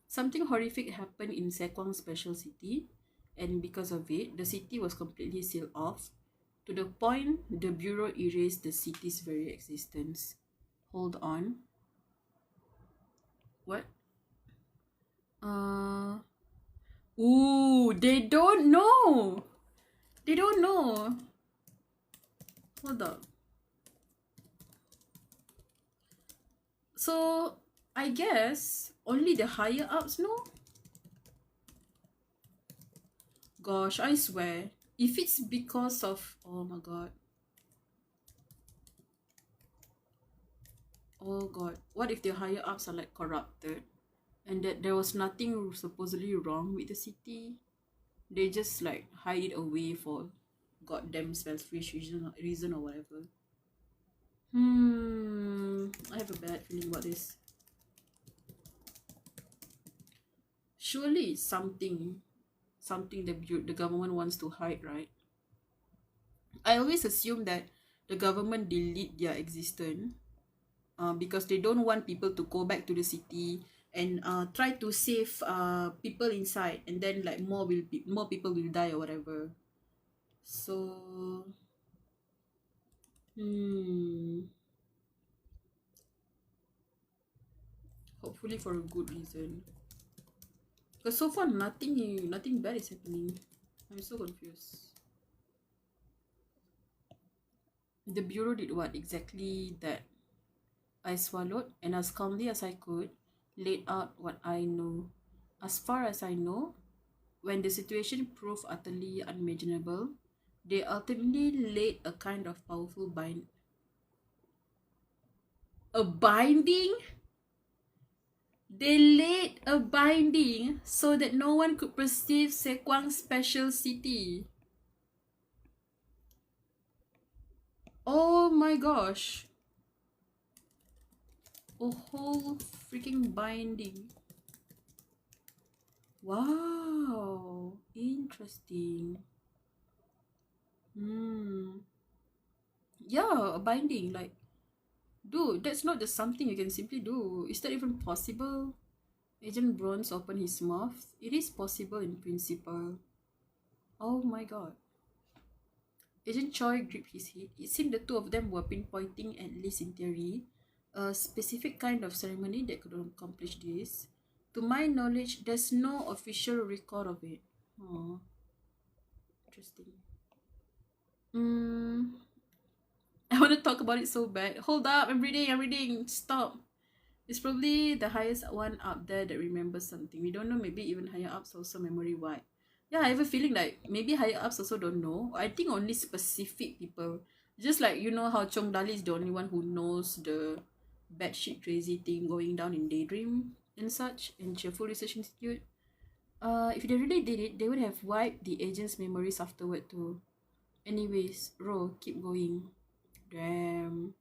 something horrific happened in Sekwang Special City, and because of it, the city was completely sealed off, to the point the Bureau erased the city's very existence. Hold on. What? Ooh, they don't know! They don't know! Hold up. So, I guess only the higher ups know? Gosh, I swear. If it's because of... Oh my god. Oh god. What if the higher ups are like corrupted? And that there was nothing supposedly wrong with the city? They just like hide it away for goddamn selfish reason or whatever. I have a bad feeling about this. Surely it's something the government wants to hide, right? I always assume that the government delete their existence because they don't want people to go back to the city and try to save people inside, and then like more people will die or whatever. So hopefully for a good reason. Because so far nothing bad is happening. I'm so confused. The Bureau did what exactly that? I swallowed, and as calmly as I could, laid out what I know. As far as I know, when the situation proved utterly unimaginable, they ultimately laid a kind of powerful binding? They laid a binding so that no one could perceive Sekwang Special City. Oh my gosh. A whole freaking binding. Wow. Interesting. Yeah, a binding. Like, dude, that's not just something you can simply do. Is that even possible? Agent Bronze opened his mouth. It is possible in principle. Oh my god. Agent Choi gripped his head. It seemed the two of them were pinpointing, at least in theory, a specific kind of ceremony that could accomplish this. To my knowledge, there's no official record of it. Oh, interesting. Mm, I want to talk about it so bad. Hold up, I'm reading. Stop. It's probably the highest one up there that remembers something. We don't know, maybe even higher ups also memory wide. Yeah, I have a feeling like maybe higher ups also don't know. I think only specific people. Just like you know how Chong Dali is the only one who knows the batshit crazy thing going down in Daydream and such in Cheerful Research Institute. If they really did it, they would have wiped the agent's memories afterward too. Anyways, Ro, keep going. Damn.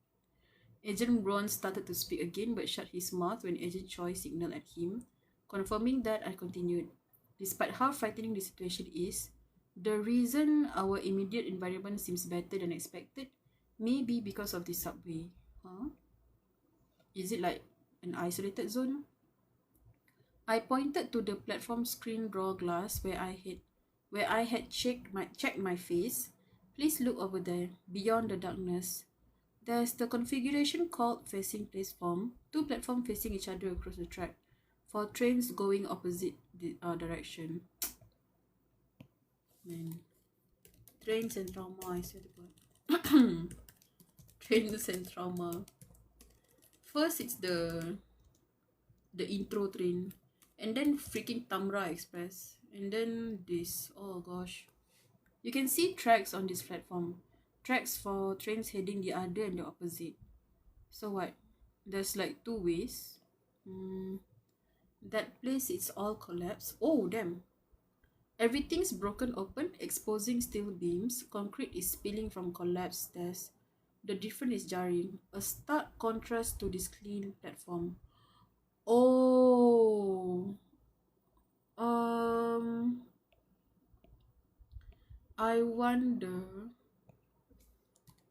Agent Ron started to speak again but shut his mouth when Agent Choi signaled at him. Confirming that, I continued. Despite how frightening the situation is, the reason our immediate environment seems better than expected may be because of the subway. Huh? Is it like an isolated zone? I pointed to the platform screen door glass where I had checked my face. Please look over there, beyond the darkness. There's the configuration called facing platform, two platforms facing each other across the track, for trains going opposite direction. Man, trains and trauma, I swear to God. Trains and trauma. First, it's the intro train, and then freaking Tamra Express, and then this. Oh gosh, you can see tracks on this platform, tracks for trains heading the other and the opposite. So what? There's like two ways. That place it's all collapsed. Oh damn. Everything's broken open, exposing steel beams. Concrete is spilling from collapsed stairs. The difference is jarring. A stark contrast to this clean platform. Oh. Um I wonder,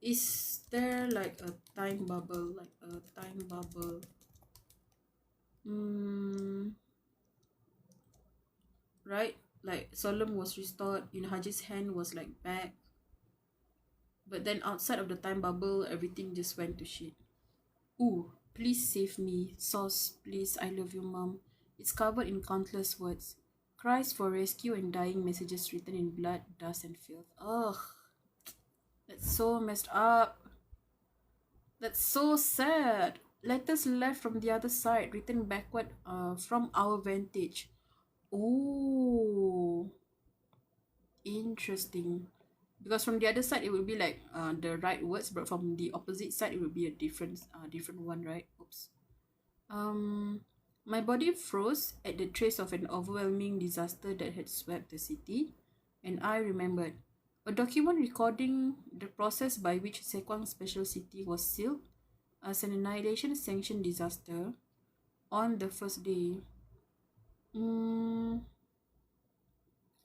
is there like a time bubble? Like a time bubble. Right? Like Solemn was restored, Haji's hand was like back. But then outside of the time bubble, everything just went to shit. Ooh, please save me. Sauce, please, I love you, mom. It's covered in countless words. Cries for rescue and dying messages written in blood, dust, and filth. Ugh, that's so messed up. That's so sad. Letters left from the other side, written backward from our vantage. Ooh, interesting. Because from the other side it would be like the right words, but from the opposite side it would be a different one, right? Oops. Um, my body froze at the trace of an overwhelming disaster that had swept the city, and I remembered a document recording the process by which Sekwang Special City was sealed as an annihilation-sanctioned disaster on the first day.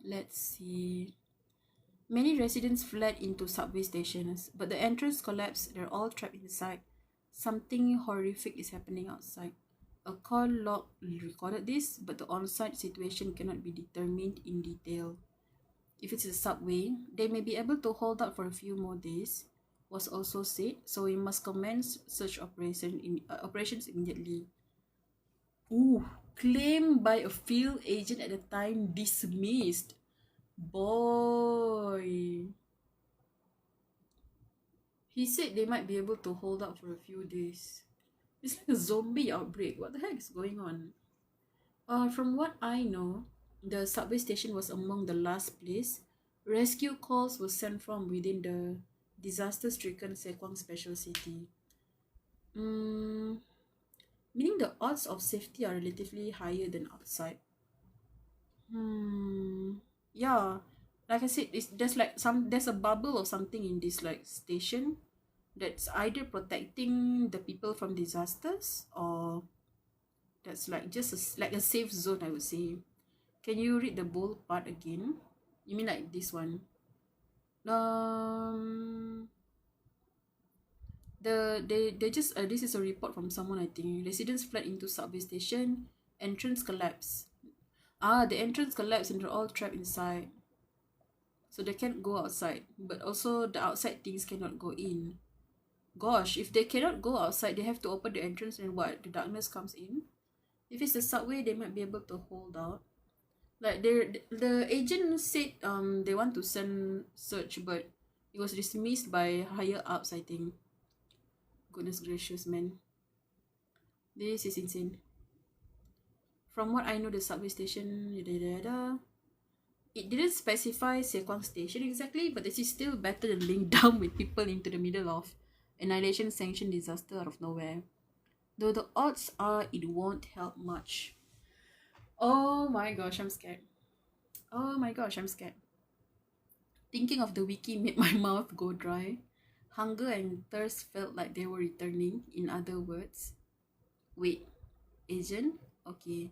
Let's see. Many residents fled into subway stations, but the entrance collapsed. They're all trapped inside. Something horrific is happening outside. A call log recorded this, but the on-site situation cannot be determined in detail. If it's a subway, they may be able to hold out for a few more days, was also said, so we must commence search operations immediately. Ooh, claimed by a field agent at the time dismissed. Boy. He said they might be able to hold out for a few days. It's like a zombie outbreak. What the heck is going on? From what I know, the subway station was among the last place rescue calls were sent from within the disaster-stricken Sekwang Special City. Meaning the odds of safety are relatively higher than outside. Yeah, like I said, there's like there's a bubble or something in this like station. that's either protecting the people from disasters, or that's like just like a safe zone, I would say. Can you read the bold part again? You mean like this one? Um, they just this is a report from someone, I think. Residents fled into subway station. Entrance collapse. Ah, the entrance collapsed and they're all trapped inside. So they can't go outside. But also the outside things cannot go in. Gosh, if they cannot go outside, they have to open the entrance, and what? The darkness comes in? If it's the subway, they might be able to hold out. Like the agent said they want to send search, but it was dismissed by higher ups, I think. Goodness gracious, man. This is insane. From what I know, the subway station, yada yada yada. It didn't specify Sekwang station exactly, but this is still better than laying down with people into the middle of annihilation sanctioned disaster out of nowhere. Though the odds are it won't help much. Oh my gosh, I'm scared. Oh my gosh, I'm scared. Thinking of the wiki made my mouth go dry. Hunger and thirst felt like they were returning, in other words. Wait, Agent? Okay.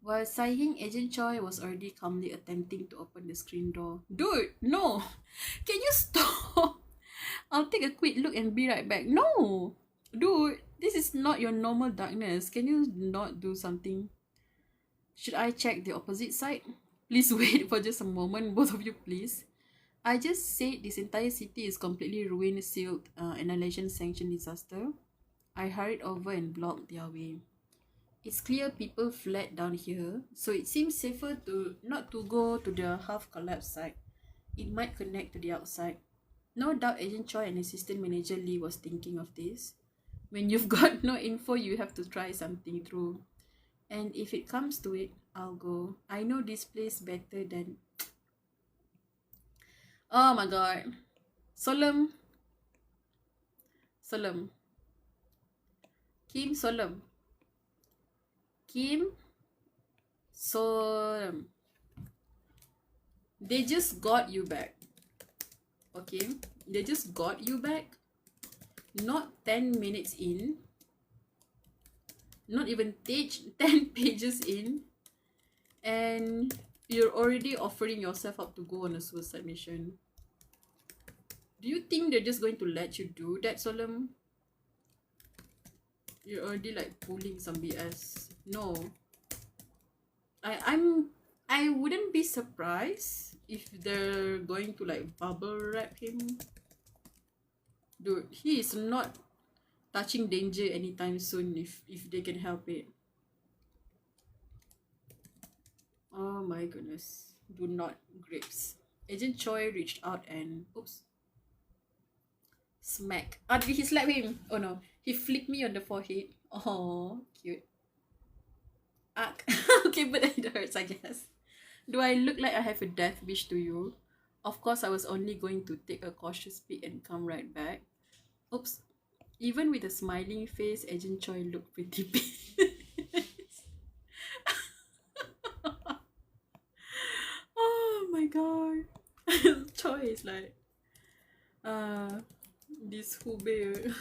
While sighing, Agent Choi was already calmly attempting to open the screen door. Dude, no! Can you stop? I'll take a quick look and be right back. No! Dude, this is not your normal darkness. Can you not do something? Should I check the opposite side? Please wait for just a moment, both of you, please. I just said this entire city is completely ruined, sealed, annihilation sanctioned disaster. I hurried over and blocked their way. It's clear people fled down here, so it seems safer to not to go to the half-collapsed side. It might connect to the outside. No doubt Agent Choi and Assistant Manager Lee was thinking of this. When you've got no info, you have to try something through. And if it comes to it, I'll go. I know this place better than... Oh my god. Solemn. Solemn. Kim Solemn. Kim Solemn. They just got you back. Okay? They just got you back. Not 10 minutes in. Not even 10 pages in. And you're already offering yourself up to go on a suicide mission. Do you think they're just going to let you do that, Solemn? You're already like pulling some BS. No. I wouldn't be surprised if they're going to like bubble wrap him. Dude, he is not touching danger anytime soon if they can help it. Oh my goodness. Do not grapes. Agent Choi reached out and oops. Smack. Ah, did he slap him? Oh no. He flicked me on the forehead. Oh, cute. Ack. Okay, but it hurts, I guess. Do I look like I have a death wish to you? Of course, I was only going to take a cautious peek and come right back. Oops. Even with a smiling face, Agent Choi looked pretty pissed. Oh my god. Choi is like this Hubei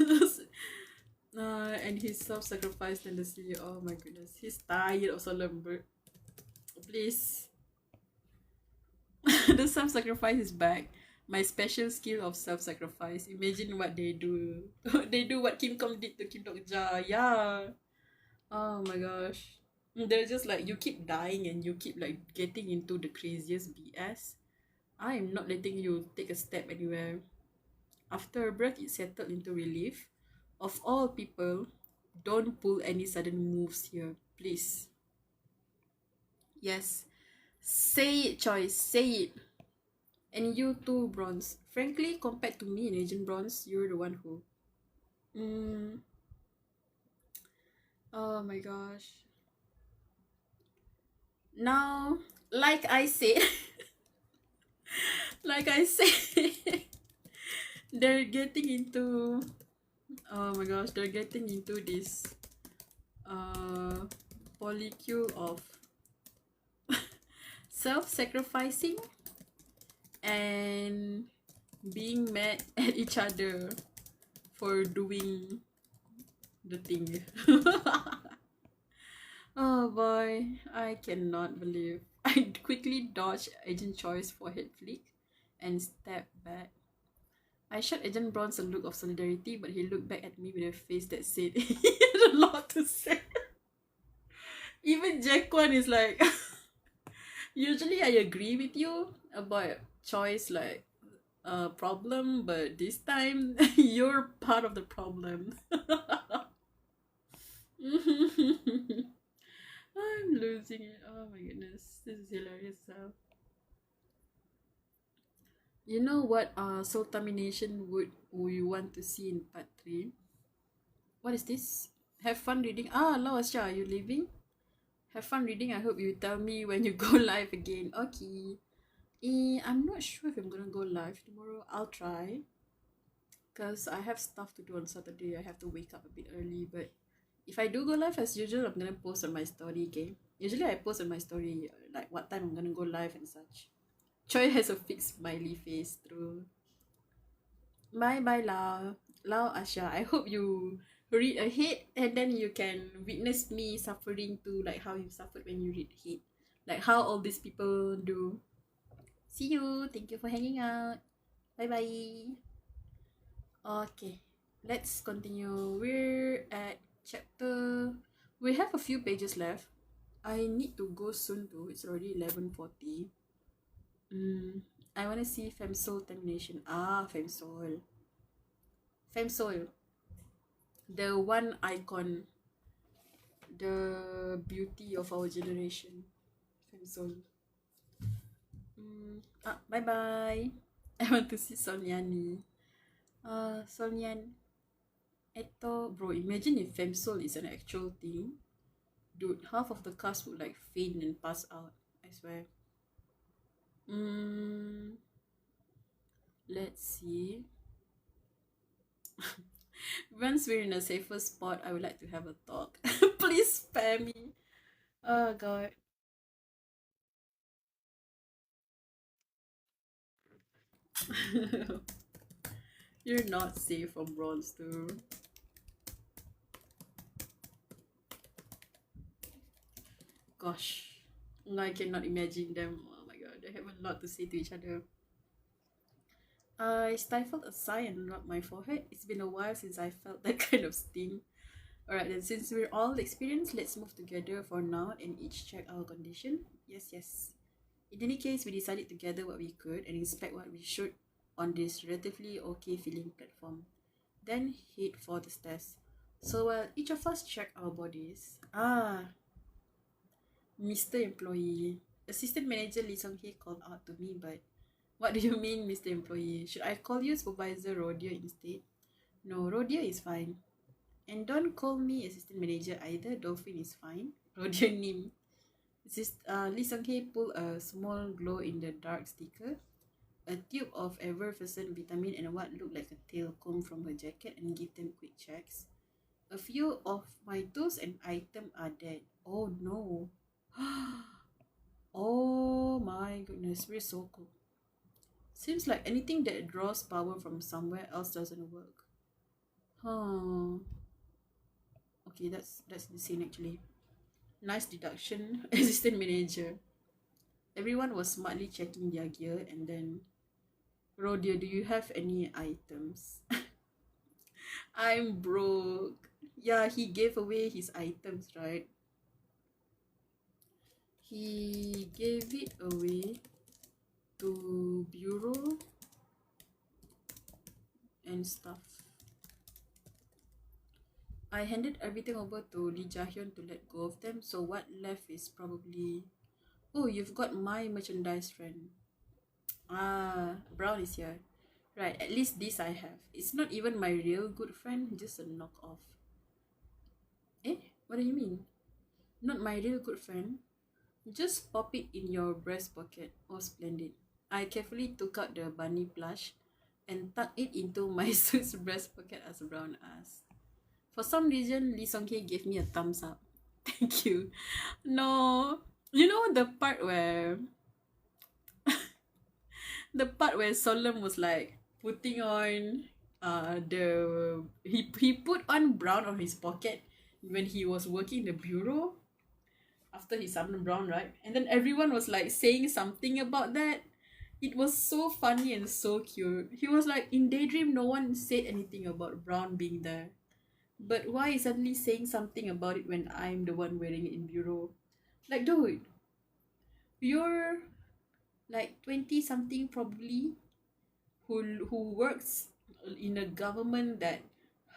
and his self-sacrifice tendency. Oh my goodness. He's tired of Solemn, but please. The self-sacrifice is back. My special skill of self-sacrifice. Imagine what they do. They do what Kim Kong did to Kim Dok-ja. Yeah. Oh my gosh. They're just like, you keep dying and you keep like getting into the craziest BS. I am not letting you take a step anywhere. After a breath, it settled into relief. Of all people, don't pull any sudden moves here, please. Yes. Say it, Choi. Say it. And you too, Bronze. Frankly, compared to me and Agent Bronze, you're the one who... Oh my gosh. Now, like I said... like I said... they're getting into... Oh my gosh, they're getting into this... polycule of... self-sacrificing and being mad at each other. for doing the thing. Oh boy, I cannot believe. I quickly dodged Agent Choice for head flick and stepped back. I shot Agent Bronze a look of solidarity, but he looked back at me with a face that said he had a lot to say. Even Jaquan is like, usually I agree with you about Choice like problem, but this time you're part of the problem. I'm losing it. Oh my goodness. This is hilarious. You know what soul termination would we want to see in part 3? What is this? Have fun reading. Ah, Lawasha, are you leaving? Have fun reading. I hope you tell me when you go live again. Okay. I'm not sure if I'm gonna go live tomorrow. I'll try. Because I have stuff to do on Saturday. I have to wake up a bit early. But if I do go live as usual, I'm gonna post on my story, okay? Usually I post on my story like what time I'm gonna go live and such. Choi has a fixed smiley face. True. Bye bye, Lau. Lau Asha. I hope you read ahead and then you can witness me suffering too, like how you suffered when you read ahead. Like how all these people do. See you. Thank you for hanging out. Bye bye. Okay, let's continue. We're at chapter. We have a few pages left. I need to go soon too. It's already 11:40. I want to see Femsol termination. Ah, Femsol. Femsol. The one icon. The beauty of our generation. Femsol. Bye bye. I want to see Sonyani. Sonyan. Eto, bro, imagine if Femsol is an actual thing. Dude, half of the cast would like faint and pass out. I swear. Let's see. Once we're in a safer spot, I would like to have a talk. Please spare me. Oh god. You're not safe from bronze too. Gosh. I cannot imagine them. Oh my god, they have a lot to say to each other. I stifled a sigh and rubbed my forehead. It's been a while since I felt that kind of sting. Alright then, since we're all experienced, let's move together for now and each check our condition. Yes. In any case, we decided to gather what we could and inspect what we should on this relatively okay feeling platform. Then head for the stairs. So while each of us check our bodies. Mr. Employee. Assistant Manager Lee Song-hye called out to me, but what do you mean, Mr. Employee? Should I call you Supervisor Rodia instead? No, Rodia is fine. And don't call me Assistant Manager either. Dolphin is fine. Rodia Nim. Lee Sung-hye pulled a small glow-in-the-dark sticker, a tube of effervescent vitamin, and what looked like a tail comb from her jacket and give them quick checks. A few of my tools and items are dead. Oh no. Oh my goodness, we're so cool. Seems like anything that draws power from somewhere else doesn't work. Okay, that's insane actually. Nice deduction, assistant manager. Everyone was smartly checking their gear and then, Rodia, do you have any items? I'm broke. Yeah, he gave away his items, right? He gave it away to bureau and stuff. I handed everything over to Lee Jahyun to let go of them, so what left is probably... Oh, you've got my merchandise friend. Brown is here. Right, at least this I have. It's not even my real good friend, just a knockoff. What do you mean? Not my real good friend? Just pop it in your breast pocket. Oh, splendid. I carefully took out the bunny plush and tucked it into my suit's breast pocket as Brown asked. For some reason, Lee Song-hye gave me a thumbs up. Thank you. No. You know the part where... the part where Solemn was like putting on he put on brown on his pocket when he was working in the bureau after he summoned brown, right? And then everyone was like saying something about that. It was so funny and so cute. He was like, in Daydream no one said anything about brown being there, but why is suddenly saying something about it when I'm the one wearing it in bureau? Like, dude, you're like 20 something probably, who works in a government that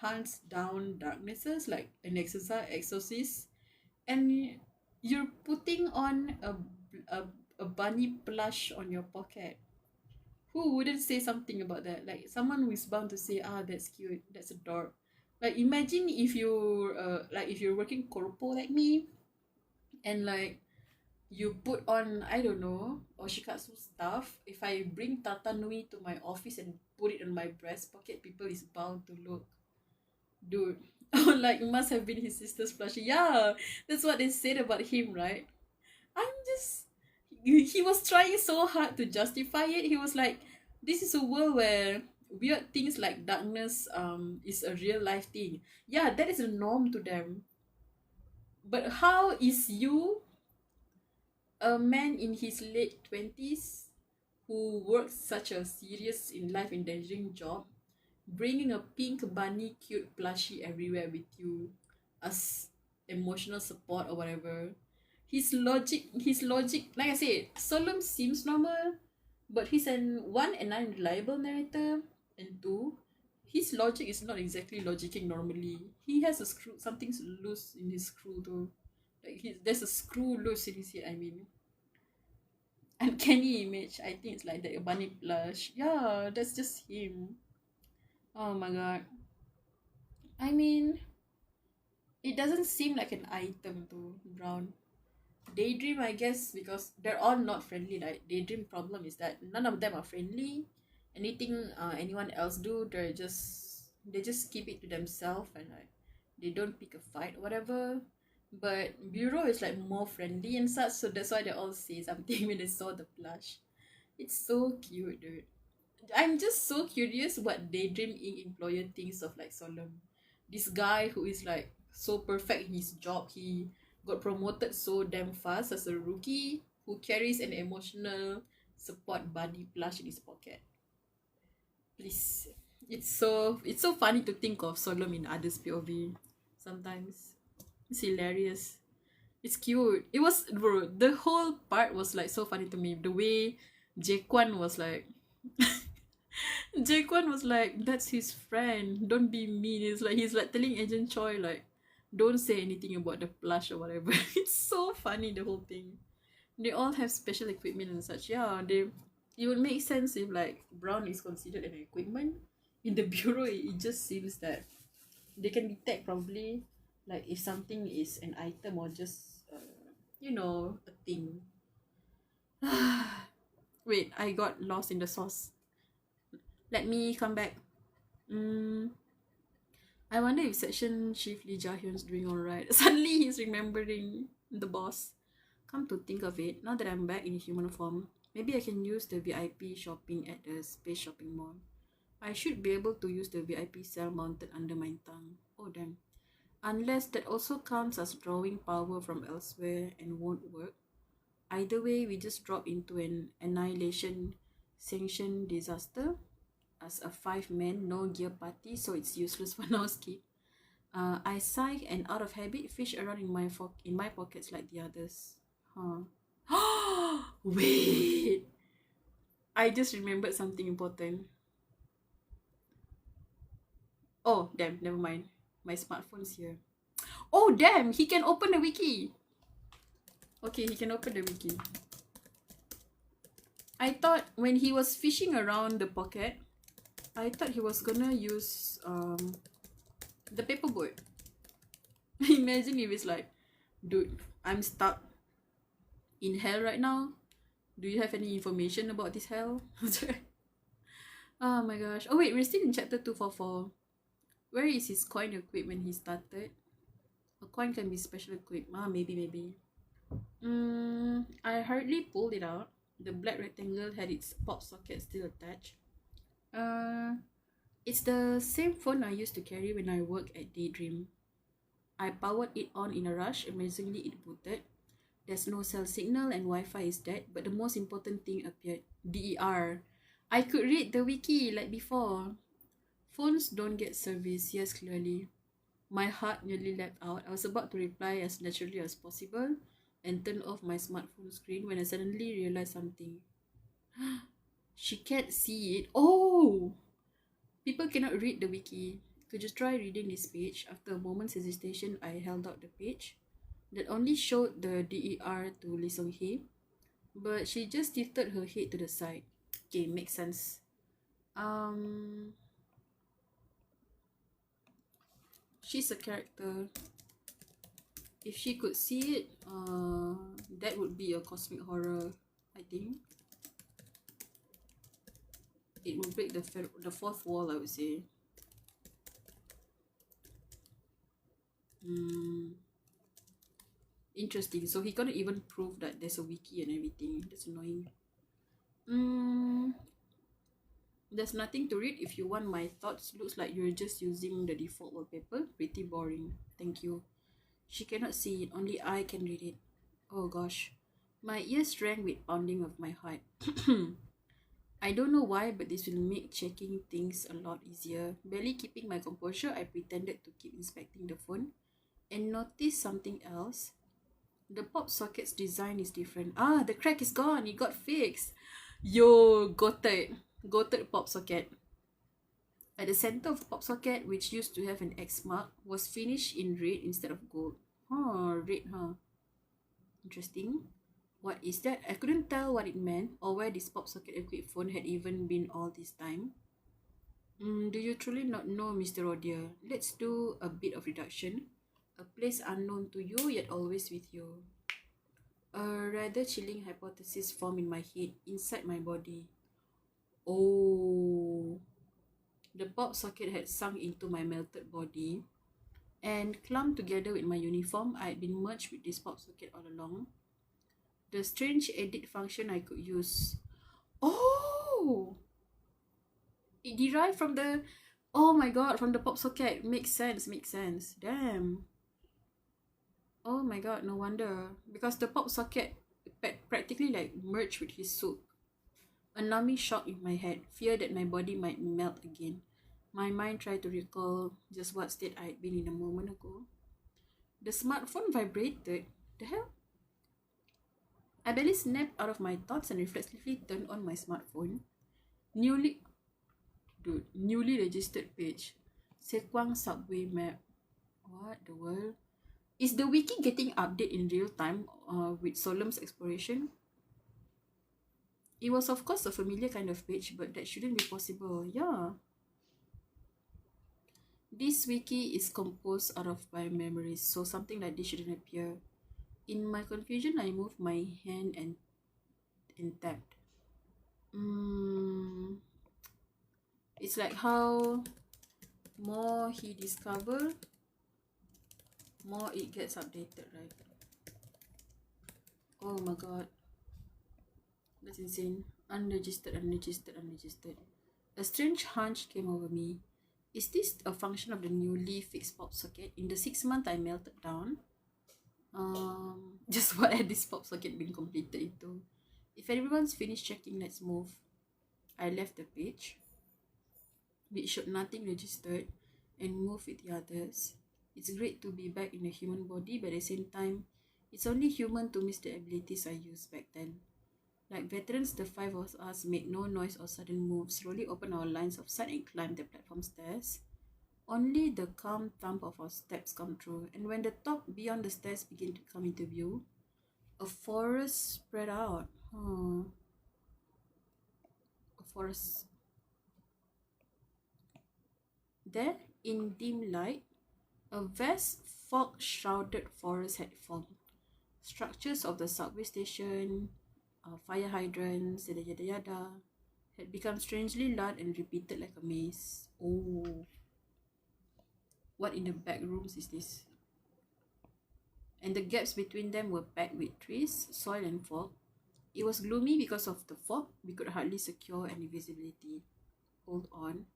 hunts down darknesses like an exorcist, and you're putting on a, a bunny plush on your pocket. Who wouldn't say something about that? Like, someone who is bound to say, ah, that's cute, that's adorable. Like, imagine if you like if you're working corpo like me, and like you put on, I don't know, oshikatsu stuff. If I bring tatanui to my office and put it in my breast pocket, people is bound to look, dude. Like, it must have been his sister's plushie. Yeah, that's what they said about him, right? I'm just, he was trying so hard to justify it. He was like, this is a world where weird things like darkness is a real life thing. Yeah, that is a norm to them. But how is you, a man in his late 20s who works such a serious in life endangering job, bringing a pink bunny cute plushie everywhere with you as emotional support or whatever? His logic, like I said, Solom seems normal, but he's an unreliable narrator, and two, his logic is not exactly logicking normally. He has a screw, something's loose in his screw though. Like, there's a screw loose in his head, I mean. Uncanny image, I think it's like that, a bunny plush. Yeah, that's just him. Oh my god. I mean, it doesn't seem like an item to Brown. Daydream, I guess, because they're all not friendly. Like, Daydream problem is that none of them are friendly. Anything anyone else do, they just keep it to themselves, and like they don't pick a fight or whatever. But Bureau is like more friendly and such, so that's why they all say something when they saw the plush. It's so cute, dude. I'm just so curious what Daydream Inc. employer thinks of like Solemn. This guy who is like so perfect in his job, he got promoted so damn fast as a rookie, who carries an emotional support buddy plush in his pocket. Please. It's so funny to think of Solemn in others' POV sometimes. It's hilarious. It's cute. It was, bro, the whole part was like so funny to me. The way Jaquan was like Jaquan was like, that's his friend. Don't be mean. He's like telling Agent Choi like, don't say anything about the plush or whatever. It's so funny, the whole thing. They all have special equipment and such. Yeah, it would make sense if like Brown is considered an equipment. In the bureau, it just seems that they can detect probably like if something is an item or just a thing. Wait, I got lost in the sauce. Let me come back. I wonder if Section Chief Lee Jahyun's doing alright. Suddenly he's remembering the boss. Come to think of it, now that I'm back in human form, maybe I can use the VIP shopping at the Space Shopping Mall. I should be able to use the VIP cell mounted under my tongue. Oh damn. Unless that also counts as drawing power from elsewhere and won't work. Either way, we just drop into an annihilation sanction disaster as a 5-man no gear party, so it's useless for now. Skip. I sigh and out of habit fish around in my pockets like the others. Wait, I just remembered something important. Oh damn, never mind, my smartphone's here. Oh damn, he can open the wiki. Okay, he can open the wiki. I thought when he was fishing around the pocket, I thought he was gonna use the paperboard. Imagine if it's like, dude, I'm stuck in hell right now. Do you have any information about this hell? Oh my gosh. Oh wait, we're still in chapter 244. Where is his coin equipped when he started? A coin can be special equipped. Maybe. I hardly pulled it out. The black rectangle had its pop socket still attached. It's the same phone I used to carry when I work at Daydream. I powered it on in a rush. Amazingly, it booted. There's no cell signal and Wi-Fi is dead. But the most important thing appeared. DER. I could read the wiki like before. Phones don't get service. Yes, clearly. My heart nearly leapt out. I was about to reply as naturally as possible and turn off my smartphone screen when I suddenly realized something. She can't see it. Oh! People cannot read the wiki. Could you try reading this page? After a moment's hesitation, I held out the page that only showed the DER to Lee Song Hee, but she just tilted her head to the side. Okay, makes sense. She's a character. If she could see it, that would be a cosmic horror, I think. It would break the fourth wall, I would say. Interesting. So he couldn't even prove that there's a wiki and everything. That's annoying. There's nothing to read. If you want my thoughts, looks like you're just using the default wallpaper. Pretty boring. Thank you. She cannot see it. Only I can read it. Oh gosh. My ears rang with pounding of my heart. I don't know why, but this will make checking things a lot easier. Barely keeping my composure, I pretended to keep inspecting the phone and noticed something else. The pop socket's design is different. Ah, the crack is gone. It got fixed. Yo, goated pop socket. At the center of the pop socket, which used to have an X mark, was finished in red instead of gold. Red, Interesting. What is that? I couldn't tell what it meant or where this pop socket equipped phone had even been all this time. Do you truly not know, Mr. Rodier? Let's do a bit of reduction. A place unknown to you, yet always with you. A rather chilling hypothesis formed in my head, inside my body. Oh. The pop socket had sunk into my melted body and clumped together with my uniform. I had been merged with this pop socket all along. The strange edit function I could use. Oh! It derived from the... Oh my god, from the pop socket. Makes sense. Damn. Oh my god, no wonder. Because the pop socket practically like merged with his suit. A numbing shock in my head, fear that my body might melt again. My mind tried to recall just what state I had been in a moment ago. The smartphone vibrated. The hell? I barely snapped out of my thoughts and reflexively turned on my smartphone. Newly registered page. Sekwang subway map. What the world? Is the wiki getting updated in real time with Solemn's exploration? It was of course a familiar kind of page, but that shouldn't be possible. Yeah. This wiki is composed out of my memories, so something like this shouldn't appear. In my confusion, I moved my hand and tapped. It's like how more he discover, more it gets updated, right? Oh my god. That's insane. Unregistered. A strange hunch came over me. Is this a function of the newly fixed pop socket? In the 6 months I melted down. Just what had this pop socket been completed into? If everyone's finished checking, let's move. I left the page, which showed nothing registered, and moved with the others. It's great to be back in a human body, but at the same time, it's only human to miss the abilities I used back then. Like veterans, the 5 of us made no noise or sudden moves, slowly opened our lines of sight and climbed the platform stairs. Only the calm thump of our steps come through, and when the top beyond the stairs began to come into view, a forest spread out. A forest. There, in dim light, a vast fog-shrouded forest had formed. Structures of the subway station, fire hydrants, yada, had become strangely loud and repeated like a maze. Oh. What in the back rooms is this? And the gaps between them were packed with trees, soil and fog. It was gloomy because of the fog. We could hardly secure any visibility. Hold on.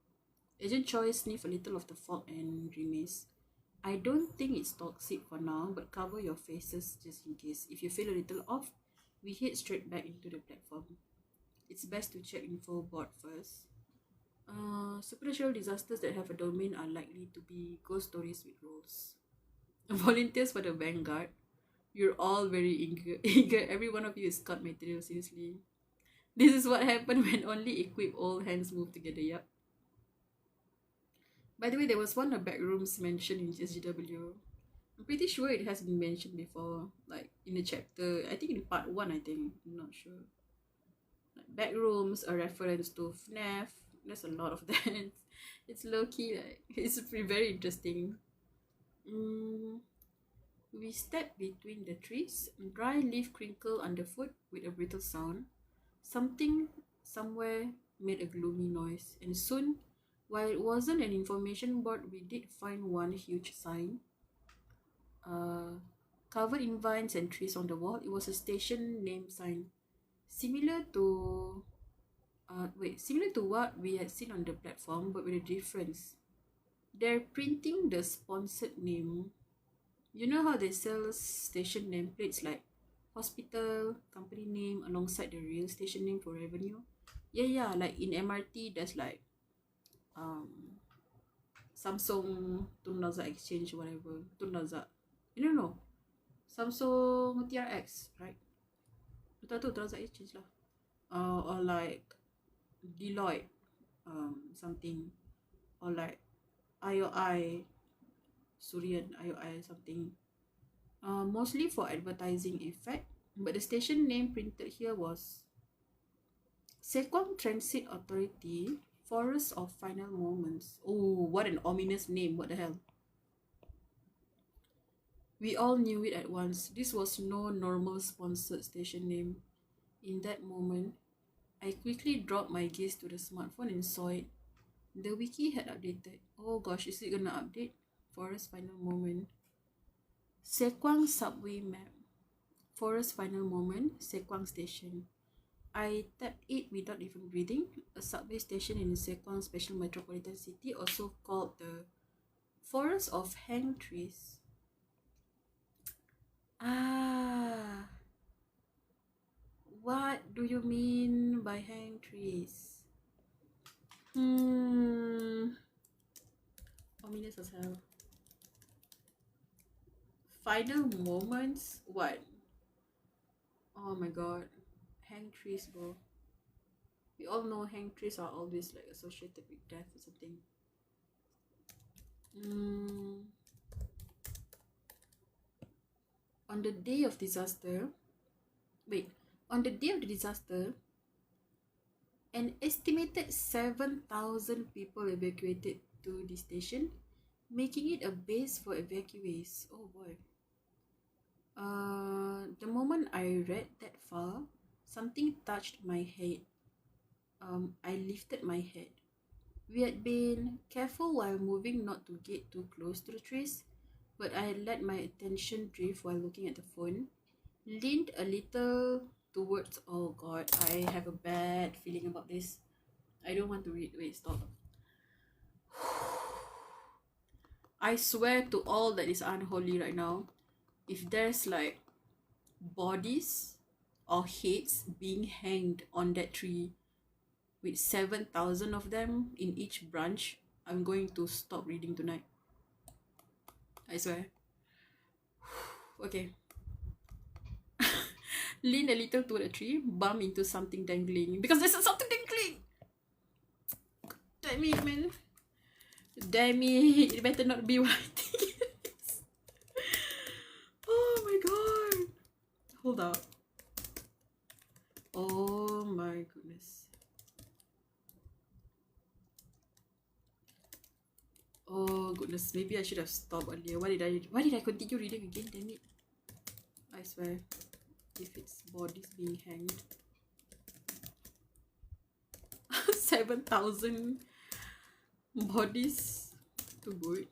Agent Choi sniffed a little of the fog and grimaced. I don't think it's toxic for now, but cover your faces just in case. If you feel a little off, we head straight back into the platform. It's best to check info board first. Supernatural disasters that have a domain are likely to be ghost stories with roles. Volunteers for the Vanguard. You're all very eager. Every one of you is cut material, seriously. This is what happened when only equipped old hands move together, yup. By the way, there was one of back rooms mentioned in Gsgw. I'm pretty sure it has been mentioned before, like in the chapter, I think in part 1, I think. I'm not sure. Like back rooms, a reference to FNAF. There's a lot of that. It's low-key, like, it's very interesting. We stepped between the trees. Dry leaf crinkled underfoot with a brittle sound. Something somewhere made a gloomy noise, and soon, while it wasn't an information board, we did find one huge sign. Covered in vines and trees on the wall. It was a station name sign, similar to what we had seen on the platform, but with a difference. They're printing the sponsored name. You know how they sell station nameplates like hospital, company name alongside the real station name for revenue? Yeah, like in MRT, there's like Samsung Tun Plaza Exchange, whatever. Tun Plaza. No. Samsung TRX, right? Betul tu, Tun Plaza Exchange lah. Or like Deloitte, something. Or like IOI, Surian, IOI something. Mostly for advertising effect, but the station name printed here was Sekwang Transit Authority, Forest of Final Moments. Oh, what an ominous name, what the hell. We all knew it at once. This was no normal sponsored station name. In that moment, I quickly dropped my gaze to the smartphone and saw it. The wiki had updated. Oh gosh, is it gonna update? Forest Final Moment. Sekwang subway map. Forest Final Moment, Sekwang Station. I tapped it without even breathing. A subway station in Sekwang Special Metropolitan City, also called the Forest of Hang Trees. What do you mean by hang trees? Ominous as hell. Final moments? What? Oh my god. Hang trees, bro. We all know hang trees are always like associated with death or something. On the day of the disaster, an estimated 7,000 people evacuated to the station, making it a base for evacuees. Oh boy. The moment I read that far, something touched my head. I lifted my head. We had been careful while moving not to get too close to the trees, but I had let my attention drift while looking at the phone. Leaned a little towards... Oh god, I have a bad feeling about this. I don't want to read. Wait, stop. I swear to all that is unholy right now, if there's like bodies or heads being hanged on that tree with 7,000 of them in each branch, I'm going to stop reading tonight. I swear. Okay. Lean a little to the tree, bump into something dangling. Because there's something dangling! Damn it, man. Damn it. It better not be what I think it is. Oh my god. Hold up. Oh my goodness. Oh goodness. Maybe I should have stopped earlier. Why did I continue reading again? Damn it. I swear. If it's bodies being hanged. 7,000 bodies. Too good.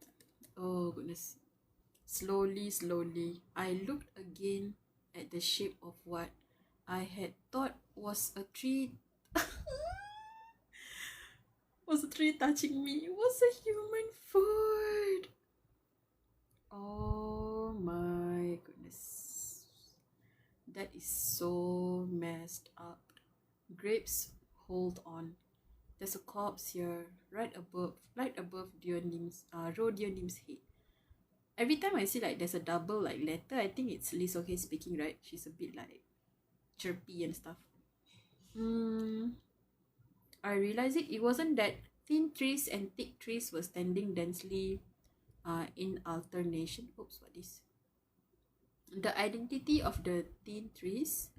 Oh goodness. Slowly, I looked again at the shape of what I had thought was a tree. was the tree touching me? It was a human foot. Oh my goodness. That is so messed up. Grapes, hold on. There's a corpse here, right above Ro Nim's head. Every time I see like there's a double like letter, I think it's Lee So-hee speaking, right? She's a bit like chirpy and stuff. I realized it wasn't that thin trees and thick trees were standing densely in alternation. Oops, what is? The identity of the thin trees.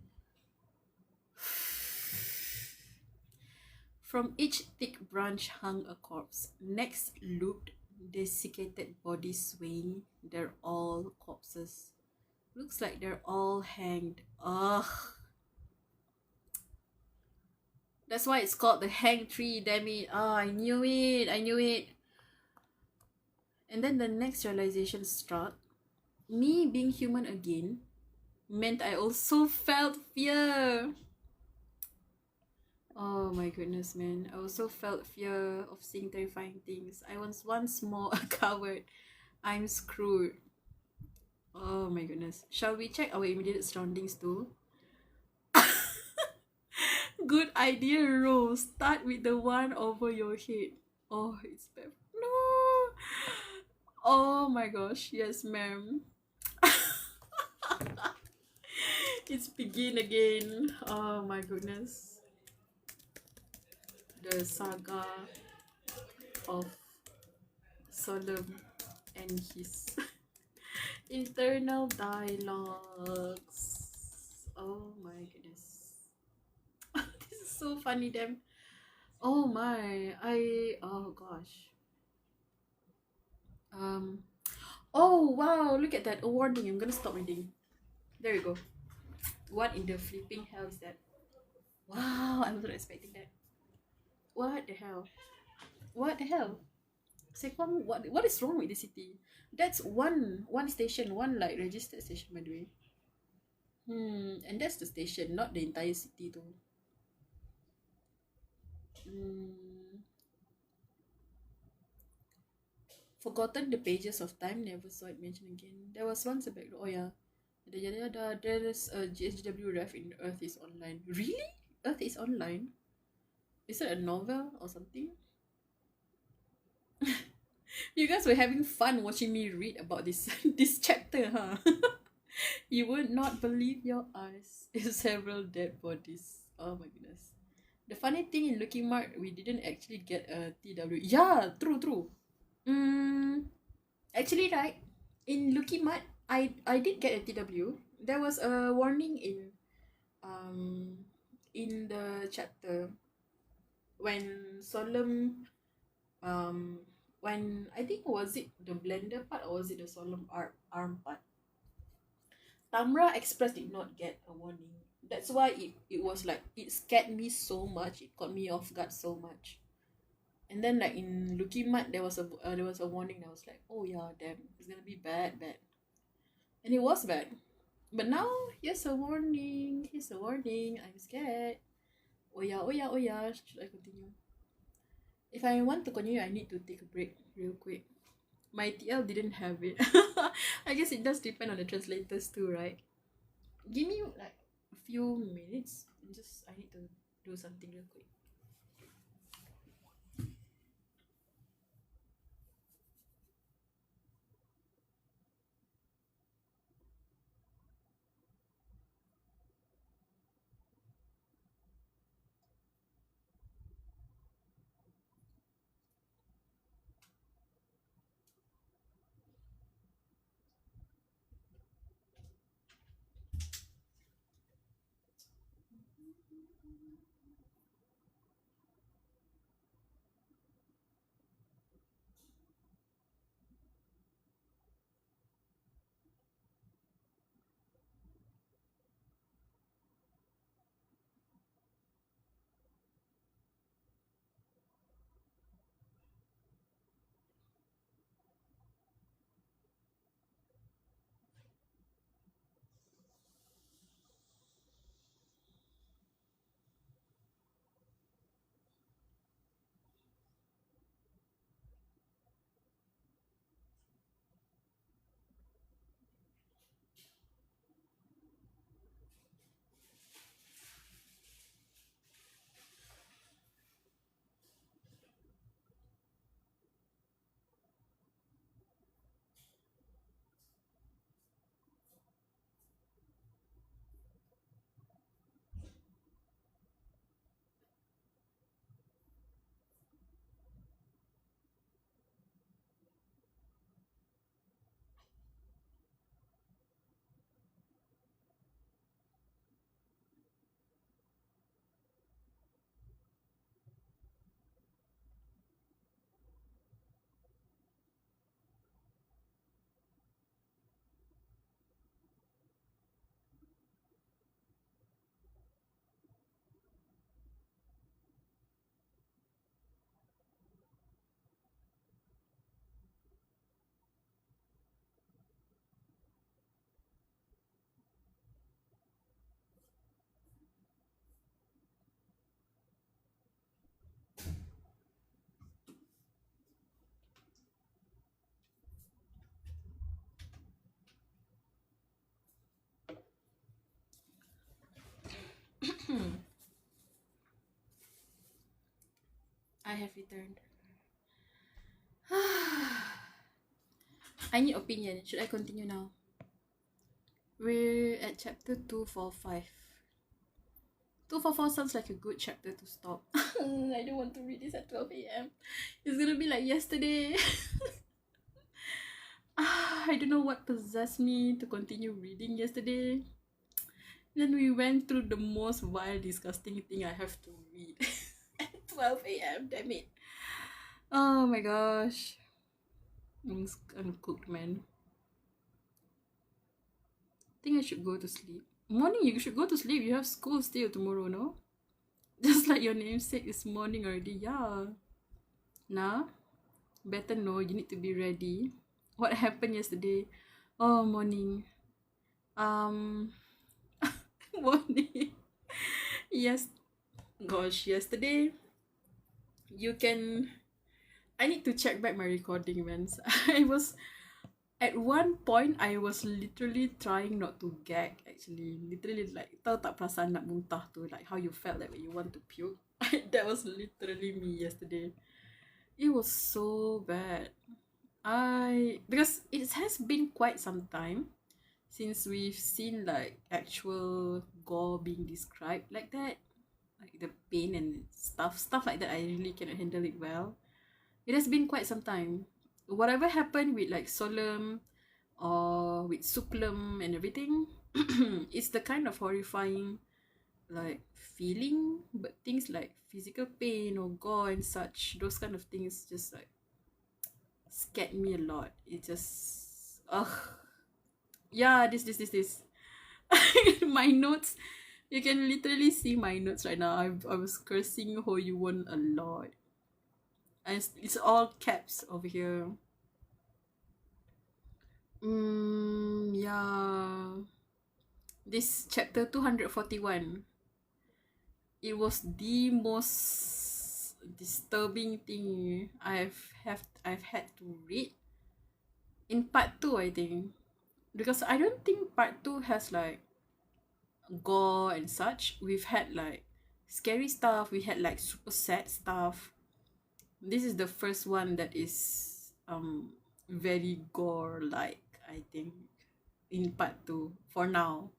From each thick branch hung a corpse. Next looped desiccated bodies swaying. They're all corpses. Looks like they're all hanged. Ugh. That's why it's called the hang tree, damn it. Oh, I knew it. And then the next realization struck. Me being human again meant I also felt fear. Oh my goodness, man. I also felt fear of seeing terrifying things. I was once more a coward. I'm screwed. Oh my goodness. Shall we check our immediate surroundings too? Good idea, Rose. Start with the one over your head. Oh, it's bad. No. Oh my gosh. Yes, ma'am. It's begin again. Oh my goodness. The saga of Solemn and his internal dialogues. Oh my goodness. This is so funny, damn. Oh my. Oh gosh. Oh wow, look at that. A warning. I'm gonna stop reading. There we go. What in the flipping hell is that? Wow, I wasn't expecting that. What the hell? What the hell? Sekwang, what is wrong with the city? That's one station, one like registered station, by the way. And that's the station, not the entire city though. Forgotten the pages of time, never saw it mentioned again. There was once a back. Oh yeah. There's a Gsgw ref in Earth is Online. Really? Earth is Online? Is it a novel or something? You guys were having fun watching me read about this this chapter, huh? You would not believe your eyes. Several dead bodies. Oh my goodness. The funny thing in Looking Mart, we didn't actually get a TW. Yeah, true. Actually, right, in Looking Mart, I did get a TW. There was a warning in the chapter when Solemn when I think was it the blender part or was it the Solemn arm part? Tamra Express did not get a warning. That's why it was like it scared me so much. It caught me off guard so much. And then like in Looking Mart there was a warning. I was like, oh yeah, damn, it's gonna be bad, and it was bad. But now here's a warning. I'm scared. Oh yeah. Should I continue? If I want to continue, I need to take a break real quick. My TL didn't have it. I guess it does depend on the translators too, right? Give me like a few minutes. I need to do something real quick. I have returned. I need opinion. Should I continue now? We're at chapter 245. 244 sounds like a good chapter to stop. I don't want to read this at 12 a.m. It's gonna be like yesterday. I don't know what possessed me to continue reading yesterday. Then we went through the most vile, disgusting thing I have to read at 12 a.m. Damn it. Oh my gosh. I'm cooked, man. I think I should go to sleep. Morning, you should go to sleep. You have school still tomorrow, no? Just like your namesake is morning already. Yeah. Nah. Better know. You need to be ready. What happened yesterday? Oh, morning. Morning. Yes. Gosh, yesterday. You can... I need to check back my recording, man. At one point, I was literally trying not to gag, actually. Literally, like, tahu tak perasaan nak muntah tu? Like, how you felt like when you want to puke? That was literally me yesterday. It was so bad. Because it has been quite some time since we've seen, like, actual gore being described like that. Like, the pain and stuff like that, I really cannot handle it well. It has been quite some time. Whatever happened with like Solemn or with Suklum and everything, it's the kind of horrifying like feeling, but things like physical pain or gore and such, those kind of things just like scared me a lot. It just yeah, this my notes, you can literally see my notes right now. I was cursing Ho Yuwon a lot. And it's all caps over here. Yeah. This chapter 241. It was the most disturbing thing I've had to read. In part 2, I think. Because I don't think part 2 has like gore and such. We've had like scary stuff, we had like super sad stuff. This is the first one that is very gore like, I think, in part 2 for now.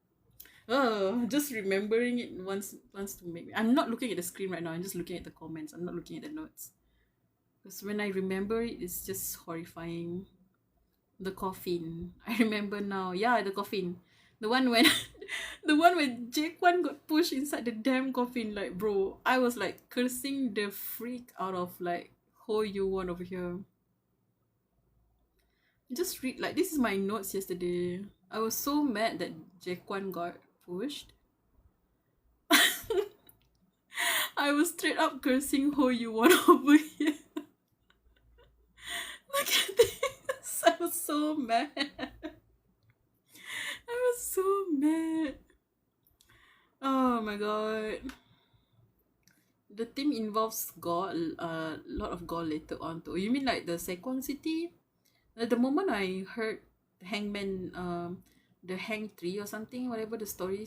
Just remembering it wants to make me... I'm not looking at the screen right now, I'm just looking at the comments. I'm not looking at the notes. Because when I remember it, it's just horrifying. The coffin. I remember now. Yeah, the coffin. The one when Gsgw got pushed inside the damn coffin. Like, bro, I was like cursing the freak out of like Ho Yuwon over here. Just read, like, this is my notes yesterday. I was so mad that Gsgw got pushed. I was straight up cursing Ho Yuwon over here. Look at this. I was so mad. I was so mad. Oh my god. The theme involves gore, a lot of gore later on too. You mean like the Sekwang City? At the moment I heard Hangman, the Hang Tree or something, whatever the story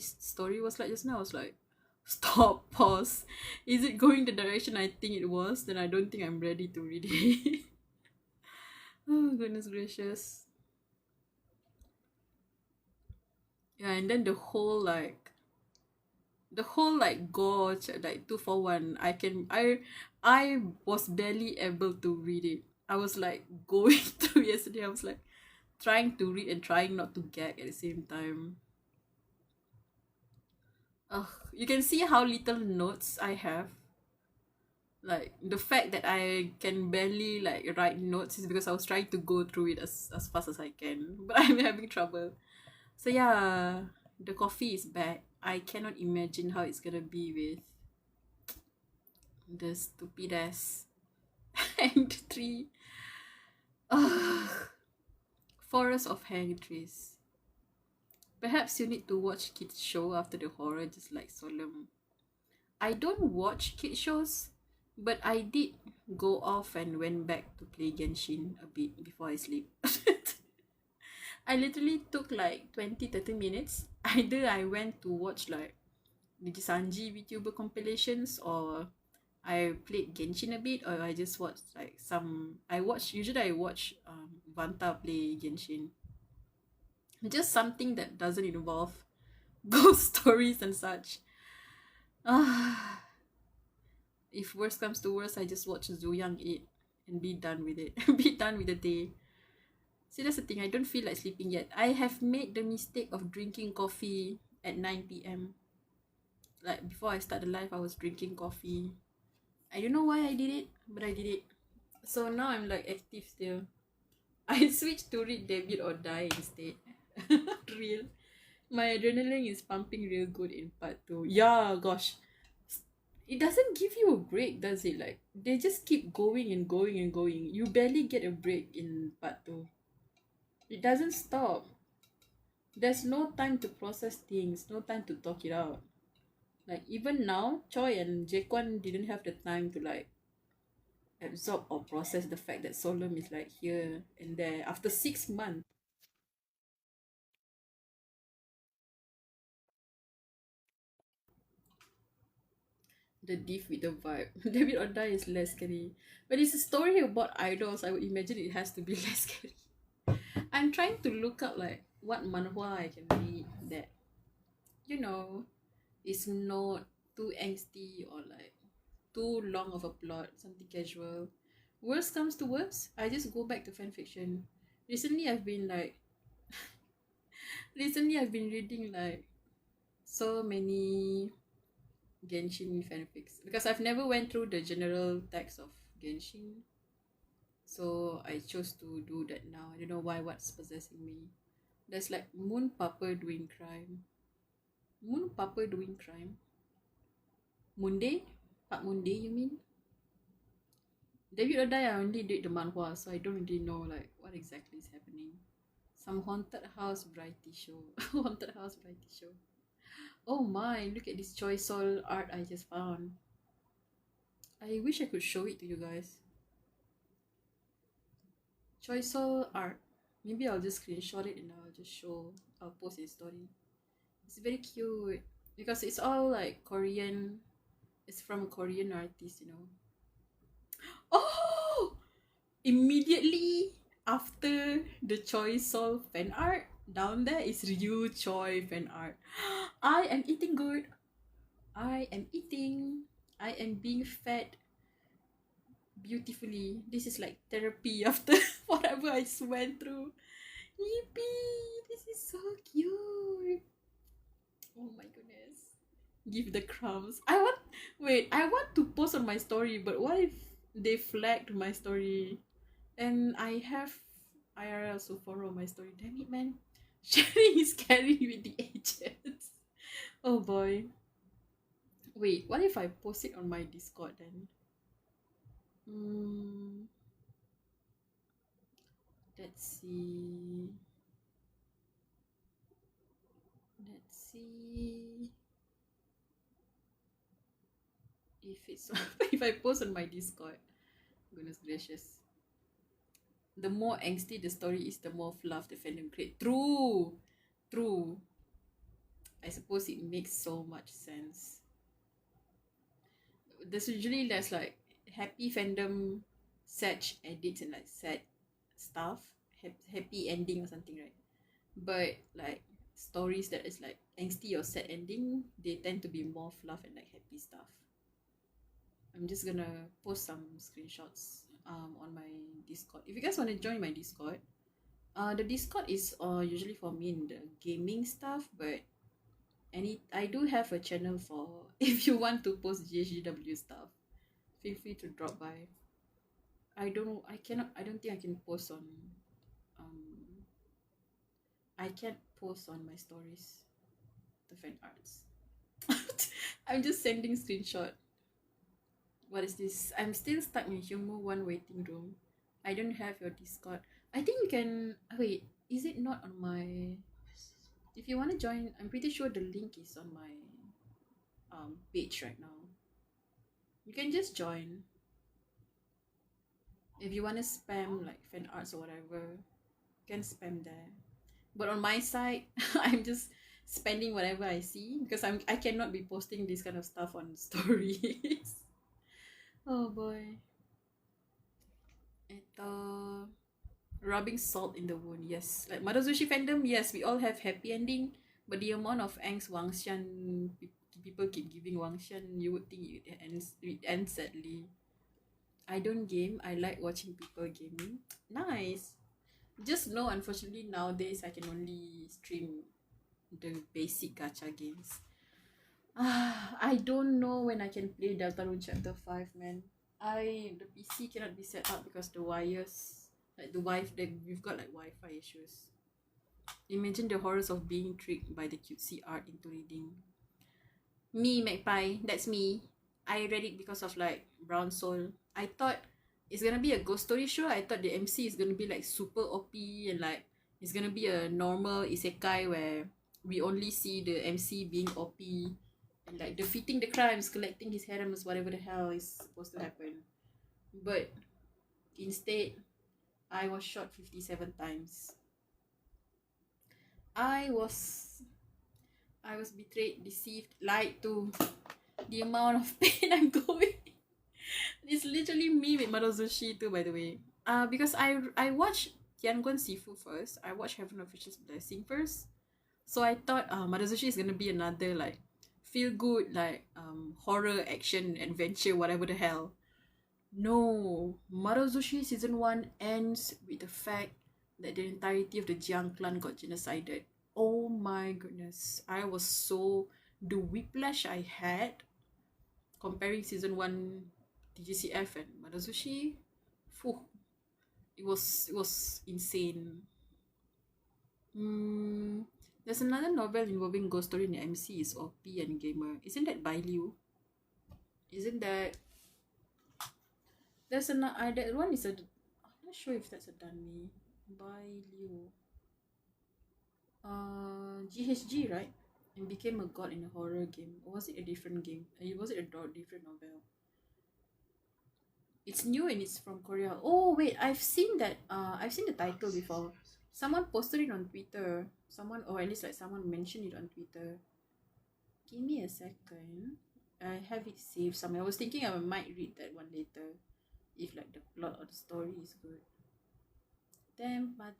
was like just now, I was like, stop, pause. Is it going the direction I think it was? Then I don't think I'm ready to read it. Oh goodness gracious. Yeah, and then the whole like gore, like 241, I was barely able to read it. I was like going through yesterday, I was like trying to read and trying not to gag at the same time. You can see how little notes I have. Like, the fact that I can barely like write notes is because I was trying to go through it as fast as I can, but I'm having trouble. So yeah, the coffee is back. I cannot imagine how it's gonna be with the stupid ass hang tree. Forest of hang trees. Perhaps you need to watch kids show after the horror, just like Solemn. I don't watch kids shows, but I did go off and went back to play Genshin a bit before I sleep. I literally took like 20-30 minutes. Either I went to watch like Nijisanji VTuber compilations, or I played Genshin a bit, or I just watched like some. Usually I watch Vanta play Genshin. Just something that doesn't involve ghost stories and such. Ah, if worst comes to worst, I just watch Zuyang eat and be done with it. Be done with the day. See, that's the thing. I don't feel like sleeping yet. I have made the mistake of drinking coffee at 9 p.m. Like before I start the live, I was drinking coffee. I don't know why I did it, but I did it. So now I'm like active still. I switched to read Debut or Die instead. Real. My adrenaline is pumping real good in part 2. Yeah, gosh. It doesn't give you a break, does it? Like, they just keep going and going and going. You barely get a break in part 2. It doesn't stop. There's no time to process things, no time to talk it out. Like, even now, Choi and Jaekwon didn't have the time to, like, absorb or process the fact that Solom is, like, here and there after 6 months. The diff with the vibe. David or Die is less scary. But it's a story about idols. I would imagine it has to be less scary. I'm trying to look up like what manhwa I can read that, you know, is not too angsty or like too long of a plot, something casual. Worst comes to worst, I just go back to fan fiction. Recently I've been like recently I've been reading like so many Genshin fanfics because I've never went through the general text of Genshin. So I chose to do that now. I don't know why, what's possessing me. There's like Moon Papa doing crime. Moon Papa doing crime? Munde? Pak Munde you mean? David or Die I only did the manhwa, so I don't really know like what exactly is happening. Some haunted house variety show. Haunted house variety show. Oh my, look at this Choi Sol art I just found. I wish I could show it to you guys. Choi Sol art. Maybe I'll just screenshot it and I'll post in story. It's very cute because it's all like Korean. It's from a Korean artist, you know. Oh! Immediately after the Choi Sol fan art, down there is Ryu Choi fan art. I am eating good. I am eating. I am being fed beautifully. This is like therapy after whatever I went through. Yippee! This is so cute. Oh my goodness. Give the crumbs. I want to post on my story, but what if they flagged my story? And I have IRL so follow my story. Damn it, man. Sharing is scary with the agents. Oh boy. Wait, what if I post it on my Discord then? Hmm. Let's see. Let's see. If I post on my Discord. Goodness gracious. The more angsty the story is, the more fluff the fandom create. True. True. I suppose it makes so much sense. There's like happy fandom, sad edits and like sad stuff, happy ending or something, right? But like stories that is like angsty or sad ending, they tend to be more fluff and like happy stuff. I'm just gonna post some screenshots on my Discord. If you guys want to join my Discord, the Discord is usually for me in the gaming stuff, but I do have a channel for if you want to post Gsgw stuff. Feel free to drop by. I don't think I can post on um I can't post on my stories the fan arts. I'm just sending screenshot. What is this? I'm still stuck in Humo 1 waiting room. I don't have your Discord. I think you can wait, is it not on my if you want to join, I'm pretty sure the link is on my page right now. You can just join. If you want to spam like fan arts or whatever, you can spam there. But on my side, I'm just spending whatever I see because I cannot be posting this kind of stuff on stories. Oh boy. Rubbing salt in the wound, yes. Like Madozushi fandom, yes, we all have happy ending, but the amount of angst people keep giving Wangxian, you would think it ends sadly. I don't game. I like watching people gaming. Nice. Just know, unfortunately, nowadays I can only stream the basic gacha games. I don't know when I can play Deltarune Chapter 5, man. The PC cannot be set up because the wires, like the Wi-Fi, we've got like Wi-Fi issues. Imagine the horrors of being tricked by the cutesy art into reading. Me, Magpie, that's me. I read it because of like Brown Soul. I thought it's gonna be a ghost story show. I thought the MC is gonna be like super OP and like it's gonna be a normal isekai where we only see the MC being OP and like defeating the crimes, collecting his harems, whatever the hell is supposed to happen. But instead, I was shot 57 times. I was betrayed, deceived, lied to. The amount of pain I'm going. It's literally me with Madozushi too, by the way. Because I watched Tianguan Sifu first. I watched Heaven Official's Blessing first. So I thought Madozushi is gonna be another like feel good like horror action adventure whatever the hell. No, Madozushi season 1 ends with the fact that the entirety of the Jiang clan got genocided. Oh my goodness, I was so the whiplash I had comparing season 1 TGCF and Madozushi. Phew, it was insane. There's another novel involving ghost story in the MC is OP and Gamer. Isn't that Bai Liu? Isn't that there's another that one is a I'm not sure if that's a Danmi. Bai Liu. GHG, right? And became a god in a horror game. Or was it a different game? Was it a different novel? It's new and it's from Korea. Oh wait, I've seen that. I've seen the title before. Someone posted it on Twitter. Someone, or at least like someone mentioned it on Twitter. Give me a second. I have it saved somewhere. I was thinking I might read that one later, if like the plot or the story is good. Tempa.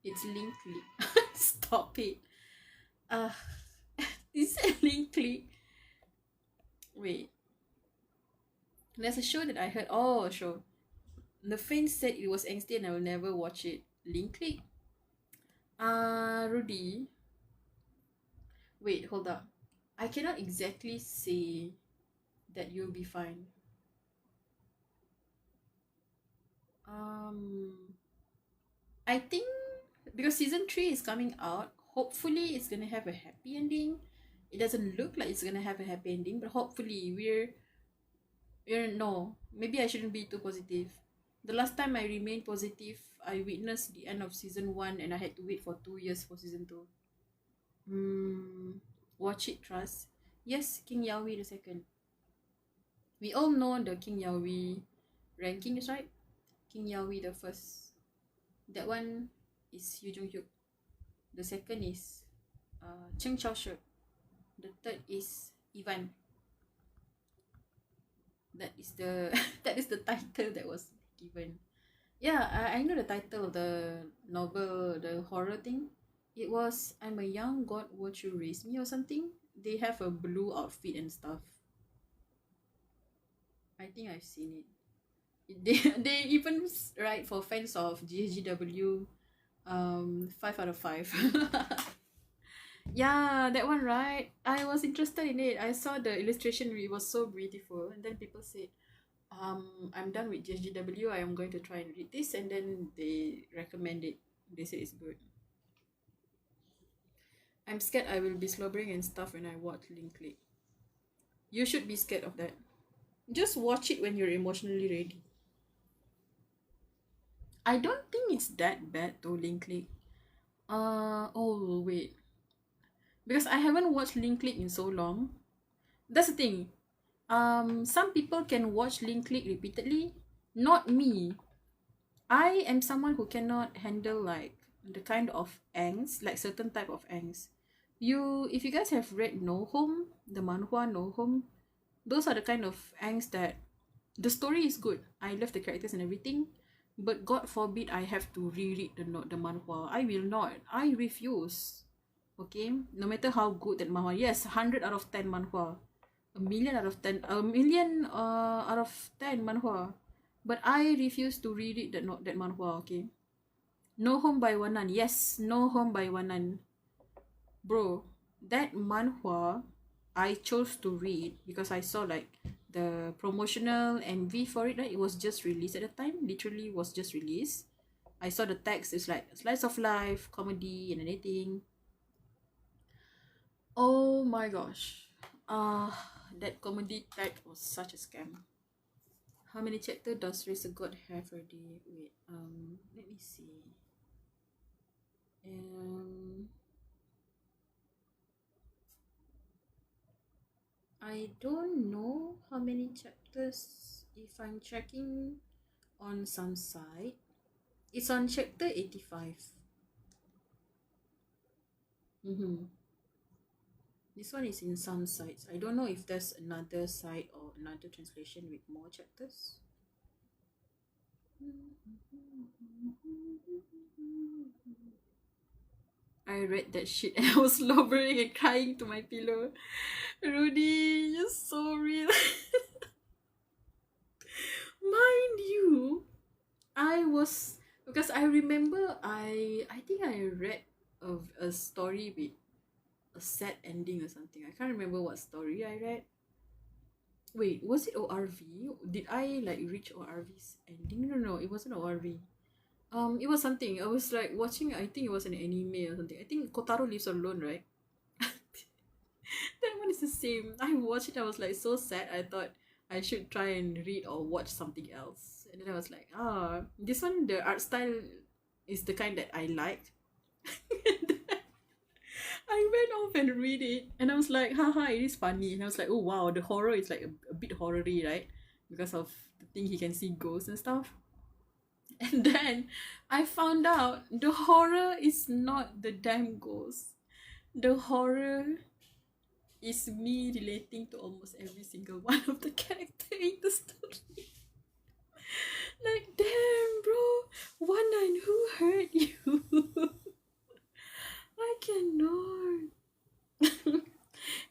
It's link click. Stop it. Is it link click? Wait. There's a show that I heard. Oh, a show. The fan said it was angsty and I will never watch it. Link click. Rudy. Wait, hold up. I cannot exactly say that you'll be fine. I think because season 3 is coming out, hopefully it's gonna have a happy ending. It doesn't look like it's gonna have a happy ending, but hopefully we're no, maybe I shouldn't be too positive. The last time I remained positive, I witnessed the end of season 1 and I had to wait for 2 years for season 2. Watch it, trust. Yes, King Yaoi the second. We all know the King Yaoi rankings, right? King Yaoi the first. That one is Yu Jung Hyuk. The second is Cheng Chao Shi. The third is Ivan. That is the that is the title that was given. Yeah, I know the title of the novel, the horror thing. It was I'm a young god, won't you raise me or something? They have a blue outfit and stuff. I think I've seen it. They even write for fans of Gsgw 5 out of 5. Yeah, that one, right? I was interested in it. I saw the illustration, it was so beautiful, and then people said I'm done with Gsgw, I am going to try and read this, and then they recommend it. They say it's good. I'm scared I will be slobbering and stuff when I watch Link Click. You should be scared of that. Just watch it when you're emotionally ready. I don't think it's that bad though, Link Click. Oh wait. Because I haven't watched Link Click in so long. That's the thing. Some people can watch Link Click repeatedly. Not me. I am someone who cannot handle like the kind of angst, like certain type of angst. If you guys have read No Home, the manhwa No Home, those are the kind of angst that the story is good. I love the characters and everything, but God forbid I have to reread the manhwa. I will not. I refuse. Okay, no matter how good that manhwa. Yes, 100 out of 10 manhwa, a million out of 10, a million out of 10 manhwa. But I refuse to reread that manhwa. Okay, No Home by Wanan. Yes, No Home by Wanan. Bro, that manhwa I chose to read because I saw like the promotional MV for it, right? It was just released at the time. Literally was just released. I saw the text. It's like slice of life, comedy, and anything. Oh my gosh. That comedy tag was such a scam. How many chapter does Raise a God have already? Wait, let me see. I don't know how many chapters if I'm checking on some site. It's on chapter 85. This one is in some sites. I don't know if there's another site or another translation with more chapters. I read that shit and I was slobbering and crying to my pillow. Rudy, you're so real. Mind you, I was, because I remember I think I read of a story with a sad ending or something. I can't remember what story I read. Wait, was it ORV? Did I like reach ORV's ending? No, it wasn't ORV. It was something. I was like watching. I think it was an anime or something. I think Kotaro Lives Alone, right? That one is the same. I watched it. I was like so sad. I thought I should try and read or watch something else. And then I was like, this one, the art style is the kind that I liked. I went off and read it, and I was like, haha, it is funny. And I was like, oh wow, the horror is like a bit horror-y, right? Because of the thing he can see ghosts and stuff. And then I found out the horror is not the damn ghost. The horror is me relating to almost every single one of the character in the story. Like, damn, bro, Wanan, who hurt you? I cannot.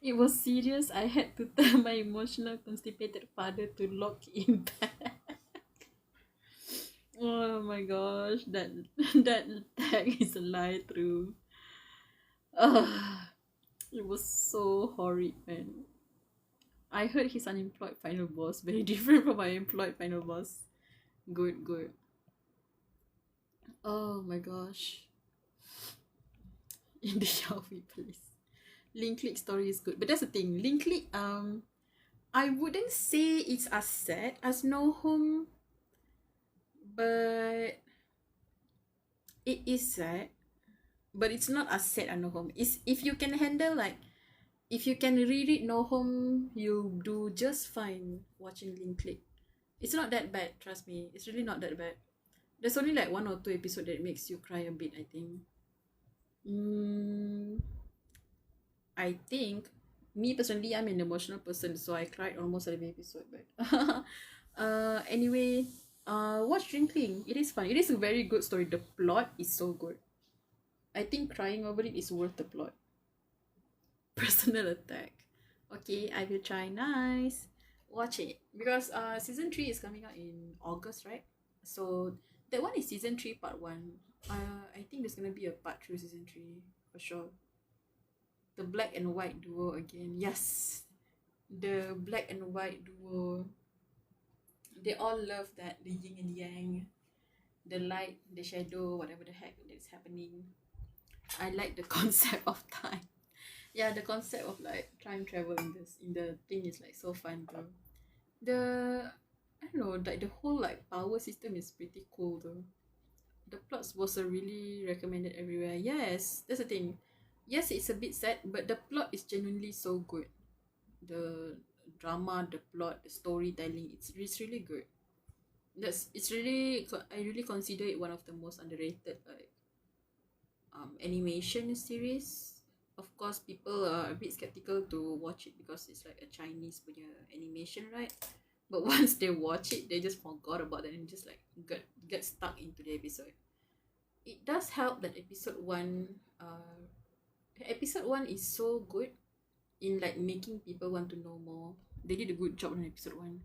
It was serious. I had to tell my emotional, constipated father to lock him back. Oh my gosh, that tag is a lie through. It was so horrid, man. I heard his unemployed final boss very different from my employed final boss. Good. Oh my gosh. In the Xiaomi place. Link click story is good, but that's the thing. Link click, I wouldn't say it's as sad as No Home, but it is sad. But it's not as sad as No Home. It's if you can handle like, if you can read it No Home, you do just fine watching Link click. It's not that bad, trust me. It's really not that bad. There's only like 1 or 2 episodes that makes you cry a bit, I think. I think me personally, I'm an emotional person, so I cried almost every episode. But anyway, watch Drinking. It is fun. It is a very good story. The plot is so good. I think crying over it is worth the plot. Personal attack. Okay, I will try. Nice. Watch it because season 3 is coming out in August, right? So that one is season 3 part 1. I think there's gonna be a part 2 season 3 for sure. The black and white duo again. Yes, the black and white duo. They all love that, the yin and yang, the light, the shadow, whatever the heck that's happening. I like the concept of time. Yeah, the concept of like time travel in the thing is like so fun, bro. I don't know, like the whole like power system is pretty cool though. The plots was really recommended everywhere. Yes, that's the thing. Yes, it's a bit sad, but the plot is genuinely so good. The drama, the plot, the storytelling, it's really good. I really consider it one of the most underrated like animation series of course people are a bit skeptical to watch it because it's like a Chinese punya animation, right? But once they watch it, they just forgot about it and just like get stuck into the episode. It does help that episode one is so good in like making people want to know more. They did a good job on episode one.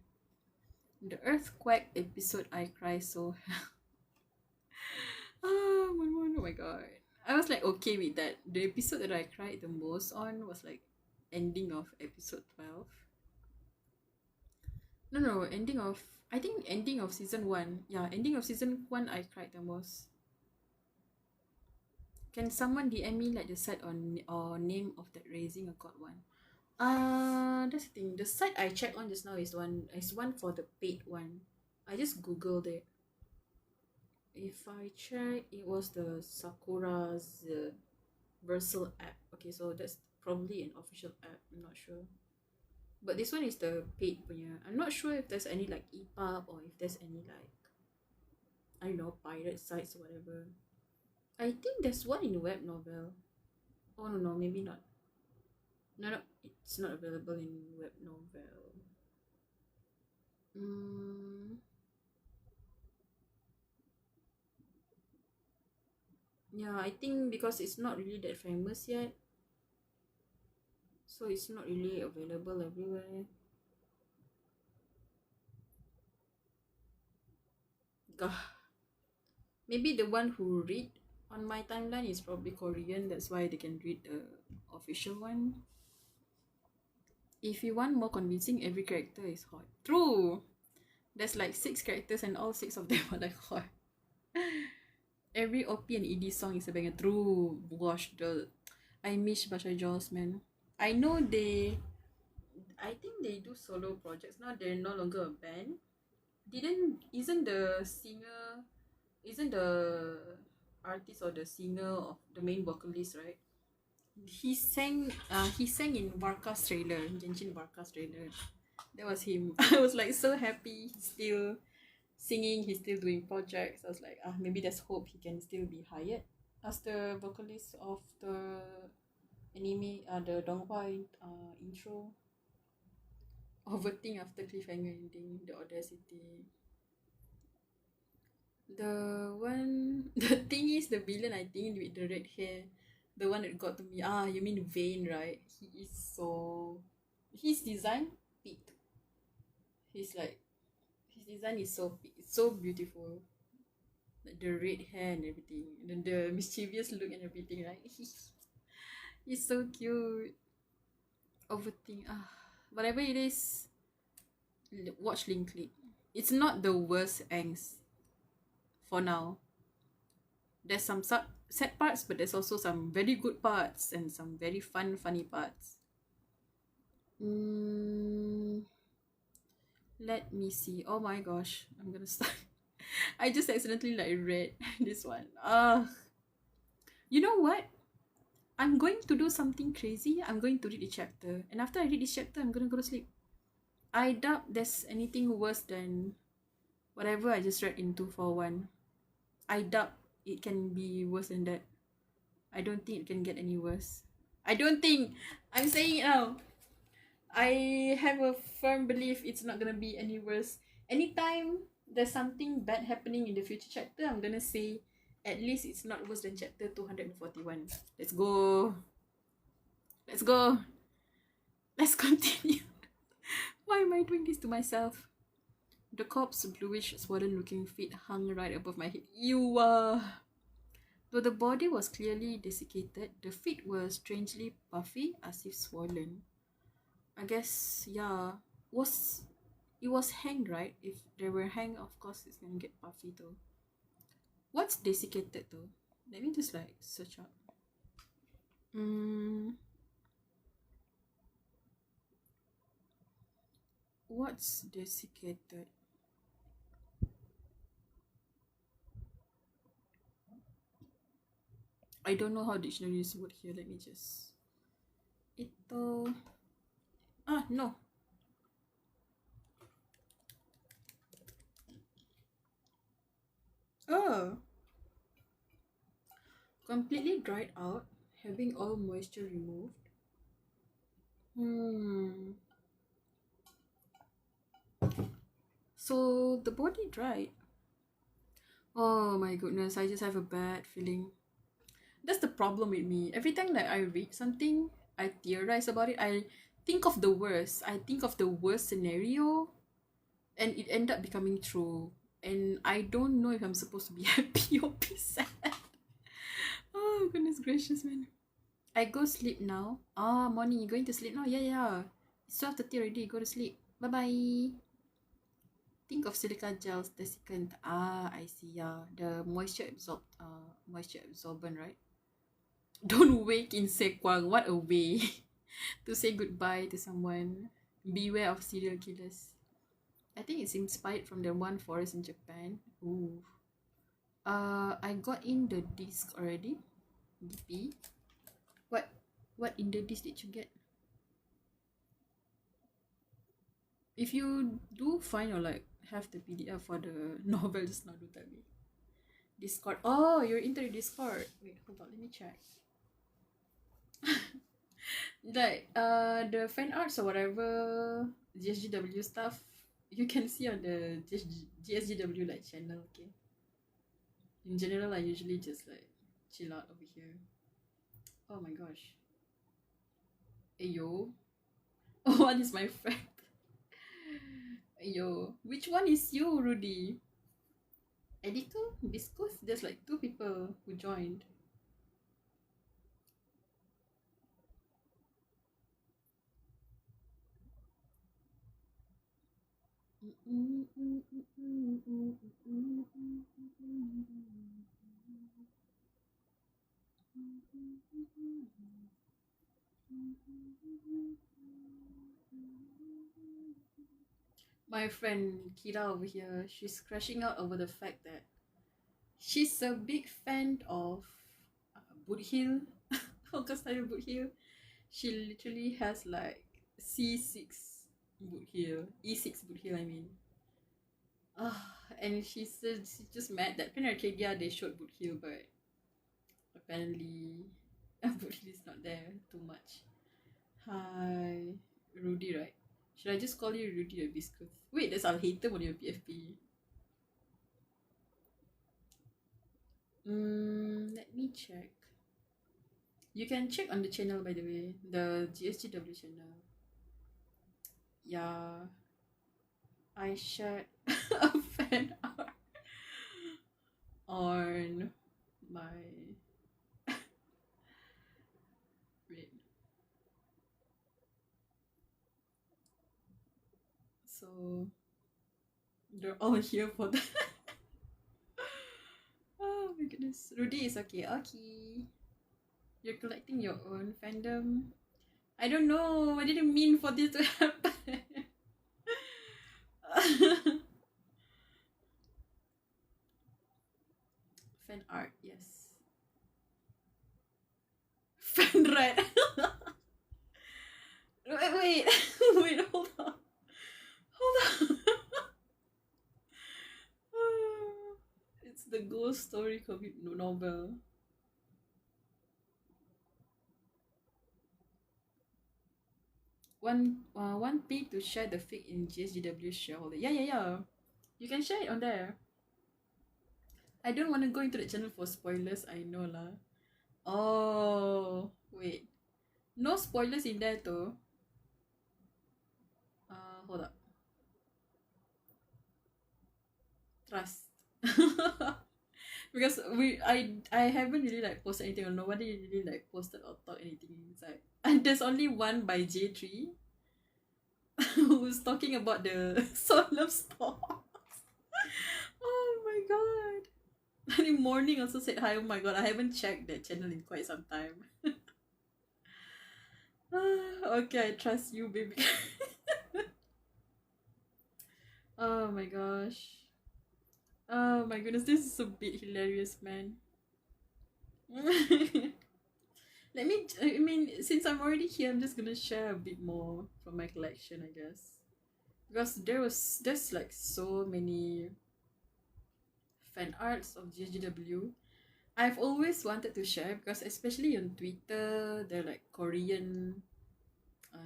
The earthquake episode, I cry so. Oh my god. I was like okay with that. The episode that I cried the most on was like ending of episode 12. No, ending of, I think ending of season 1. Yeah, ending of season 1 I cried the most. Can someone DM me like the site or name of that raising a god one? That's the thing. The site I checked on just now is one for the paid one. I just googled it. If I check, it was the Sakura's Versal app. Okay, so that's probably an official app. I'm not sure. But this one is the paid punya. I'm not sure if there's any like EPUB or if there's any like, I don't know, pirate sites or whatever. I think there's one in web novel. Oh no, maybe not. No, it's not available in web novel. Yeah, I think because it's not really that famous yet, so it's not really available everywhere. Gah. Maybe the one who read on my timeline is probably Korean. That's why they can read the official one. If you want more convincing, every character is hot. True. There's like 6 characters and all 6 of them are like hot. Every OP and ED song is a banger. True. Gosh, I miss Basha Jaws, man. I know I think they do solo projects now. They're no longer a band. Isn't the artist or the singer of the main vocalist, right? He sang in Barca's trailer, Genshin Barca's trailer. That was him. I was like so happy. He's still singing, he's still doing projects. I was like, maybe there's hope he can still be hired as the vocalist of the anime, the Donghua intro. Overthink after cliffhanger ending, the audacity. The thing is, the villain, I think, with the red hair, the one that got to me. You mean Vayne, right? His design peaked. His design is so peaked. It's so beautiful. Like the red hair and everything, and then the mischievous look and everything, right? He's so cute. Overthink. Whatever it is, watch Link Click. It's not the worst angst for now. There's some sad parts, but there's also some very good parts and some very funny parts. Let me see. Oh my gosh, I'm gonna start. I just accidentally like read this one. You know what? I'm going to do something crazy. I'm going to read the chapter, and after I read this chapter, I'm gonna go to sleep. I doubt there's anything worse than whatever I just read in 241. I doubt it can be worse than that. I don't think it can get any worse. I don't think. I'm saying it now. I have a firm belief it's not gonna be any worse. Anytime there's something bad happening in the future chapter, I'm gonna say at least it's not worse than chapter 241. Let's go. Let's continue. Why am I doing this to myself? The corpse, bluish, swollen-looking feet hung right above my head. Though the body was clearly desiccated, the feet were strangely puffy, as if swollen. I guess, yeah. It was hanged, right? If they were hanged, of course it's gonna get puffy though. What's desiccated though? Let me just like search up. What's desiccated? I don't know how dictionaries work here. Let me just. Ito. No. Oh. Completely dried out, Having all moisture removed. So the body dried. Oh my goodness, I just have a bad feeling. That's the problem with me. Every time that I read something, I theorize about it. I think of the worst. I think of the worst scenario, and it end up becoming true. And I don't know if I'm supposed to be happy or be sad. Oh goodness gracious, man. I go sleep now. Ah, morning. You going to sleep now? Yeah, yeah. It's 12:30 already. Go to sleep. Bye bye. Think of silica gels, desiccant. Ah, I see. Yeah, the moisture absorbent, right? Don't wake in Sekwang. What a way to say goodbye to someone. Beware of serial killers. I think it's inspired from the one forest in Japan. Ooh. I got in the disc already. DP. What in the disc did you get? If you do find or like have the PDF for the novel, just now do tell me. Discord. Oh, you're into the Discord. Wait, hold on, let me check. Like the fan arts or whatever Gsgw stuff you can see on the Gsgw like channel, okay? In general, I usually just like chill out over here. Oh my gosh. Ayo. What is my friend? Ayo. Which one is you, Rudy? Edico? Biscuit? There's like 2 people who joined. My friend Kira over here, she's crashing out over the fact that she's a big fan of Boot Hill, Hawker Style Boot Hill. She literally has like C6 Boot Hill, E6 Boot Hill, I mean. And she said she's just mad that Pen Arcadia they showed Boot Hill, but apparently Boot Hill is not there too much. Hi, Rudy, right? Should I just call you Rudy or Biscuit? Wait, that's our hater on your PFP. Let me check. You can check on the channel, by the way, the Gsgw channel. Yeah, I shared a fan art on my wait. So they're all here for that. Oh my goodness. Rudy is okay. Okay. You're collecting your own fandom. I don't know. I didn't mean for this to happen. Fan art, yes. Fan art. Wait, wait, hold on. Hold on. It's the ghost story comic novel. One pay to share the fic in Gsgw shareholder. Yeah. You can share it on there. I don't want to go into the channel for spoilers, I know lah. Oh, wait. No spoilers in there though. Hold up. Trust. Because I haven't really like posted anything or nobody really like posted or thought anything inside. And there's only one by J3 who's talking about the solemn storms. Oh my god. And in morning also said hi. Oh my god, I haven't checked that channel in quite some time. Okay, I trust you, baby. Oh my gosh. Oh my goodness, this is a bit hilarious, man. I mean, since I'm already here, I'm just gonna share a bit more from my collection, I guess. Because there's like so many fan arts of Gsgw. I've always wanted to share because especially on Twitter, they're like Korean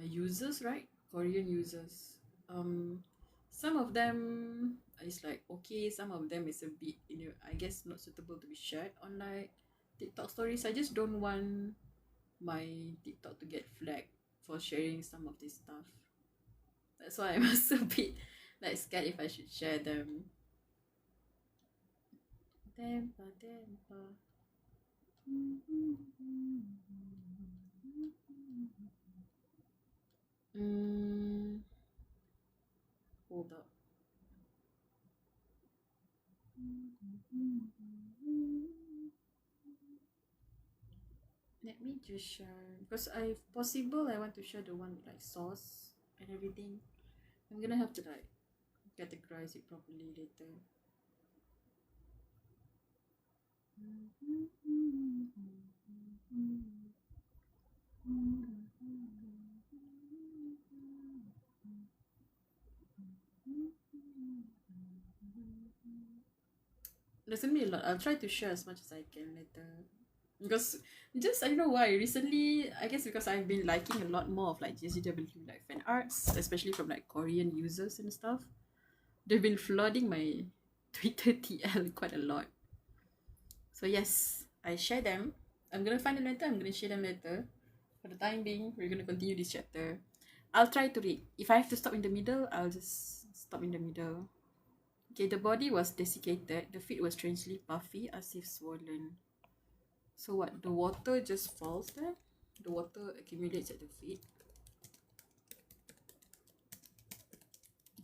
users, right? Korean users. Some of them is like okay, some of them is a bit, I guess not suitable to be shared on like TikTok stories. I just don't want my TikTok to get flagged for sharing some of this stuff. That's why I was a bit like scared if I should share them. Dempa, dempa. Mm, hold up. Let me just share because if possible I want to share the one with like sauce and everything. I'm gonna have to like categorize it properly later. There's gonna be a lot. I'll try to share as much as I can later. Because just I don't know why recently I guess because I've been liking a lot more of like Gsgw like fan arts, especially from like Korean users and stuff. They've been flooding my Twitter TL quite a lot. So yes, I share them. I'm gonna find them later. I'm gonna share them later. For the time being, we're gonna continue this chapter. I'll try to read. If I have to stop in the middle, I'll just stop in the middle. Okay, the body was desiccated. The feet were strangely puffy, as if swollen. So what? The water just falls there? The water accumulates at the feet?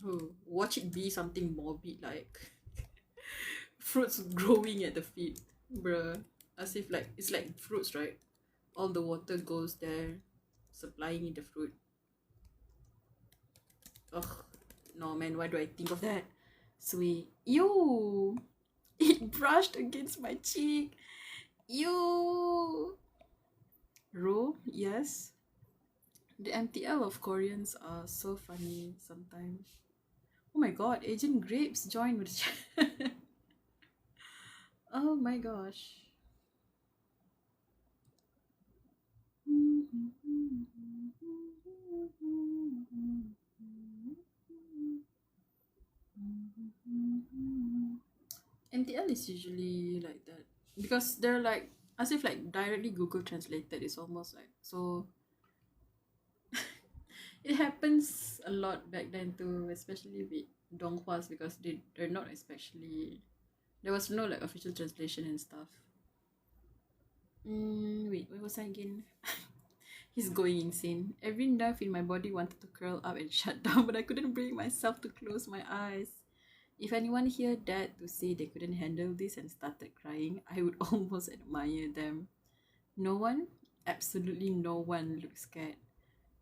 Oh, watch it be something morbid like fruits growing at the feet. Bruh. As if like, it's like fruits, right? All the water goes there, supplying in the fruit. Ugh. No man, why do I think of that? Sweet. Ew! It brushed against my cheek. Ew! Ro, yes. The MTL of Koreans are so funny sometimes. Oh my god, Agent Grapes joined with oh my gosh. MTL is usually like that because they're like as if like directly Google translated. It's almost like so. It happens a lot back then too, especially with Donghuas because they're not especially there was no like official translation and stuff. Wait, where was I again? He's going insane. Every nerve in my body wanted to curl up and shut down, but I couldn't bring myself to close my eyes. If anyone here dared to say they couldn't handle this and started crying, I would almost admire them. No one, absolutely no one looked scared.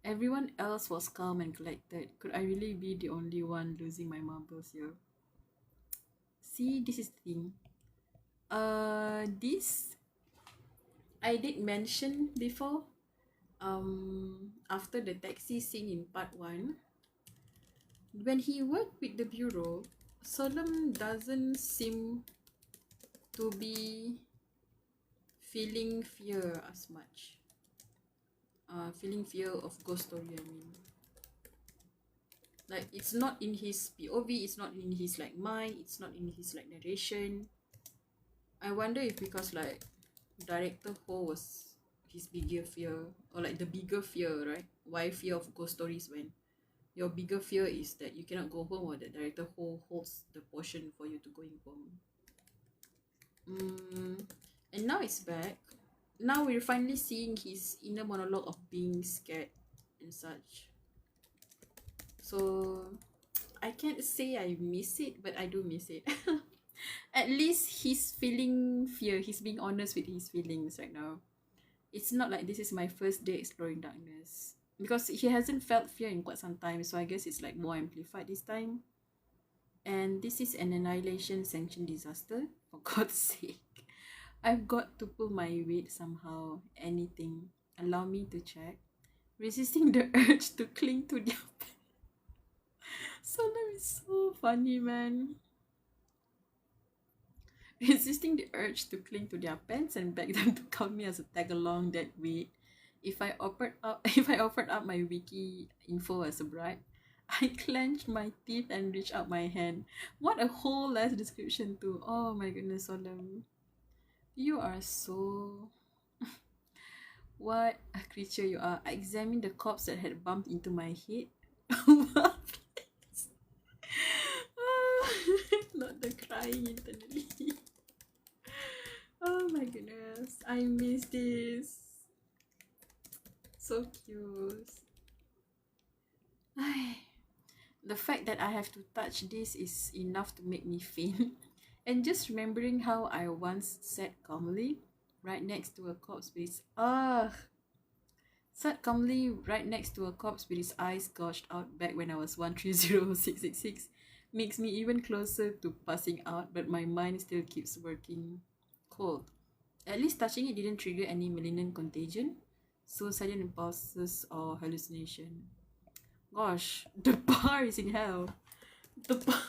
Everyone else was calm and collected. Could I really be the only one losing my marbles here? See, this is the thing. This I did mention before. After the taxi scene in part 1, when he worked with the bureau, Solemn doesn't seem to be feeling fear as much. Feeling fear of ghost story, I mean. Like it's not in his POV, it's not in his like mind, it's not in his like narration. I wonder if because like director Ho was his bigger fear or like the bigger fear, right? Why fear of ghost stories when your bigger fear is that you cannot go home or the director Ho holds the portion for you to going home. And now it's back. Now we're finally seeing his inner monologue of being scared and such. So I can't say I miss it, but I do miss it. At least he's feeling fear. He's being honest with his feelings right now. It's not like this is my first day exploring darkness. Because he hasn't felt fear in quite some time, so I guess it's like more amplified this time. And this is an annihilation sanctioned disaster, for God's sake. I've got to pull my weight somehow. Anything. Allow me to check. Resisting the urge to cling to their pet. Solemn is so funny, man. resisting the urge to cling to their pants and beg them to count me as a tag-along that week. If I offered up my wiki info as a bribe, I clenched my teeth and reached out my hand. What a whole ass description too. Oh my goodness, Solemn. You are so what a creature you are. I examined the corpse that had bumped into my head. Not the crying internally. Oh my goodness. I miss this. So cute. The fact that I have to touch this is enough to make me faint. And just remembering how I once sat calmly right next to a corpse with his sat calmly right next to a corpse with his eyes gouged out back when I was 130,666 makes me even closer to passing out, but my mind still keeps working cold. At least touching it didn't trigger any malignant contagion, suicidal impulses, or hallucination. Gosh, the bar is in hell. The bar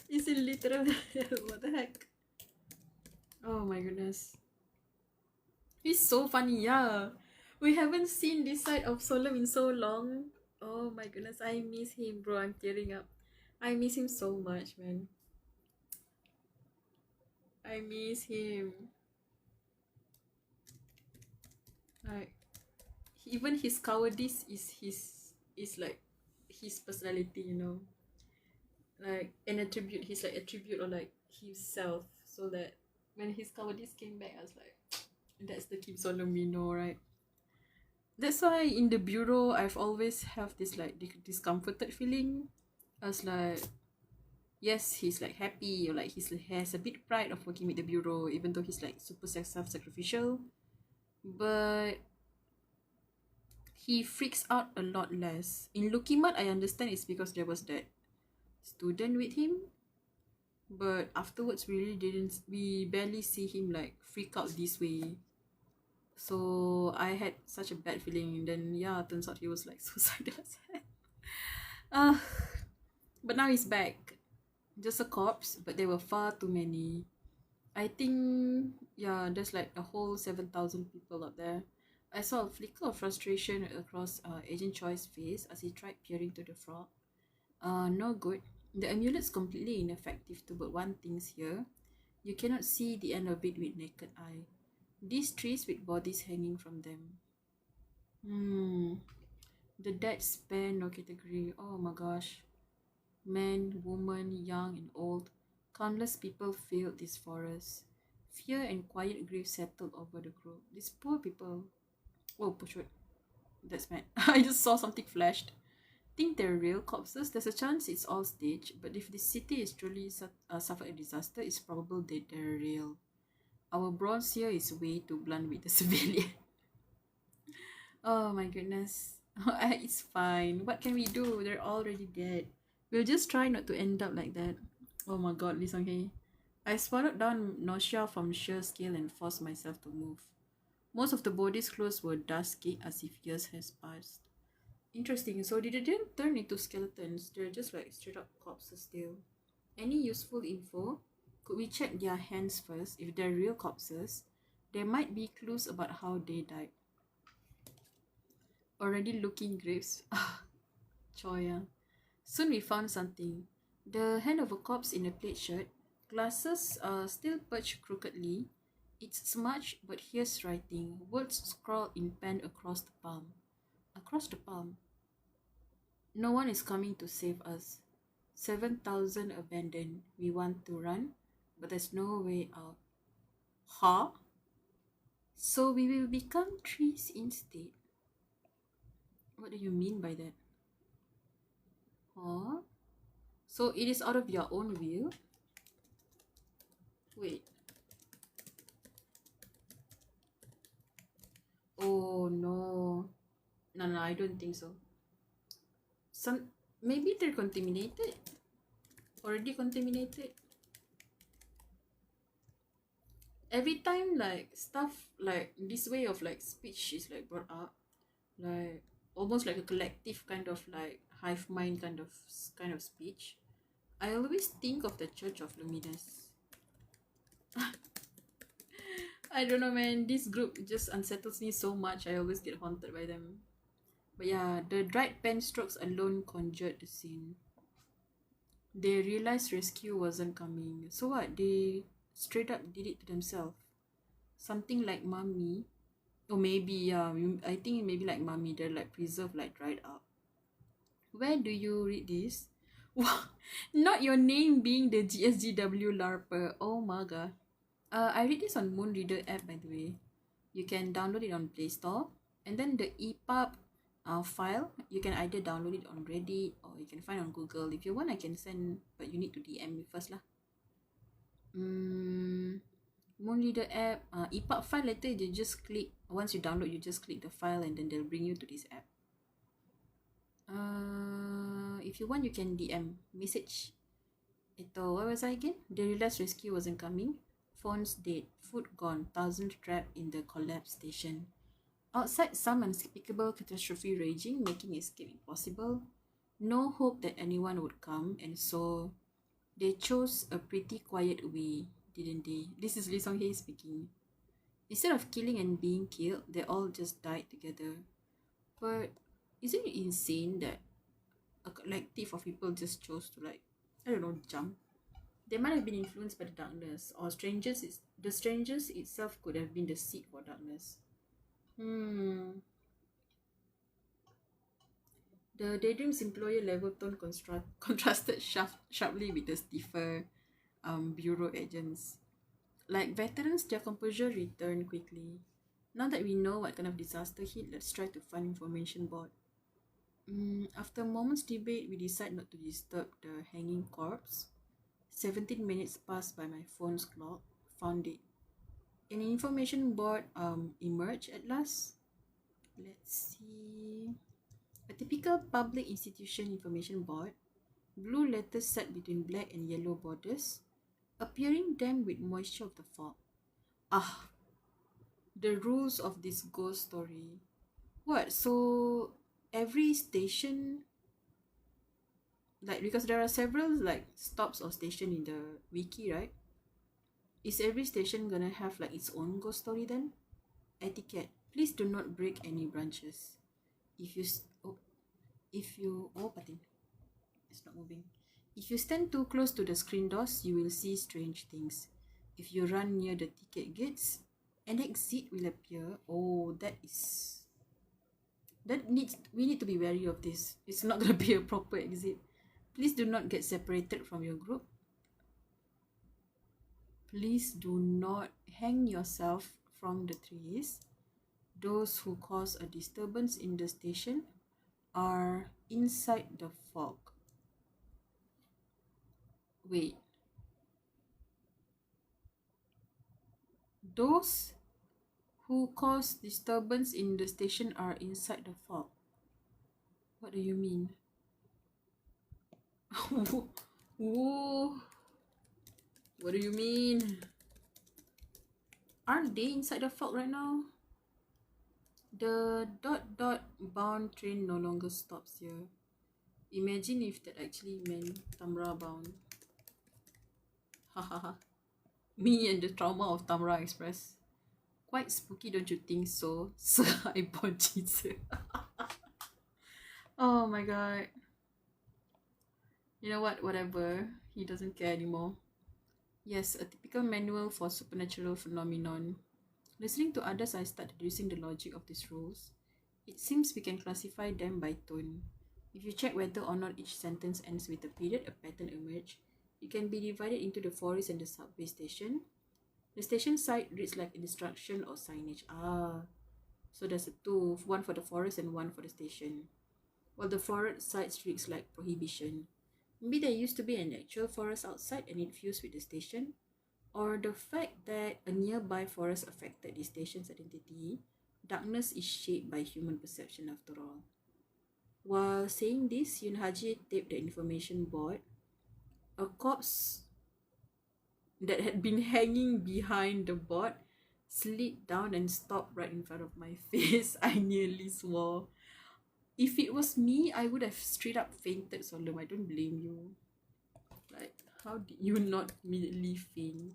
is in literal hell. What the heck? Oh my goodness. He's so funny, yeah. We haven't seen this side of Solemn in so long. Oh my goodness, I miss him, bro. I'm tearing up. I miss him so much, man. I miss him. Like, even his cowardice is like his personality, you know. Like an attribute, he's like attribute or like himself. So that when his cowardice came back, I was like, that's the Kim Solemn we know, right? That's why in the bureau I've always have this like discomforted feeling. I was like, yes, he's like happy or like he has a bit pride of working with the bureau, even though he's like super self-sacrificial, but he freaks out a lot less. In Lukimat, I understand it's because there was that student with him, but afterwards we barely see him like freak out this way. So I had such a bad feeling, and then yeah, turns out he was like suicidal as hell. But now he's back. Just a corpse, but there were far too many. I think yeah, there's like a whole 7,000 people out there. I saw a flicker of frustration across Agent Choi's face as he tried peering to the frog. No good. The amulet's completely ineffective to but one thing's here. You cannot see the end of it with naked eye. These trees with bodies hanging from them. The dead span no category. Oh my gosh. Men, women, young and old. Countless people filled this forest. Fear and quiet grief settled over the group. These poor people. Oh, push it. That's mad. I just saw something flashed. Think they're real corpses? There's a chance it's all staged, but if the city is truly suffered a disaster, it's probable that they're real. Our bronze here is way too blunt with the civilian. Oh my goodness. It's fine. What can we do? They're already dead. We'll just try not to end up like that. Oh my god, Lee Sung-hye. I swallowed down nausea from sheer scale and forced myself to move. Most of the body's clothes were dusky as if years has passed. Interesting. So they didn't turn into skeletons. They're just like straight up corpses still. Any useful info? Could we check their hands first? If they're real corpses, there might be clues about how they died. Already looking graves. Choya. Soon we found something. The hand of a corpse in a plaid shirt. Glasses still perched crookedly. It's smudged, but here's writing. Words scrawled in pen across the palm. Across the palm. No one is coming to save us. 7,000 abandoned. We want to run, but there's no way out. Huh? So we will become trees instead. What do you mean by that? Huh? So it is out of your own will? Wait. Oh no. No, I don't think so. Maybe they're contaminated. Already contaminated. Every time like stuff like this way of like speech is like brought up, like almost like a collective kind of like hive mind kind of speech, I always think of the Church of Luminous. I don't know, man. This group just unsettles me so much. I always get haunted by them. But yeah, the dried pen strokes alone conjured the scene. They realized rescue wasn't coming. So what? They straight up did it to themselves. Something like mummy. Or maybe, yeah, I think maybe like mummy. They're like preserved, like dried up. Where do you read this? Not your name being the Gsgw LARPer. Oh my god. I read this on Moon Reader app, by the way. You can download it on Play Store. And then the EPUB file, you can either download it on Reddit or you can find on Google. If you want, I can send, but you need to DM me first lah. Moon Reader app, EPUB file later, you just click, once you download, you just click the file and then they'll bring you to this app. If you want, you can DM, message. Ito, what was I again? They realized rescue wasn't coming. Phones dead, food gone, thousands trapped in the collapsed station. Outside, some unspeakable catastrophe raging, making escape impossible. No hope that anyone would come, and so they chose a pretty quiet way, didn't they? This is Lee Song-hye speaking. Instead of killing and being killed, they all just died together. But isn't it insane that a collective of people just chose to, like, I don't know, jump? They might have been influenced by the darkness, or the strangers itself could have been the seed for darkness. The Daydream's employer level tone contrasted sharply with the stiffer bureau agents. Like veterans, their composure returned quickly. Now that we know what kind of disaster hit, let's try to find information board. After a moment's debate, we decide not to disturb the hanging corpse. 17 minutes passed by my phone's clock. Found it. An information board emerged at last. Let's see. A typical public institution information board. Blue letters set between black and yellow borders, appearing damp with moisture of the fog. The rules of this ghost story. What? So every station, like, because there are several like stops or station in the wiki, right? Is every station gonna have like its own ghost story then? Etiquette. Please do not break any branches. If you patin. It's not moving. If you stand too close to the screen doors, you will see strange things. If you run near the ticket gates, an exit will appear. Oh, we need to be wary of this. It's not gonna be a proper exit. Please do not get separated from your group. Please do not hang yourself from the trees. Those who cause a disturbance in the station are inside the fog. Wait. Those who cause disturbance in the station are inside the fog. What do you mean? Whoa. What do you mean? Aren't they inside the fog right now? The ... bound train no longer stops here. Imagine if that actually meant Tamra bound. Hahaha. Me and the trauma of Tamra Express. Quite spooky, don't you think so? Sir, I bought Jesus. Oh my god. You know what? Whatever. He doesn't care anymore. Yes, a typical manual for supernatural phenomenon. Listening to others, I start deducing the logic of these rules. It seems we can classify them by tone. If you check whether or not each sentence ends with a period, a pattern emerges. It can be divided into the forest and the subway station. The station site reads like instruction or signage. So there's two, one for the forest and one for the station. While the forest site reads like prohibition. Maybe there used to be an actual forest outside and it fused with the station. Or the fact that a nearby forest affected the station's identity. Darkness is shaped by human perception after all. While saying this, Yunhaji taped the information board. A corpse that had been hanging behind the board slid down and stopped right in front of my face. I nearly swore. If it was me, I would have straight up fainted, Solom. I don't blame you. Like, how did you not immediately faint?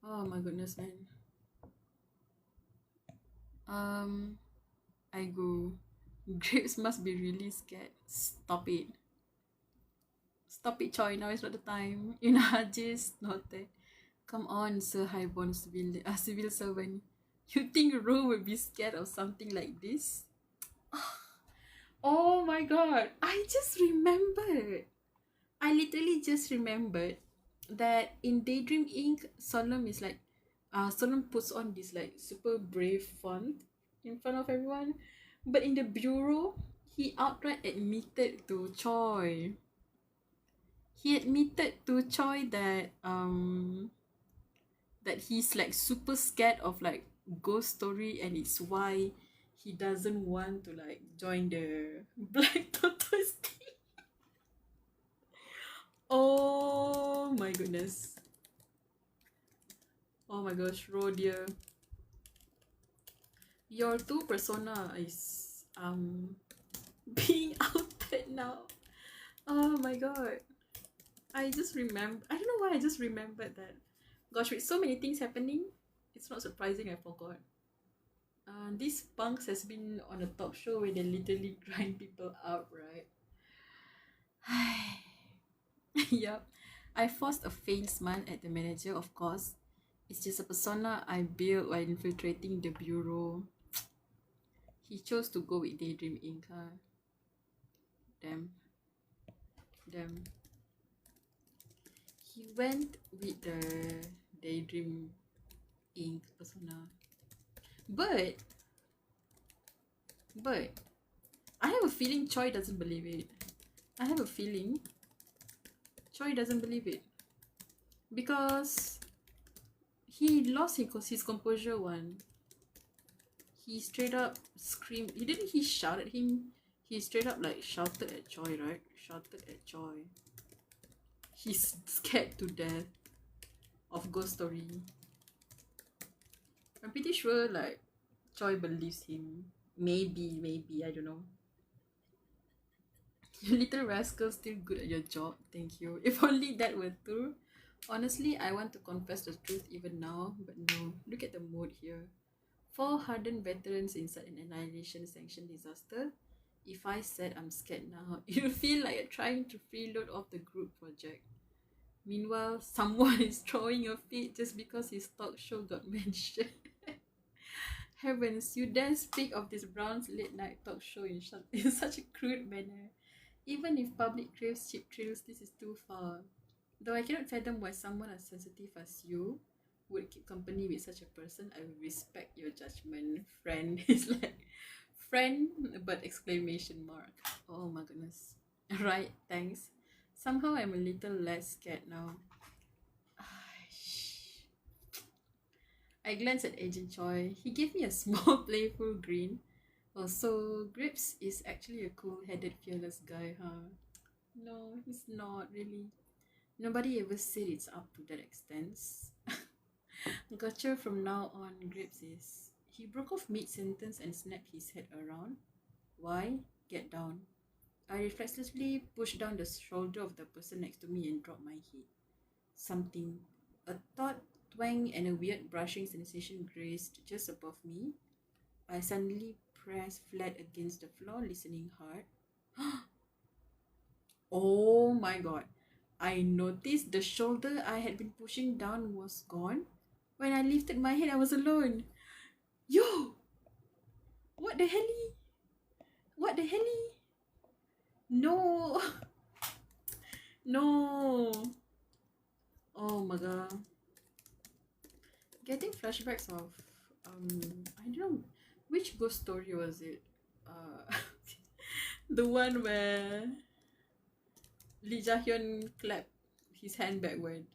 Oh my goodness, man. I go. Grapes must be really scared. Stop it. Stop it, Choi. Now is not the time. You know, just not that. Come on, Sir Highborn civil servant. You think Ro would be scared of something like this? Oh my god. I just remembered. I literally just remembered that in Daydream Inc., Solemn is like, Solemn puts on this like super brave font in front of everyone. But in the bureau, he outright admitted to Choi. He admitted to Choi that he's like super scared of like ghost story, and it's why he doesn't want to like join the Black Tortoise team. Oh my goodness. Oh my gosh, Ro dear. Your two persona is being outed now. Oh my god. I just remember, I don't know why I just remembered that. Gosh, with so many things happening, it's not surprising I forgot. These punks has been on a talk show where they literally grind people up, right? Yup. I forced a faint smile at the manager, of course. It's just a persona I built while infiltrating the bureau. He chose to go with Daydream Inc. Huh? Damn. Damn. He went with the Daydream Inc. persona. But I have a feeling Choi doesn't believe it. I have a feeling Choi doesn't believe it. Because he lost his composure one. He straight up screamed. He shout at him. He straight up like shouted at Choi, right? Shouted at Choi. He's scared to death of ghost story. I'm pretty sure like Choi believes him. Maybe, I don't know. You little rascal, still good at your job. Thank you. If only that were true. Honestly, I want to confess the truth even now, but no. Look at the mood here. 4 hardened veterans inside an annihilation sanctioned disaster. If I said I'm scared now, you'll feel like you're trying to freeload off the group project. Meanwhile, someone is throwing a fit just because his talk show got mentioned. Heavens, you dare speak of this Brown's late night talk show in such a crude manner. Even if public craves cheap thrills, this is too far. Though I cannot fathom why someone as sensitive as you would keep company with such a person, I will respect your judgment. Friend is like, friend, but exclamation mark. Oh my goodness. Right, thanks. Somehow I'm a little less scared now. I glanced at Agent Choi. He gave me a small playful grin. Oh, so Grips is actually a cool-headed, fearless guy, huh? No, he's not really. Nobody ever said it's up to that extent. Gotcha from now on, Grips is. He broke off mid-sentence and snapped his head around. Why? Get down. I reflexively pushed down the shoulder of the person next to me and dropped my head. Something, a taut twang and a weird brushing sensation grazed just above me. I suddenly pressed flat against the floor, listening hard. Oh my god. I noticed the shoulder I had been pushing down was gone. When I lifted my head, I was alone. Yo! What the hell? What the hell? No! No! Oh my god. Getting flashbacks of I don't know which ghost story was it. The one where Lee Ja-hyun clapped his hand backward.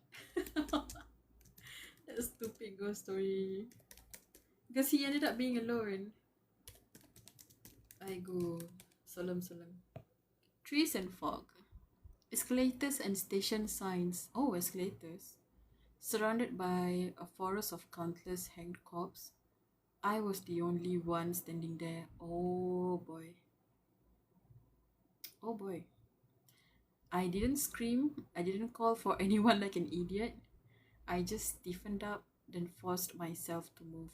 That stupid ghost story. Because he ended up being alone. I go solemn. Trees and fog. Escalators and station signs. Oh, escalators. Surrounded by a forest of countless hanged corpses. I was the only one standing there. Oh boy. Oh boy. I didn't scream. I didn't call for anyone like an idiot. I just stiffened up then forced myself to move.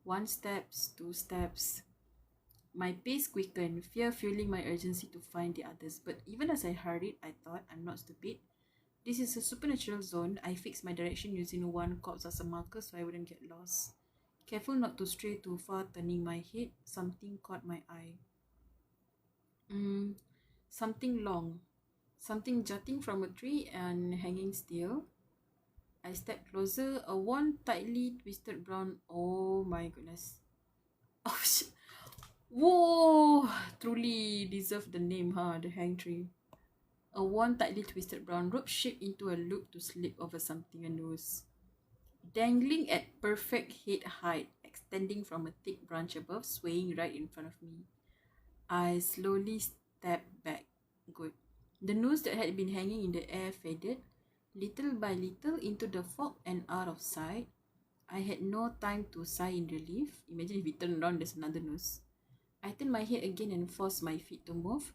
1 steps, 2 steps. My pace quickened, fear fueling my urgency to find the others. But even as I hurried, I thought, I'm not stupid. This is a supernatural zone. I fixed my direction using 1 corpse as a marker so I wouldn't get lost. Careful not to stray too far, turning my head, something caught my eye. Something long. Something jutting from a tree and hanging still. I stepped closer, a worn, tightly twisted brown. Oh my goodness. Oh shit. Whoa! Truly deserved the name, huh? The hang tree. A worn, tightly twisted brown rope shaped into a loop to slip over something, a nose. Dangling at perfect head height, extending from a thick branch above, swaying right in front of me. I slowly stepped back. Good. The noose that had been hanging in the air faded, little by little, into the fog and out of sight. I had no time to sigh in relief. Imagine if we turn around, there's another noose. I turned my head again and forced my feet to move.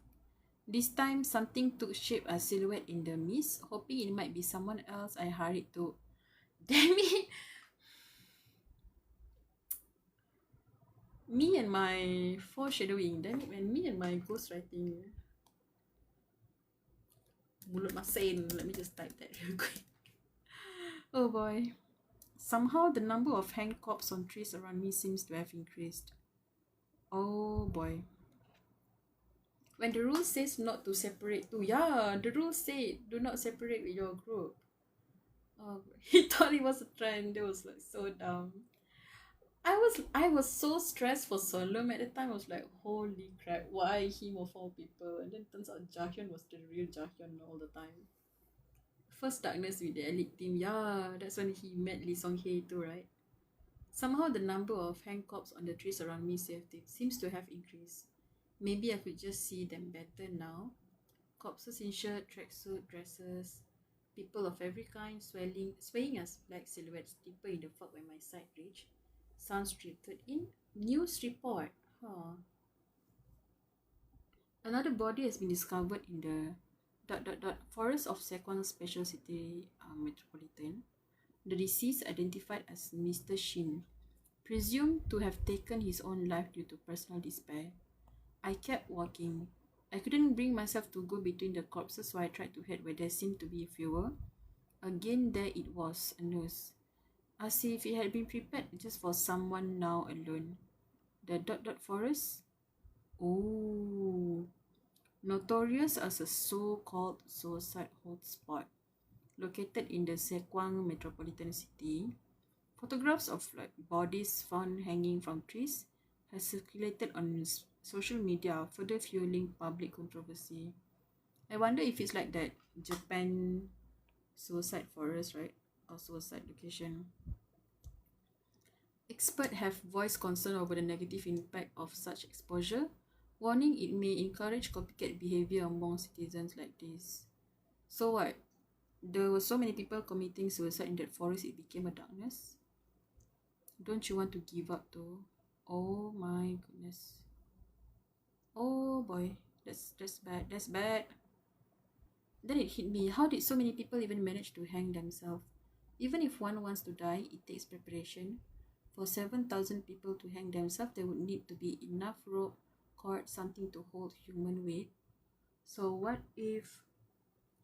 This time, something took shape as silhouette in the mist. Hoping it might be someone else, I hurried to... Damn it! Me and my foreshadowing. Damn it, man. Me and my ghostwriting. Mulut masin. Let me just type that real quick. Oh boy. Somehow the number of hanged corpses on trees around me seems to have increased. Oh boy. When the rule says not to separate too. Yeah, the rule said do not separate with your group. Oh, he thought it was a trend. That was like so dumb. I was so stressed for Solemn at the time. I was like, holy crap, why him of all people? And then turns out Jahyun was the real Jahyun all the time. First darkness with the elite team. Yeah, that's when he met Lee Song Hye too, right? Somehow the number of hanged corpses on the trees around me seems to have increased. Maybe I could just see them better now. Corpses in shirt, tracksuit, dresses, people of every kind swaying as black silhouettes deeper in the fog when my sight reached. Sounds drifted in. News report. Huh. Another body has been discovered in the forest of Sekwang Special City Metropolitan. The deceased identified as Mr. Shin, presumed to have taken his own life due to personal despair. I kept walking. I couldn't bring myself to go between the corpses, so I tried to head where there seemed to be fewer. Again, there it was, a nose. As if it had been prepared just for someone now alone. The forest? Oh. Notorious as a so-called suicide hotspot. Located in the Sekwang metropolitan city, photographs of bodies found hanging from trees have circulated on social media, further fueling public controversy. I wonder if it's like that Japan suicide forest, right? Or suicide location. Experts have voiced concern over the negative impact of such exposure, warning it may encourage copycat behavior among citizens like this. So what? There were so many people committing suicide in that forest, it became a darkness. Don't you want to give up though? Oh my goodness. Oh boy, that's bad. That's bad. Then it hit me. How did so many people even manage to hang themselves? Even if one wants to die, it takes preparation. For 7,000 people to hang themselves, there would need to be enough rope, cord, something to hold human weight. So what if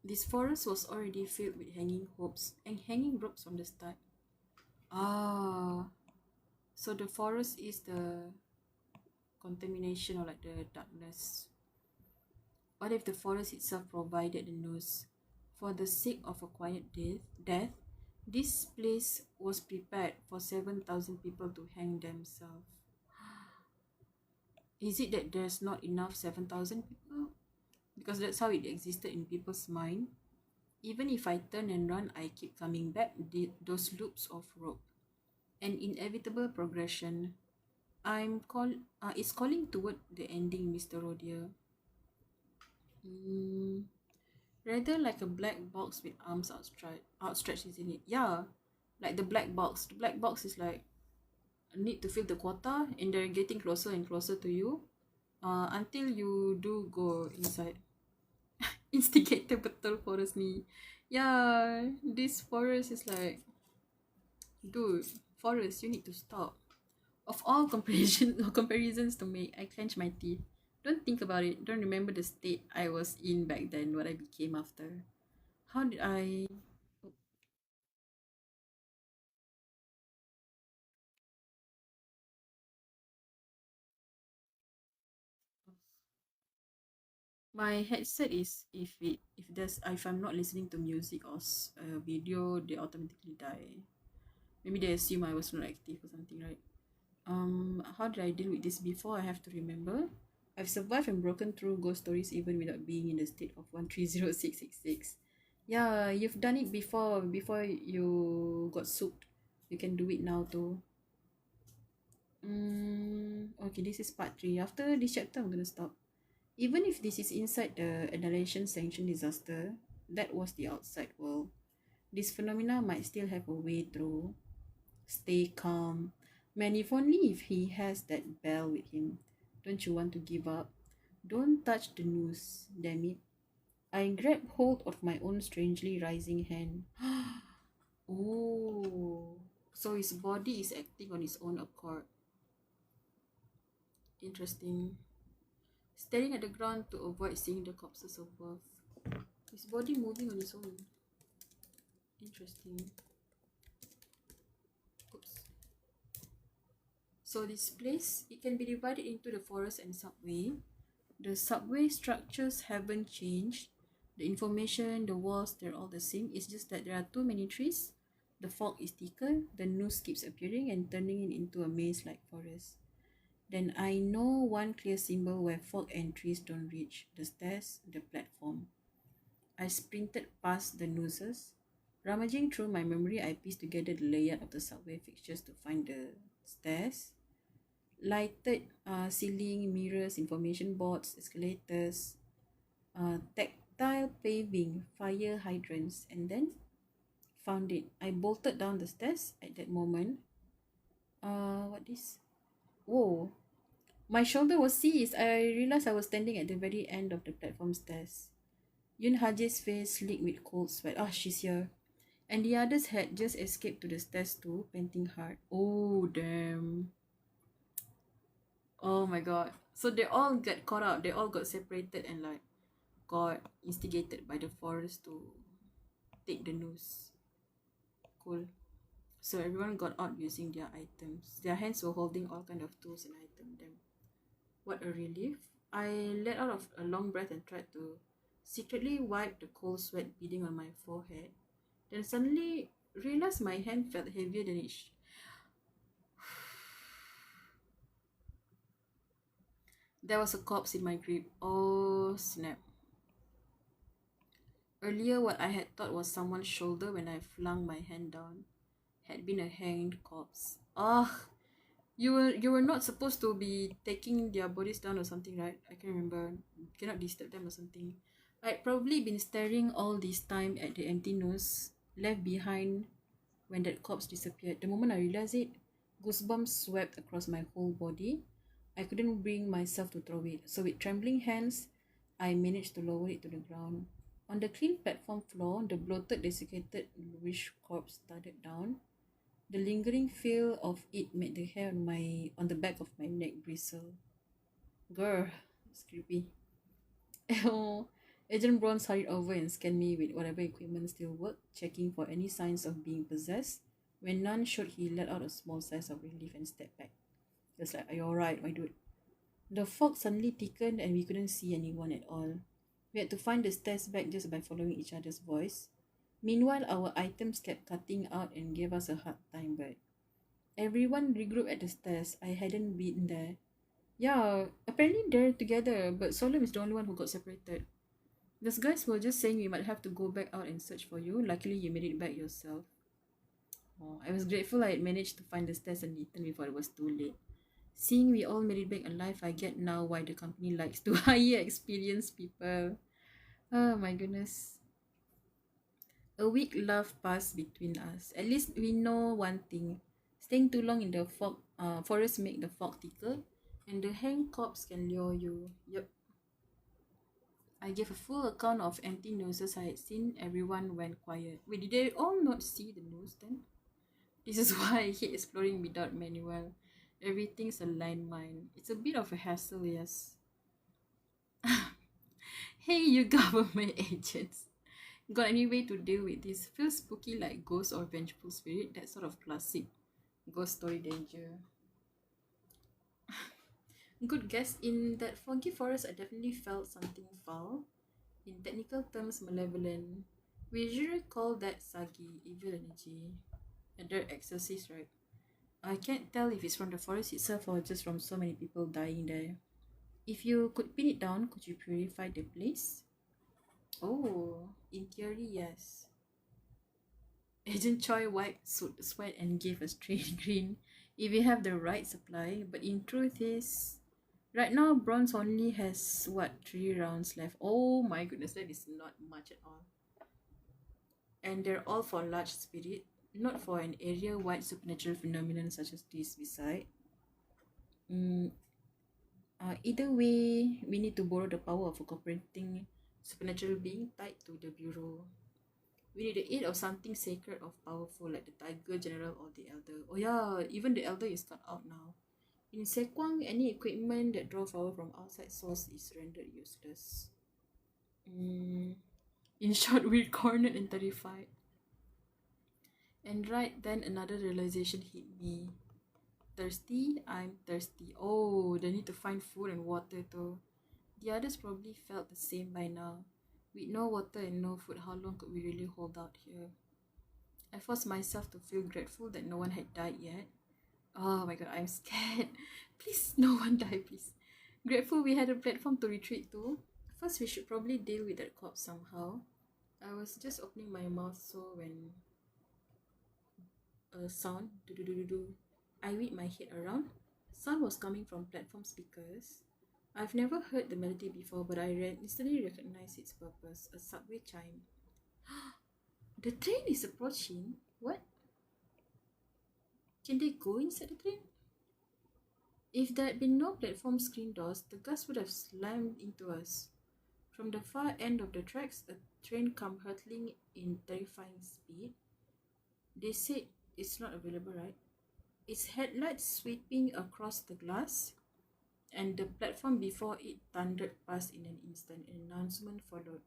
this forest was already filled with hanging ropes and hanging ropes from the start? So the forest is the contamination or like the darkness. What if the forest itself provided the nose? For the sake of a quiet death, this place was prepared for 7,000 people to hang themselves. Is it that there's not enough 7,000 people? Because that's how it existed in people's mind. Even if I turn and run, I keep coming back, those loops of rope. An inevitable progression. It's calling toward the ending, Mr. Rodier. Rather like a black box with arms outstretched, isn't it? Yeah, like the black box. The black box is like need to fill the quota, and they're getting closer and closer to you, until you do go inside. Instigator betul forest ni. Yeah, this forest is like Dude, Forrest, you need to stop. Of all comparisons to make, I clench my teeth. Don't think about it. Don't remember the state I was in back then, what I became after. How did I... My headset is, if I'm not listening to music or video, they automatically die. Maybe they assume I was not active or something, right? How did I deal with this before? I have to remember. I've survived and broken through ghost stories even without being in the state of 130666. Yeah, you've done it before you got soaked. You can do it now too. Okay, this is part 3. After this chapter, I'm gonna stop. Even if this is inside the annihilation sanction disaster, that was the outside world. This phenomena might still have a way through. Stay calm. Man, if only if he has that bell with him. Don't you want to give up? Don't touch the noose, damn it. I grab hold of my own strangely rising hand. Oh, so his body is acting on its own accord. Interesting. Staring at the ground to avoid seeing the corpses above. His body moving on its own. Interesting. Oops. So this place, it can be divided into the forest and subway. The subway structures haven't changed. The information, the walls, they're all the same. It's just that there are too many trees. The fog is thicker. The noose keeps appearing and turning it into a maze-like forest. Then I know one clear symbol where fog and trees don't reach. The stairs, the platform. I sprinted past the nooses. Rummaging through my memory, I pieced together the layout of the subway fixtures to find the stairs. Lighted ceiling, mirrors, information boards, escalators, tactile paving, fire hydrants, and then found it. I bolted down the stairs at that moment. What this? Whoa. My shoulder was seized. I realized I was standing at the very end of the platform stairs. Yun Haji's face leaked with cold sweat. Ah, she's here. And the others had just escaped to the stairs too, panting hard. Oh, damn. Oh my god. So they all got caught up. They all got separated and like got instigated by the forest to take the news. Cool. So everyone got out using their items. Their hands were holding all kind of tools and items. Damn. What a relief. I let out of a long breath and tried to secretly wipe the cold sweat beading on my forehead. Then suddenly realized my hand felt heavier than it There was a corpse in my grip. Oh, snap. Earlier, what I had thought was someone's shoulder when I flung my hand down had been a hanged corpse. Ah, you were not supposed to be taking their bodies down or something, right? I can't remember. Cannot disturb them or something. I'd probably been staring all this time at the empty nose left behind when that corpse disappeared. The moment I realized it, goosebumps swept across my whole body. I couldn't bring myself to throw it, so with trembling hands, I managed to lower it to the ground. On the clean platform floor, the bloated, desiccated, bluish corpse thudded down. The lingering feel of it made the hair on the back of my neck bristle. Grr, it's creepy. Oh, Agent Bronze hurried over and scanned me with whatever equipment still worked, checking for any signs of being possessed. When none showed, he let out a small sigh of relief and stepped back. He was like, "Are you alright, my dude?" The fog suddenly thickened and we couldn't see anyone at all. We had to find the stairs back just by following each other's voice. Meanwhile, our items kept cutting out and gave us a hard time, but everyone regrouped at the stairs. I hadn't been there. Yeah, apparently they're together, but Solemn is the only one who got separated. Those guys were just saying we might have to go back out and search for you. Luckily, you made it back yourself. Oh, I was grateful I had managed to find the stairs and return before it was too late. Seeing we all made it back alive, I get now why the company likes to hire experienced people. Oh my goodness. A week love passed between us. At least we know one thing. Staying too long in the forest make the fog thicker, and the hanged corpse can lure you. Yep. I gave a full account of empty noses I had seen. Everyone went quiet. Wait, did they all not see the nose then? This is why I hate exploring without manual. Everything's a landmine. It's a bit of a hassle, yes. Hey, you government agents. Got any way to deal with this? Feels spooky like ghost or vengeful spirit. That sort of classic ghost story danger. Good guess. In that foggy forest, I definitely felt something foul. In technical terms, malevolent. We usually call that Sagi, evil energy. And they're exorcist, right? I can't tell if it's from the forest itself or just from so many people dying there. If you could pin it down, could you purify the place? Oh, in theory, yes. Agent Choi wiped sweat and gave a straight grin. If we have the right supply, but in truth is, right now bronze only has what 3 rounds left. Oh my goodness, that is not much at all. And they're all for large spirit, not for an area-wide supernatural phenomenon such as this beside. Mm, either way, we need to borrow the power of a cooperating supernatural being tied to the bureau. We need the aid of something sacred or powerful like the Tiger General or the Elder. Oh yeah, even the Elder is cut out now. In Sekwang, any equipment that draw power from outside source is rendered useless. In short, we're cornered and terrified. And right then another realization hit me. Thirsty? I'm thirsty. Oh, they need to find food and water too. The others probably felt the same by now. With no water and no food, how long could we really hold out here? I forced myself to feel grateful that no one had died yet. Oh my god, I'm scared. Please, no one die, please. Grateful we had a platform to retreat to. First, we should probably deal with that corpse somehow. I was just opening my mouth so when a sound, do. I whipped my head around. Sound was coming from platform speakers. I've never heard the melody before, but I instantly recognized its purpose, a subway chime. The train is approaching? What? Can they go inside the train? If there had been no platform screen doors, the guards would have slammed into us. From the far end of the tracks, a train come hurtling in terrifying speed. They said it's not available, right? Its headlights sweeping across the glass, and the platform before it thundered past in an instant. An announcement followed.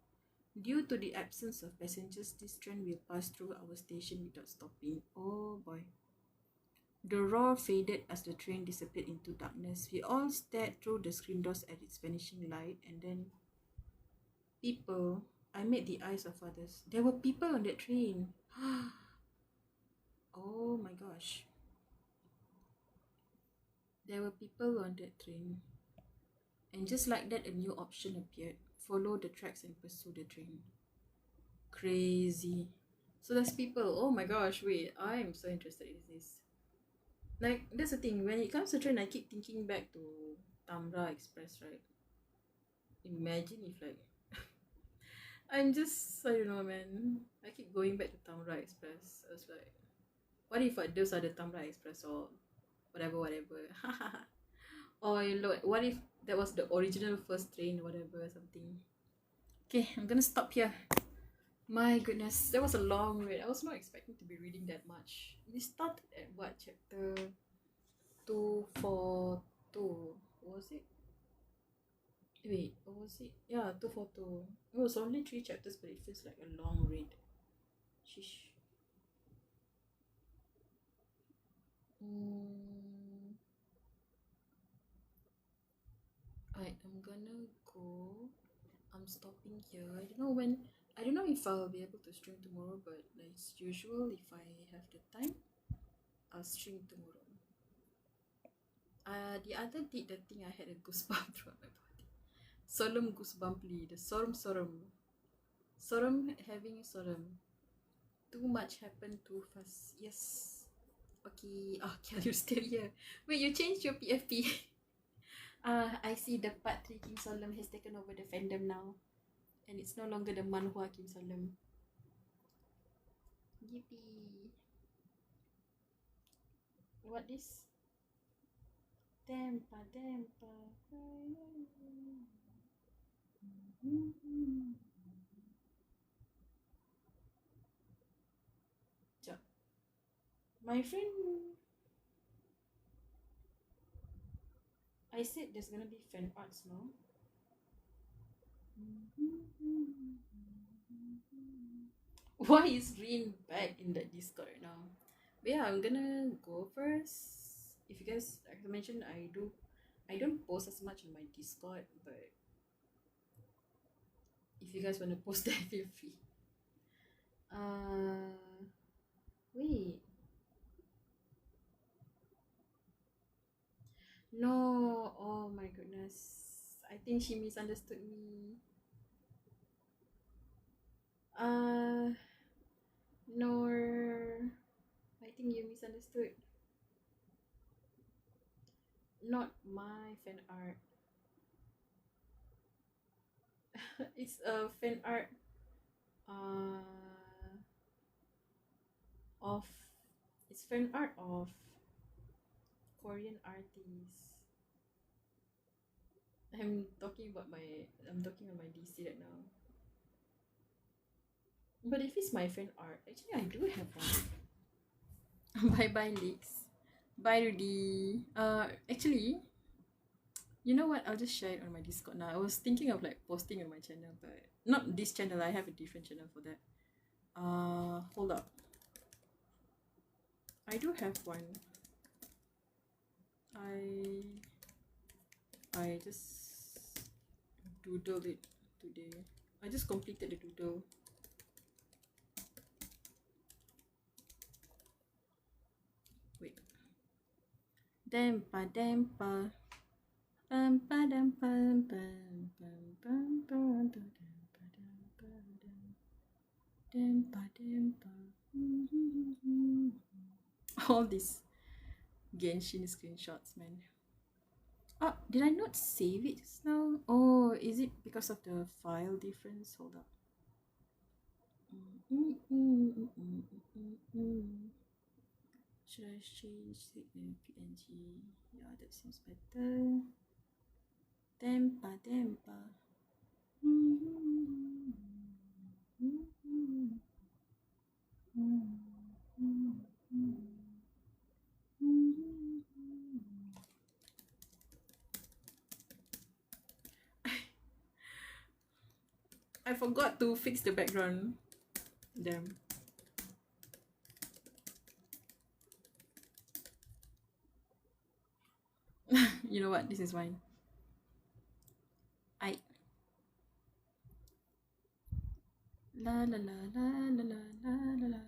Due to the absence of passengers, this train will pass through our station without stopping. Oh boy. The roar faded as the train disappeared into darkness. We all stared through the screen doors at its vanishing light, and then people. I made the eyes of others. There were people on that train. Oh my gosh. There were people on that train. And just like that, a new option appeared. Follow the tracks and pursue the train. Crazy. So there's people. Oh my gosh, wait. I'm so interested in this. Like, that's the thing. When it comes to train, I keep thinking back to Tamra Express, right? Imagine if like... I'm just, I don't know, man. I keep going back to Tamra Express. I was like, what if those are the Tamra Express or whatever. Or what if that was the original first train, whatever, something. Okay, I'm gonna stop here. My goodness, that was a long read. I was not expecting to be reading that much. We started at what, chapter 242? Was it? Wait, what was it? Yeah, 242. It was only 3 chapters, but it feels like a long read. Sheesh. I am gonna go. I'm stopping here. I don't know if I'll be able to stream tomorrow, but as usual, if I have the time, I'll stream tomorrow. The other did the thing I had a goosebump throughout my body. Solemn goosebumply, the sorum. Sorum having sorum. Too much happened too fast. Yes. Okay. Okay, you're still here. Wait, you changed your PFP. I see the part 3 King Solemn has taken over the fandom now. And it's no longer the manhwa King Solemn. Yippee. What this? Tempa. Sekejap. My friend, I said there's gonna be fan arts, no? Why is Rin back in the Discord right now? But yeah, I'm gonna go first. If you guys, like I mentioned, I don't post as much on my Discord, but if you guys wanna post there, feel free. Wait. No, oh my goodness. I think she misunderstood me. Nor, I think you misunderstood. Not my fan art. It's a fan art uh of it's fan art of Korean artists. I'm talking about my DC right now. But if it's my fan art, actually I do have one. Bye bye leaks. Bye Rudy. Actually, you know what? I'll just share it on my Discord now. I was thinking of like posting on my channel, but not this channel. I have a different channel for that. Hold up. I do have one. I just doodled it today. I just completed the doodle. Wait. Dempa dempa. Dempa dempa dempa dempa. All these Genshin screenshots, man. Oh, did I not save it just now? Oh, is it because of the file difference? Hold up. Should I change the PNG? Yeah, that seems better. Dempa, dempa. I forgot to fix the background. Damn. You know what? This is fine. La la la la la la la la.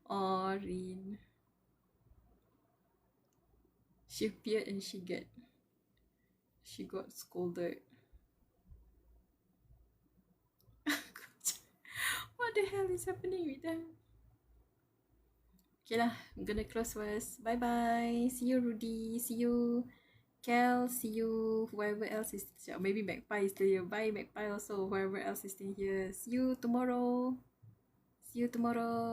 Orin. She appeared and she got scolded. What the hell is happening with them? Okay lah, I'm gonna close first. Bye bye. See you Rudy. See you Kel. See you whoever else is still. Maybe Magpie is still here. Bye Magpie also. Whoever else is still here. See you tomorrow. See you tomorrow.